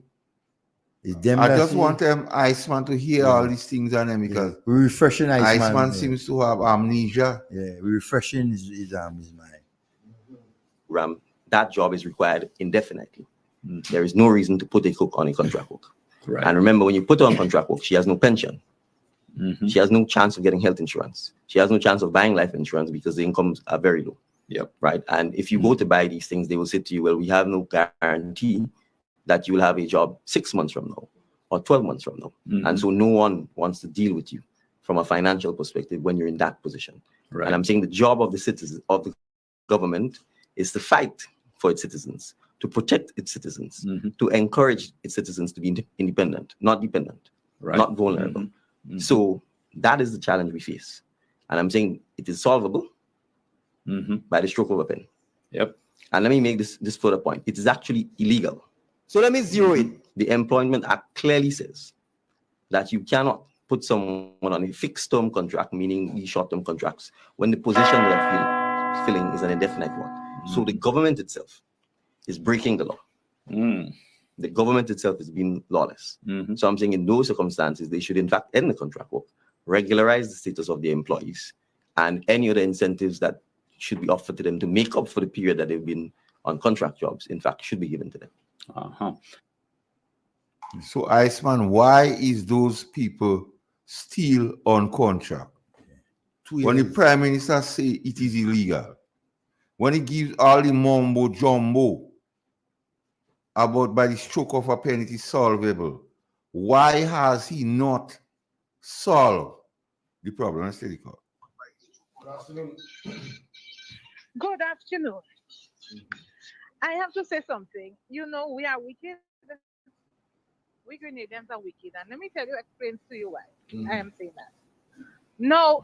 It's them I that just say. want Iceman to hear all these things on him because we're refreshing Iceman seems to have amnesia. Yeah, we're refreshing his mind. Ram, that job is required indefinitely. There is no reason to put a cook on a contract work. Right. And remember, when you put her on contract work, she has no pension. She has no chance of getting health insurance. She has no chance of buying life insurance because the incomes are very low. Yep. Right. And if you go to buy these things, they will say to you, well, we have no guarantee that you will have a job 6 months from now or 12 months from now. And so no one wants to deal with you from a financial perspective when you're in that position. Right. And I'm saying the job of the citizens, of the government, is to fight for its citizens, to protect its citizens, to encourage its citizens to be independent, not dependent, not vulnerable. So that is the challenge we face. And I'm saying it is solvable by the stroke of a pen. Yep. And let me make this further point. It is actually illegal. So let me zero in. The Employment Act clearly says that you cannot put someone on a fixed term contract, meaning these short-term contracts, when the position they're filling is an indefinite one. So the government itself is breaking the law. The government itself is being lawless. So I'm saying in those circumstances, they should in fact end the contract work, regularize the status of the employees, and any other incentives that should be offered to them to make up for the period that they've been on contract jobs, in fact, should be given to them. So, Iceman, why is those people still on contract? When the Prime Minister say it is illegal, when he gives all the mumbo jumbo about by the stroke of a pen it is solvable, why has he not solved the problem? Let's take the call. Good afternoon. I have to say something. We are wicked. We Grenadians are wicked. And let me explain to you why I am saying that. No,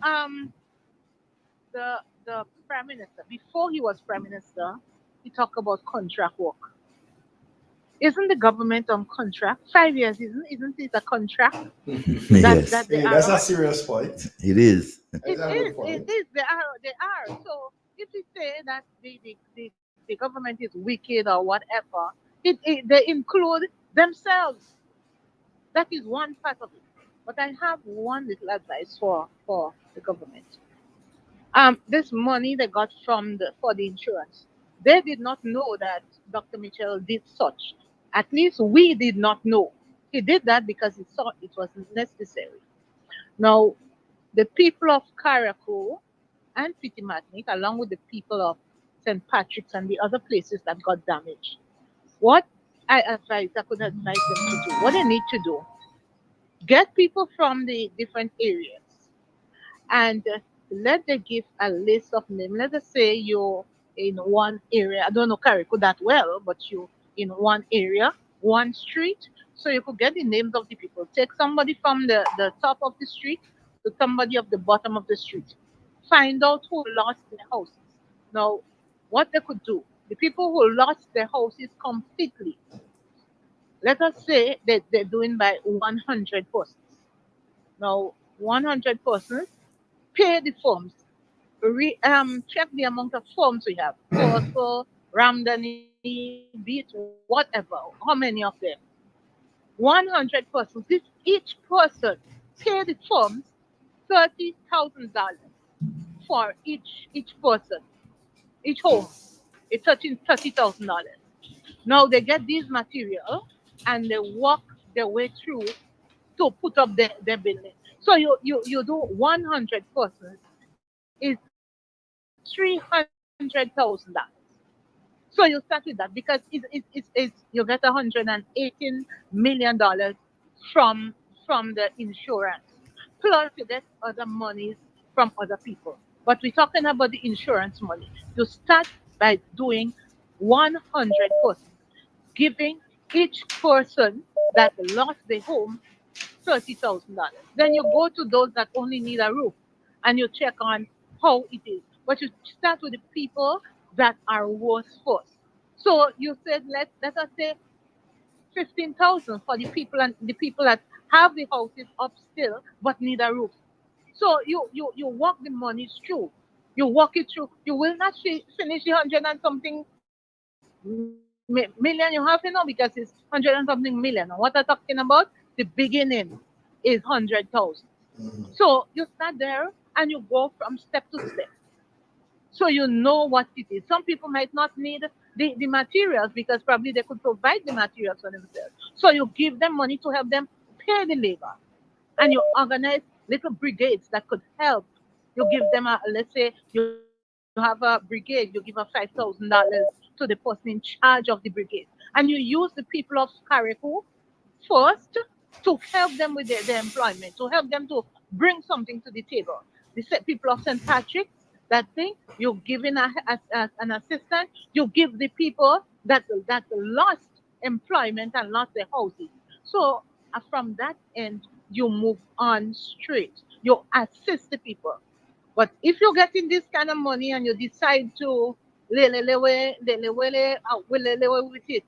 the Prime Minister, before he was Prime Minister, he talked about contract work. Isn't the government on contract? 5 years, isn't it a contract? Yes. That's a serious point. It is. It is. They are. So if you say that the government is wicked or whatever, they include themselves. That is one part of it. But I have one little advice for the government. This money they got for the insurance, they did not know that Dr. Mitchell did such. At least we did not know. He did that because he thought it was necessary. Now, the people of Carriacou and Fitimatnik, along with the people of St. Patrick's and the other places that got damaged, what I could advise them to do, what they need to do, get people from the different areas and let them give a list of names. Let us say you're in one area. I don't know Carriacou that well, but you in one area, one street. So you could get the names of the people. Take somebody from the top of the street to somebody of the bottom of the street. Find out who lost their houses. Now, what they could do, the people who lost their houses completely, let us say that they're doing by 100 persons. Now, 100 persons, pay the forms. Check the amount of forms we have. Also, Ramdani, Beat, whatever. How many of them? 100 persons. This each person pay the firms $30,000 for each person, each home. It's $30,000. Now they get these material and they walk their way through to put up their building. So you do 100 persons is $300,000. So you start with that because it's you get $118 million from the insurance. Plus you get other monies from other people. But we're talking about the insurance money. You start by doing 100 persons, giving each person that lost their home $30,000. Then you go to those that only need a roof and you check on how it is. But you start with the people that are worse first. So you said let us say 15,000 for the people and the people that have the houses up still but need a roof. So you walk the money through. You walk it through. You will not finish the hundred and something million you have, because it's hundred and something million. And what I'm talking about, the beginning is 100,000. So you start there and you go from step to step. So you know what it is. Some people might not need the materials because probably they could provide the materials for themselves. So you give them money to help them pay the labor. And you organize little brigades that could help. You give them let's say you have a brigade, you give a $5,000 to the person in charge of the brigade. And you use the people of Carriacou first to help them with their employment, to help them to bring something to the table. The people of St. Patrick's, that thing, you give in an assistant, you give the people that lost employment and lost their houses. So from that end, you move on straight. You assist the people. But if you're getting this kind of money and you decide to lelewe with it,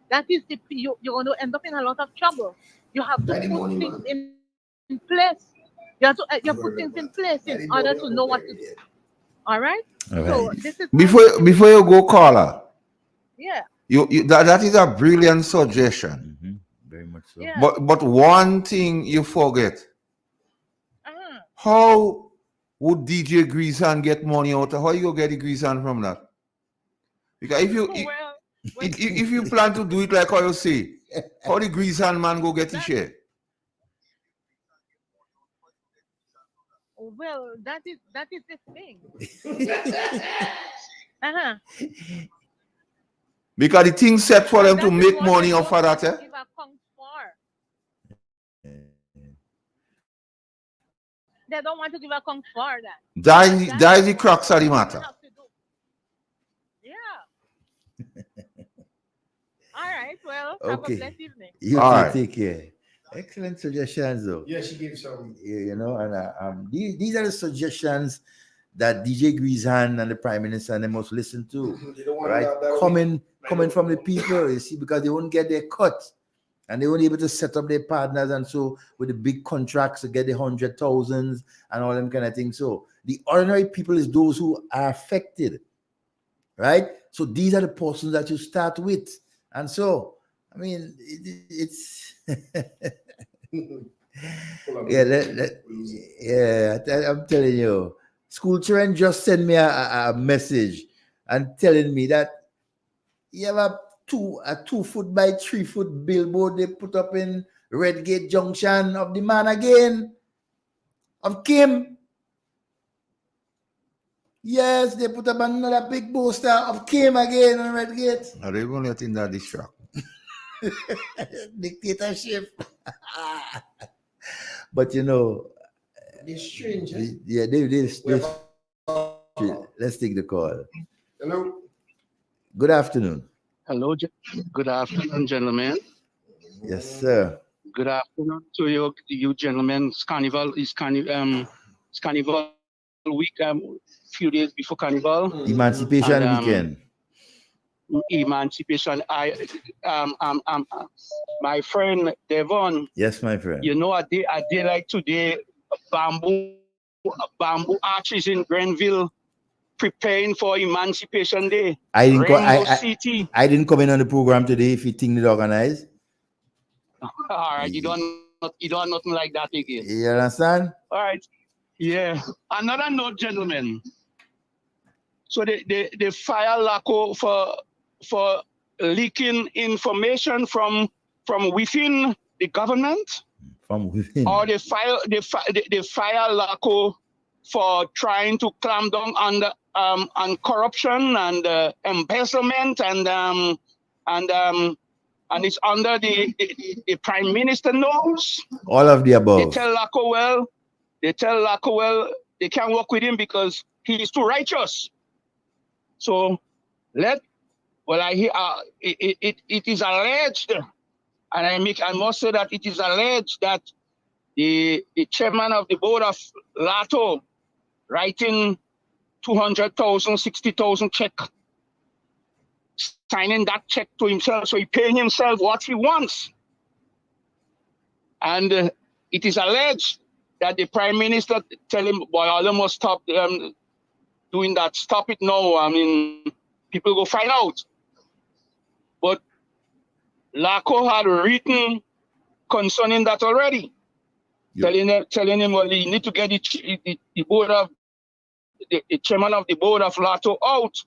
that is you're going to end up in a lot of trouble. You have to put things in place. You have to you put things in place in order to know what to do. All right. All So right. this is Before you go, caller, yeah. that is a brilliant suggestion. Very much so. Yeah. But one thing you forget. How would DJ Greason get money out of how you get the Greason from that? Because if you plan to do it like how you say, how the Greason man go get his share? Well, that is the thing. Because the thing set for them to That is make what money they off don't of want that. to give account for. They don't want to give account for that. That is the crux of the matter. Yeah. All right. Well, have a Okay. blessed evening. You All too, right. take care. Excellent suggestions, though. Yeah, she gave some. You know, and these are the suggestions that DJ Greason and the Prime Minister and they must listen to, They don't want right? that Coming from the people, you see, because they won't get their cut. And they won't able to set up their partners and so with the big contracts to get the 100,000s and all them kind of things. So the ordinary people is those who are affected, right? So these are the persons that you start with. And so, I mean, it's I'm telling you, school children just sent me a message and telling me that you have a 2-foot by 3-foot billboard they put up in Redgate Junction of the man again, of Kim. Yes, they put up another big poster of Kim again on Redgate. Are they going to let in that distract? Dictatorship. But you know, it's strange. Eh? Yeah, let's take the call. Hello. Good afternoon. Hello, good afternoon, gentlemen. Yes, sir. Good afternoon to you gentlemen. It's Carnival week, few days before Carnival. Emancipation weekend. Emancipation. My friend Devon. Yes, my friend. You know, I did like today, bamboo arches in Grenville, preparing for Emancipation Day. I didn't come in on the program today if you think it organized. All right, you don't you don't have nothing like that again. You understand? All right. Yeah. Another note, gentlemen. So they fire Laco for leaking information from within the government. From within. Or they fire Laco for trying to clamp down on corruption and embezzlement and it's under the prime minister nose. All of the above. They tell Laco they can't work with him because he is too righteous. So I hear it is alleged, and I must say that it is alleged that the chairman of the board of Lato writing 200,000, 60,000 check, signing that check to himself, so he paying himself what he wants. And it is alleged that the prime minister tell him, boy, all must stop doing that. Stop it now. I mean, people go find out. But Laco had written concerning that already, telling him, well, you need to get the board of the chairman of the board of Lato out.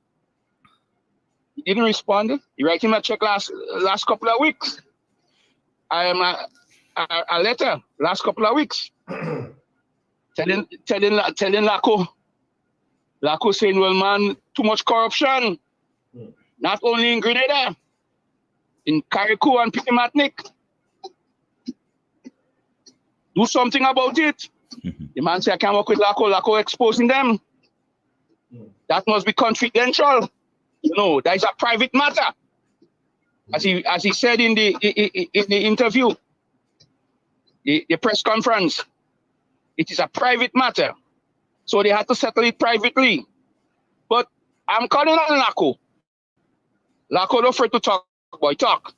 He didn't respond. He wrote him a check last couple of weeks. I am a letter last couple of weeks, telling Laco saying, well, man, too much corruption, not only in Grenada, in Carriacou and Pikimatnik. Do something about it. The man said, I can't work with Laco exposing them. That must be confidential. You know, that is a private matter. As he said in the interview, the press conference, it is a private matter. So they had to settle it privately. But I'm calling on Laco. Laco don't afraid to talk, boy, talk.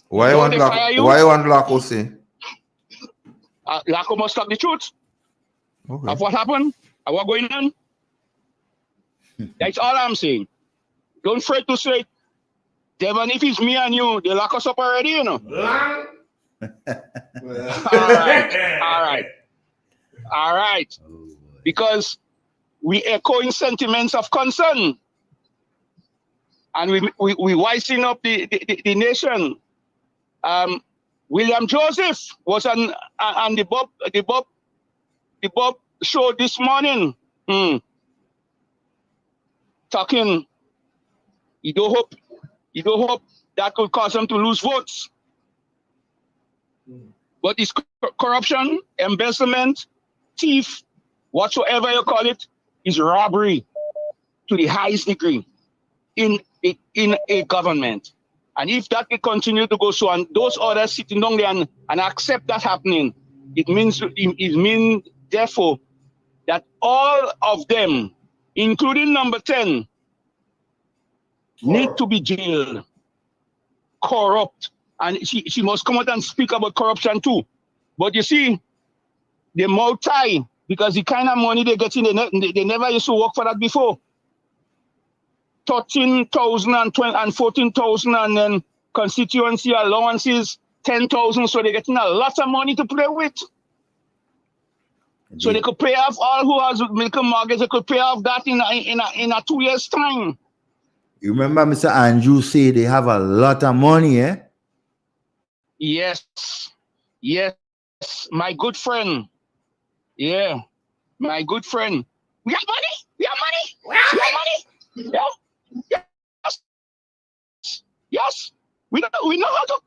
Why you want Laco say? Laco must talk the truth of what happened and what going on. That's all I'm saying. Don't afraid to say, Devon, if it's me and you, they lock us up already, you know. All right. Because we echoing sentiments of concern. And we wising up the nation. William Joseph was on the Bob show this morning. Talking, you don't hope that could cause them to lose votes. But this corruption, embezzlement, thief, whatsoever you call it, is robbery to the highest degree in a government. And if that will continue to go so, and those others sitting down there and accept that happening, it means therefore that all of them, including number 10, need to be jailed. Corrupt. And she must come out and speak about corruption too. But you see, the mouth tie, because the kind of money they get in, they never used to work for that before. 13,000 and 14,000, and then constituency allowances, 10,000. So they're getting a lot of money to play with. So they could pay off all who has milk mortgage. They could pay off that in a 2 years time. You remember Mr. Andrew say they have a lot of money, eh? Yes, my good friend. Yeah, my good friend. We have money. Yeah. Yes. We know how to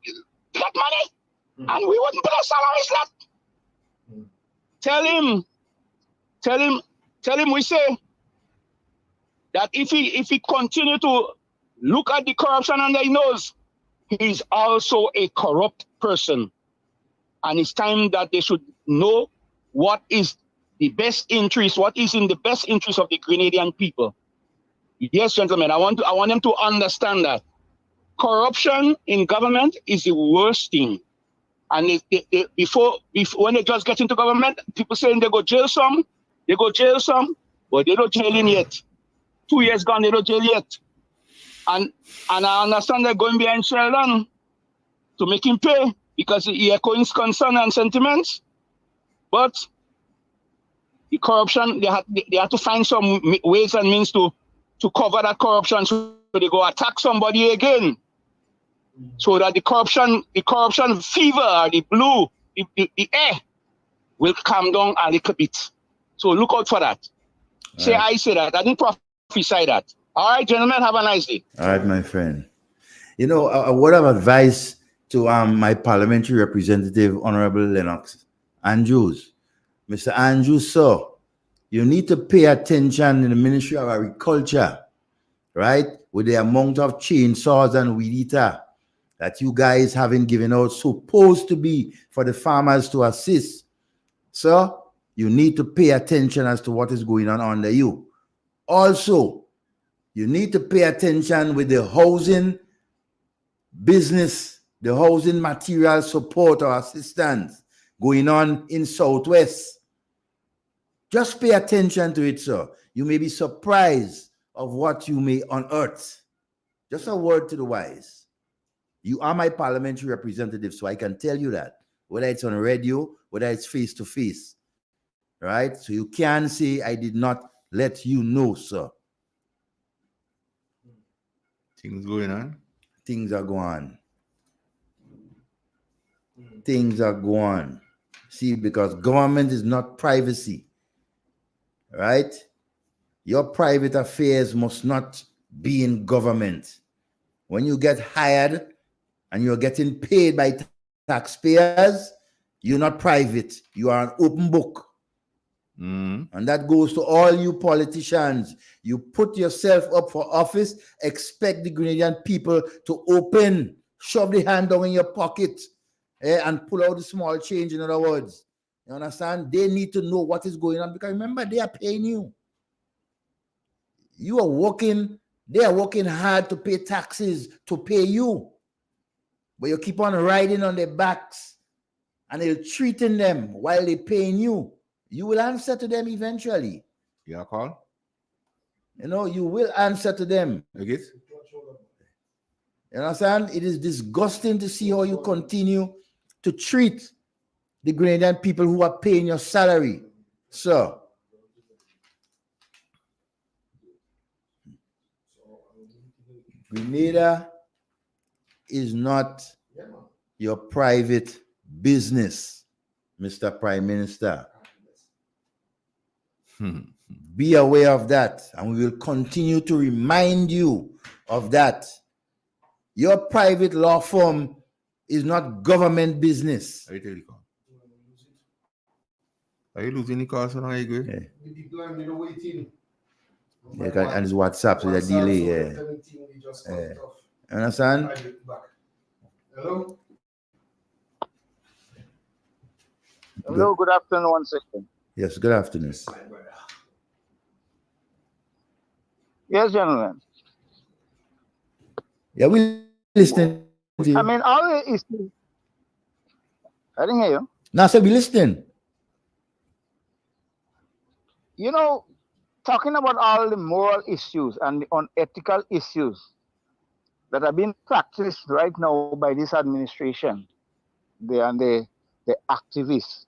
get money, and we wouldn't put our salaries left. Tell him we say that if he continue to look at the corruption under his nose, he's also a corrupt person. And it's time that they should know what is the best interest, what is in the best interest of the Grenadian people. Yes, gentlemen, I want them to understand that corruption in government is the worst thing. And when they just get into government, people saying they go jail some, but they don't jail in yet. 2 years gone, they don't jail yet. And I understand they're going behind Sheldon to make him pay. because he echoing concern and sentiments, but the corruption, they have to find some ways and means to cover that corruption, so they go attack somebody again, so that the corruption fever, the blue, the air will calm down a little bit. So look out for that. Say I say that. I didn't prophesy that. All right, gentlemen, have a nice day. All right, my friend. You know, a word of advice to my parliamentary representative, Honorable Lennox Andrews. Mr. Andrews, sir, you need to pay attention in the Ministry of Agriculture, right? With the amount of chainsaws and weed eater that you guys haven't given out, supposed to be for the farmers to assist. Sir, you need to pay attention as to what is going on under you. Also, you need to pay attention with the housing business, the housing material support or assistance going on in Southwest. Just pay attention to it, sir. You may be surprised of what you may unearth. Just a word to the wise. You are my parliamentary representative, so I can tell you that, whether it's on radio, whether it's face to face, right? So you can say I did not let you know, sir. Things going on? Things are going. Things are going. See, because government is not privacy, right? Your private affairs must not be in government. When you get hired and you're getting paid by taxpayers, you're not private. You are an open book. And that goes to all you politicians. You put yourself up for office, expect the Grenadian people to shove the hand down in your pocket and pull out the small change, in other words. You understand? They need to know what is going on, because remember, they are paying you. You are working, they are working hard to pay taxes, to pay you. But you keep on riding on their backs and they're treating them while they're paying you. You will answer to them eventually. Yeah, call? You know, you will answer to them. Okay. You understand? It is disgusting to see how you continue to treat the Grenadian people who are paying your salary. So, Grenada is not your private business, Mr. Prime Minister. Be aware of that, and we will continue to remind you of that. Your private law firm is not government business. Are you losing the call, so I agree? Yeah. The people are waiting. Yeah, and it's WhatsApp, so there's a delay. Yeah. You understand? Hello? Hello, good afternoon, one second. Yes, good afternoon. Yes, gentlemen. Yeah, we listening to you. I mean, all the issues. I didn't hear you. Now, so we listening. You know, talking about all the moral issues and the unethical issues that are being practiced right now by this administration, the activists.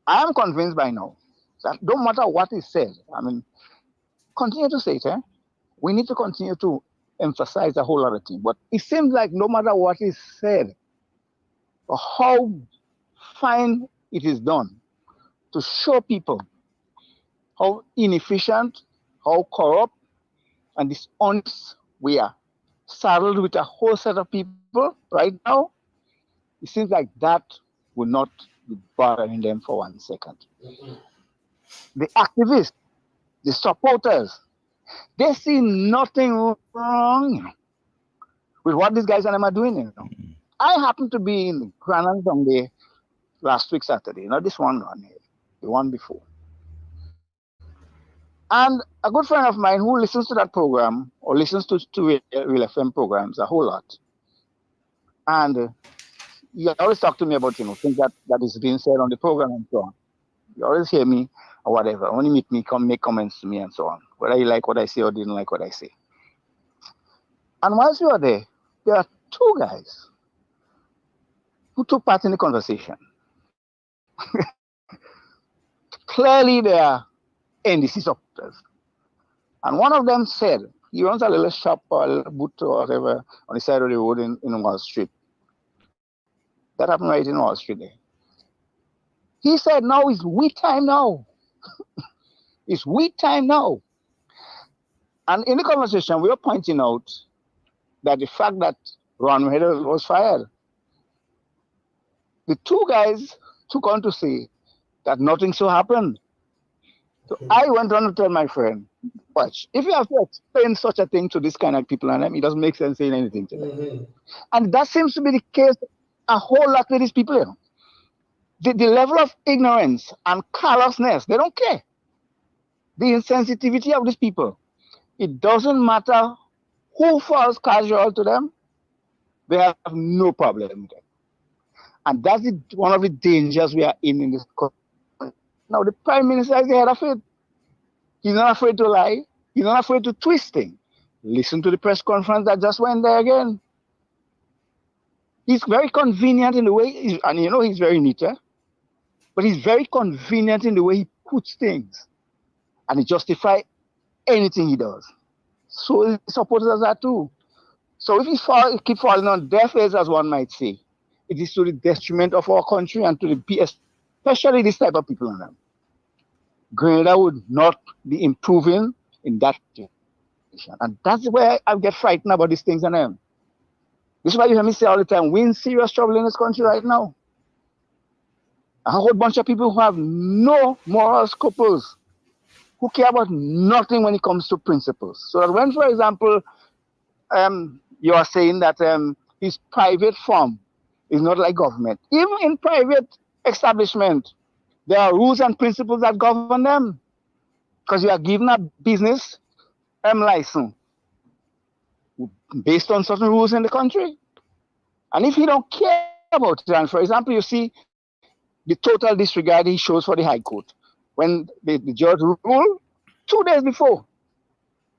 I am convinced by now that no matter what is said, I mean, continue to say it, we need to continue to emphasize a whole lot of things. But it seems like no matter what is said, or how fine it is done to show people how inefficient, how corrupt, and dishonest we are, saddled with a whole set of people right now, it seems like that will not be bothering them for 1 second. The activists, the supporters, they see nothing wrong with what these guys and them are doing. You know? I happened to be in Granada Sunday last week Saturday, not this one, the one before. And a good friend of mine who listens to that program, or listens to Real FM programs a whole lot, and he always talk to me about, you know, things that is being said on the program and so on. You always hear me or whatever. When you meet me, come make comments to me and so on, whether you like what I say or didn't like what I say. And whilst you are there are two guys who took part in the conversation. Clearly, they are NDC supporters. And one of them said, he runs a little shop or a little boot or whatever on the side of the road in Wall Street. That happened right in Wall Street there. He said, now it's wheat time now. It's wheat time now. And in the conversation, we were pointing out that the fact that Ron Meadows was fired, the two guys took on to say that nothing so happened. So I went on to tell my friend, watch, if you have to explain such a thing to this kind of people and them, it doesn't make sense saying anything to them. And that seems to be the case a whole lot with these people. You know. The level of ignorance and callousness, they don't care. The insensitivity of these people. It doesn't matter who falls casual to them, they have no problem with it. And that's one of the dangers we are in this country. Now, the Prime Minister is the head of it. He's not afraid to lie. He's not afraid to twist things. Listen to the press conference that just went there again. He's very convenient in the way, and you know he's very neat, but he's very convenient in the way he puts things. And he justifies anything he does. So his supporters are too. So if he keep falling on deaf ears, as one might say, it is to the detriment of our country and to the PS, especially this type of people on them. Grenada would not be improving in that situation. And that's where I get frightened about these things on them. This is why you hear me say all the time, we're in serious trouble in this country right now. A whole bunch of people who have no moral scruples, who care about nothing when it comes to principles. So that when, for example, you are saying that his private firm is not like government. Even in private establishment, there are rules and principles that govern them. Because you are given a business license based on certain rules in the country. And if you don't care about it, and for example, you see the total disregard he shows for the High Court. When the judge ruled, 2 days before,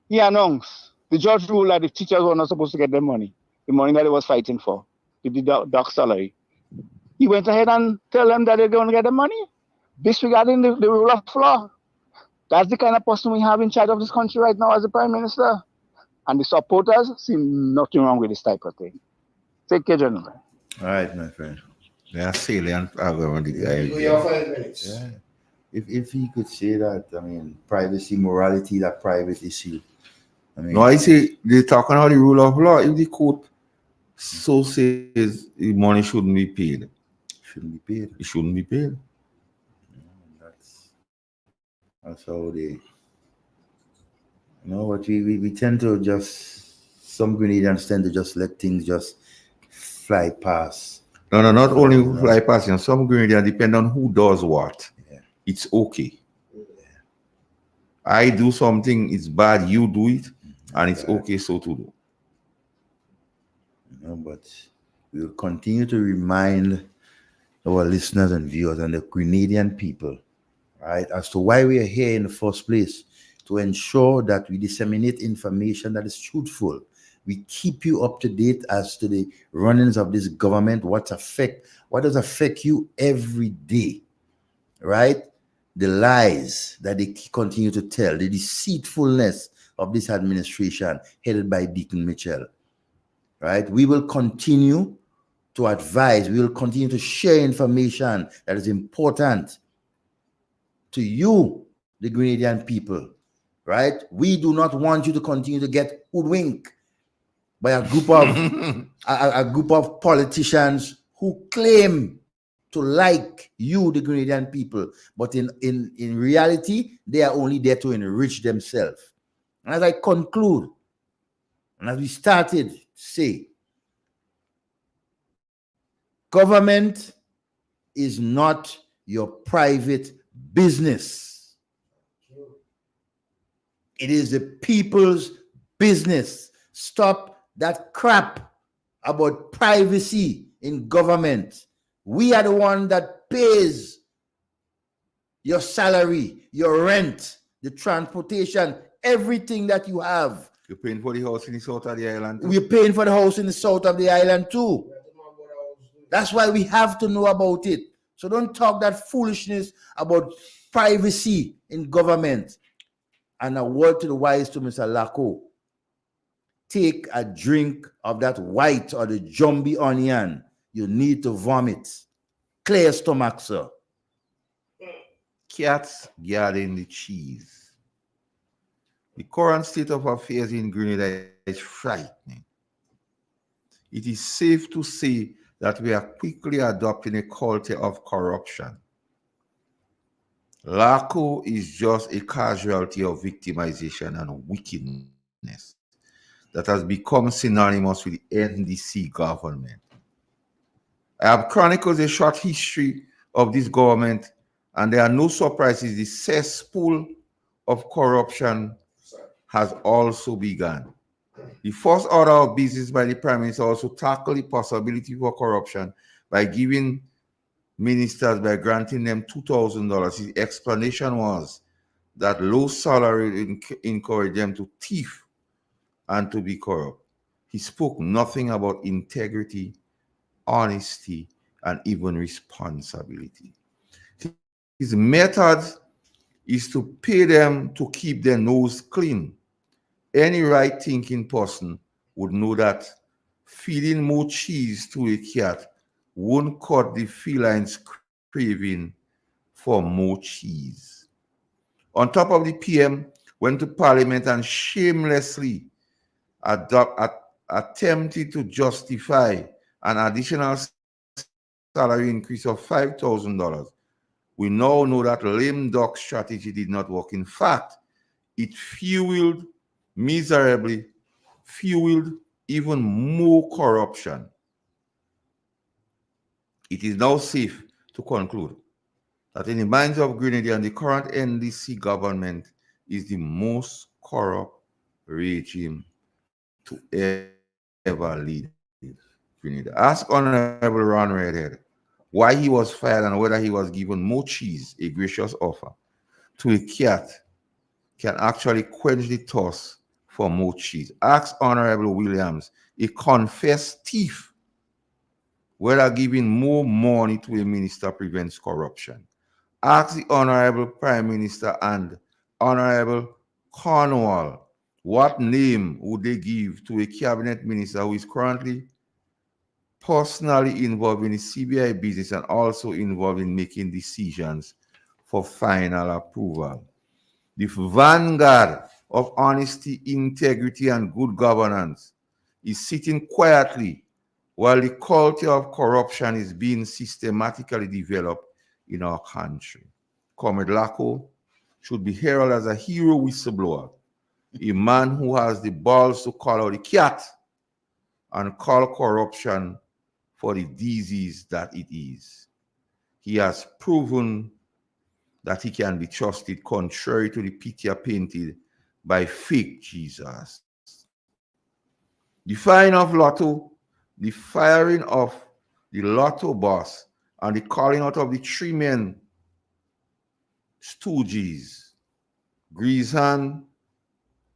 he announced, the judge ruled that the teachers were not supposed to get their money, the money that they was fighting for, the doc salary. He went ahead and tell them that they're going to get the money, disregarding the rule of law. That's the kind of person we have in charge of this country right now as the Prime Minister. And the supporters see nothing wrong with this type of thing. Take care, gentlemen. All right, my friend. They are salient around the guy. We have 5 minutes. Yeah. If he could say that, I mean, privacy, morality, that private issue. I mean, No, I say they're talking about the rule of law. If the court so says the money shouldn't be paid, it shouldn't be paid. That's how they, you know what, we tend to just, some Grenadians tend to just let things just fly past. No, not only fly past, you know, some Grenadians depend on who does what. Yeah. It's okay. Yeah. I do something, it's bad, you do it, and it's okay so to do. You know, but we will continue to remind our listeners and viewers and the Grenadian people, right, as to why we are here in the first place, to ensure that we disseminate information that is truthful. We keep you up to date as to the runnings of this government, what does affect you every day, right? The lies that they continue to tell, the deceitfulness of this administration headed by Deacon Mitchell, right? We will continue to advise, we will continue to share information that is important to you, the Grenadian people, right? We do not want you to continue to get hoodwinked by a group of a group of politicians who claim to like you, the Grenadian people, but in reality, they are only there to enrich themselves. And as I conclude, and as we started to say, government is not your private business. It is the people's business. Stop that crap about privacy in government. We are the one that pays your salary, your rent, the transportation, everything that you have. You're paying for the house in the south of the island too? We're paying for the house in the south of the island too. That's why we have to know about it. So don't talk that foolishness about privacy in government. And a word to the wise to Mr. Lako. Take a drink of that white or the jumby onion. You need to vomit. Clear stomach, sir. Cats guarding the cheese. The current state of affairs in Grenada is frightening. It is safe to say that we are quickly adopting a culture of corruption. Laco is just a casualty of victimization and wickedness that has become synonymous with the NDC government. I have chronicled a short history of this government, and there are no surprises. The cesspool of corruption has also begun. The first order of business by the Prime Minister also tackled the possibility for corruption by giving ministers, by granting them $2,000. His explanation was that low salary encouraged them to thief and to be corrupt. He spoke nothing about integrity, honesty, and even responsibility. His method is to pay them to keep their nose clean. Any right-thinking person would know that feeding more cheese to a cat won't cut the feline's craving for more cheese. On top of the PM went to Parliament and shamelessly attempted to justify an additional salary increase of $5,000. We now know that lame duck strategy did not work. In fact, it fueled even more corruption. It is now safe to conclude that in the minds of Grenadians, the current NDC government is the most corrupt regime to ever lead Grenada. Ask Honorable Ron Redhead why he was fired and whether he was given more cheese, a gracious offer, to a cat can actually quench the thirst for more cheese. Ask Honorable Williams, a confessed thief, whether giving more money to a minister prevents corruption. Ask the Honorable Prime Minister and Honorable Cornwall, what name would they give to a cabinet minister who is currently personally involved in the CBI business and also involved in making decisions for final approval? The vanguard of honesty, integrity, and good governance is sitting quietly while the culture of corruption is being systematically developed in our country. Comrade Lako should be heralded as a hero whistleblower, a man who has the balls to call out the cat and call corruption for the disease that it is. He has proven that he can be trusted, contrary to the picture painted by fake Jesus. The firing of Lotto, the firing of the Lotto boss, and the calling out of the three men stooges, Greasehan,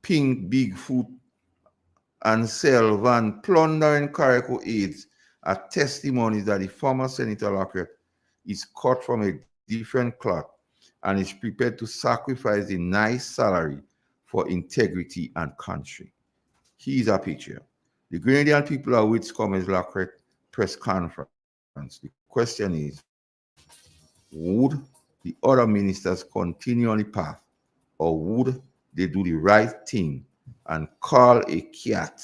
Pink Bigfoot, and Selvan plundering Carrico aids are testimonies that the former Senator Lockhart is cut from a different cloth and is prepared to sacrifice the nice salary for integrity and country. He is a picture. The Grenadian people are with Comrade Lockhart press conference. The question is, would the other ministers continue on the path, or would they do the right thing and call a cat?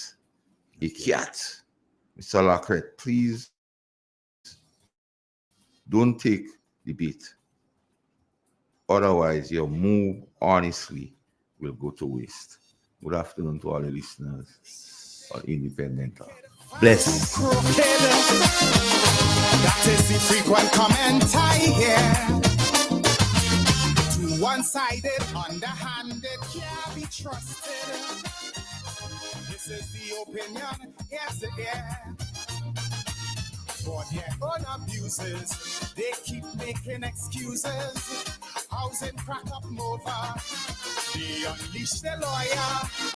Mr. Lockhart, please don't take the bait. Otherwise, your move, honestly, will go to waste. Good afternoon to all the listeners on Independent Talk. Bless. That is the frequent comment I hear. One-sided, underhanded, can't be trusted. This is the opinion, yes, yeah. For their own abuses, they keep making excuses. Housing crack up over, they unleash the lawyer.